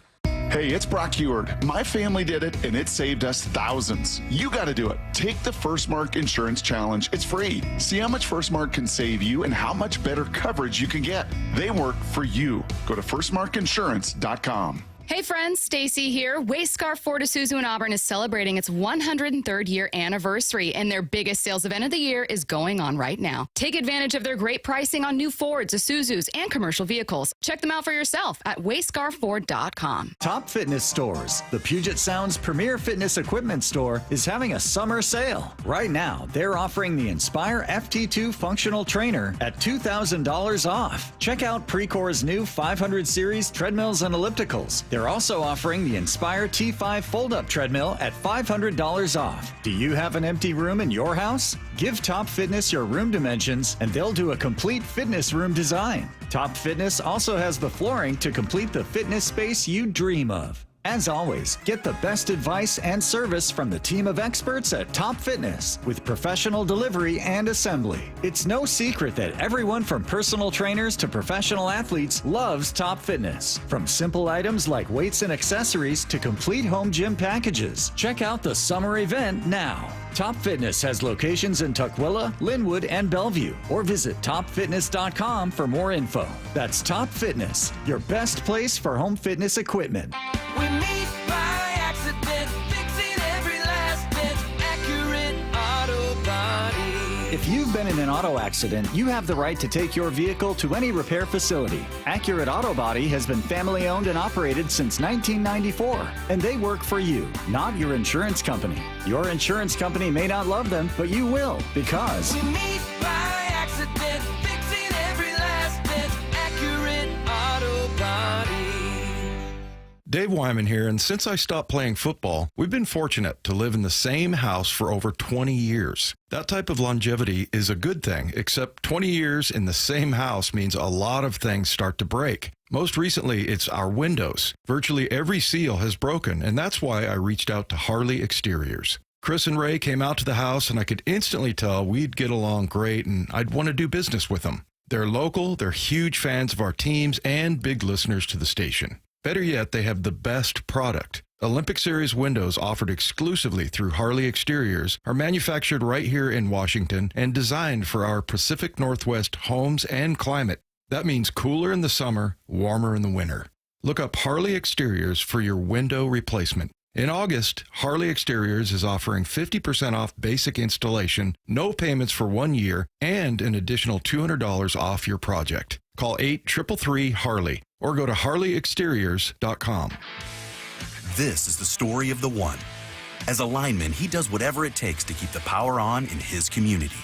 S3: Hey, it's Brock Heward. My family did it, and it saved us thousands. You got to do it. Take the First Mark Insurance Challenge. It's free. See how much First Mark can save you and how much better coverage you can get. They work for you. Go to firstmarkinsurance.com.
S9: Hey friends, Stacy here. Wayscar Ford Isuzu in Auburn is celebrating its 103rd year anniversary, and their biggest sales event of the year is going on right now. Take advantage of their great pricing on new Fords, Isuzus, and commercial vehicles. Check them out for yourself at wayscarford.com.
S11: Top Fitness Stores, the Puget Sound's premier fitness equipment store, is having a summer sale. Right now, they're offering the Inspire FT2 functional trainer at $2,000 off. Check out Precor's new 500 series treadmills and ellipticals. They're also offering the Inspire T5 fold-up treadmill at $500 off. Do you have an empty room in your house? Give Top Fitness your room dimensions, and they'll do a complete fitness room design. Top Fitness also has the flooring to complete the fitness space you dream of. As always, get the best advice and service from the team of experts at Top Fitness with professional delivery and assembly. It's no secret that everyone from personal trainers to professional athletes loves Top Fitness. From simple items like weights and accessories to complete home gym packages. Check out the summer event now. Top Fitness has locations in Tukwila, Linwood, and Bellevue, or visit topfitness.com for more info. That's Top Fitness, your best place for home fitness equipment.
S12: We meet by accident, fixing every last bit, Accurate Auto Body.
S11: If you've been in an auto accident, you have the right to take your vehicle to any repair facility. Accurate Auto Body has been family owned and operated since 1994, and they work for you, not your insurance company. Your insurance company may not love them, but you will, because
S12: we meet by accident, fixing every last bit, Accurate Auto Body.
S16: Dave Wyman here, and since I stopped playing football, we've been fortunate to live in the same house for over 20 years. That type of longevity is a good thing, except 20 years in the same house means a lot of things start to break. Most recently, it's our windows. Virtually every seal has broken, and that's why I reached out to Harley Exteriors. Chris and Ray came out to the house, and I could instantly tell we'd get along great, and I'd want to do business with them. They're local, they're huge fans of our teams, and big listeners to the station. Better yet, they have the best product. Olympic Series windows offered exclusively through Harley Exteriors are manufactured right here in Washington and designed for our Pacific Northwest homes and climate. That means cooler in the summer, warmer in the winter. Look up Harley Exteriors for your window replacement. In August, Harley Exteriors is offering 50% off basic installation, no payments for 1 year, and an additional $200 off your project. Call 833-HARLEY or go to harleyexteriors.com.
S4: This is the story of the one. As a lineman, he does whatever it takes to keep the power on in his community.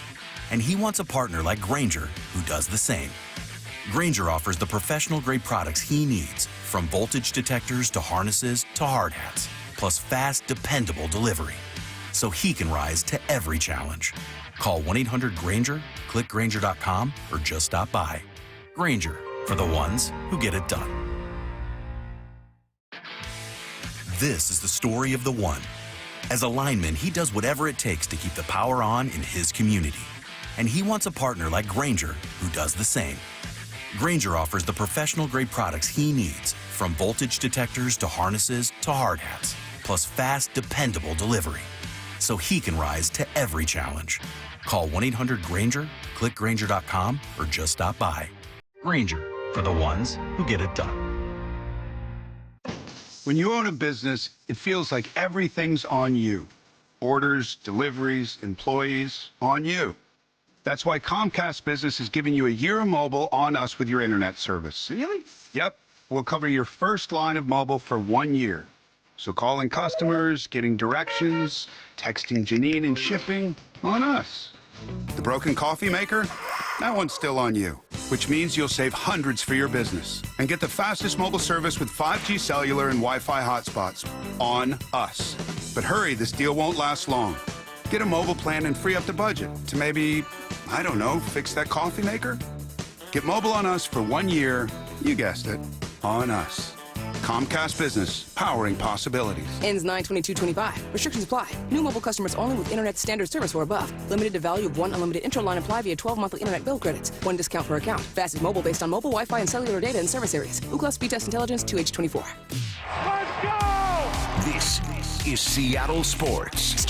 S4: And he wants a partner like Grainger who does the same. Grainger offers the professional-grade products he needs, from voltage detectors to harnesses to hard hats, plus fast, dependable delivery, so he can rise to every challenge. Call 1-800-GRAINGER, click Grainger.com, or just stop by. Grainger, for the ones who get it done. This is the story of the one. As a lineman, he does whatever it takes to keep the power on in his community. And he wants a partner like Grainger who does the same. Grainger offers the professional-grade products he needs, from voltage detectors to harnesses to hard hats, plus fast, dependable delivery, so he can rise to every challenge. Call 1-800-GRAINGER, click Grainger.com, or just stop by. Grainger, for the ones who get it done.
S13: When you own a business, it feels like everything's on you. Orders, deliveries, employees, on you. That's why Comcast Business is giving you a year of mobile on us with your internet service. Really? Yep. We'll cover your first line of mobile for 1 year. So calling customers, getting directions, texting Janine and shipping, on us. The broken coffee maker? That one's still on you, which means you'll save hundreds for your business and get the fastest mobile service with 5G cellular and Wi-Fi hotspots on us. But hurry, this deal won't last long. Get a mobile plan and free up the budget to maybe, I don't know, fix that coffee maker? Get mobile on us for 1 year, you guessed it, on us. Comcast Business, powering possibilities.
S14: Ends 9/22/25. Restrictions apply. New mobile customers only with internet standard service or above. Limited to value of 1 unlimited intra-line apply via 12 monthly internet bill credits. 1 discount per account. Fastest mobile based on mobile Wi-Fi and cellular data in service areas. Ookla Speed Test Intelligence 2H24.
S7: This is Seattle Sports.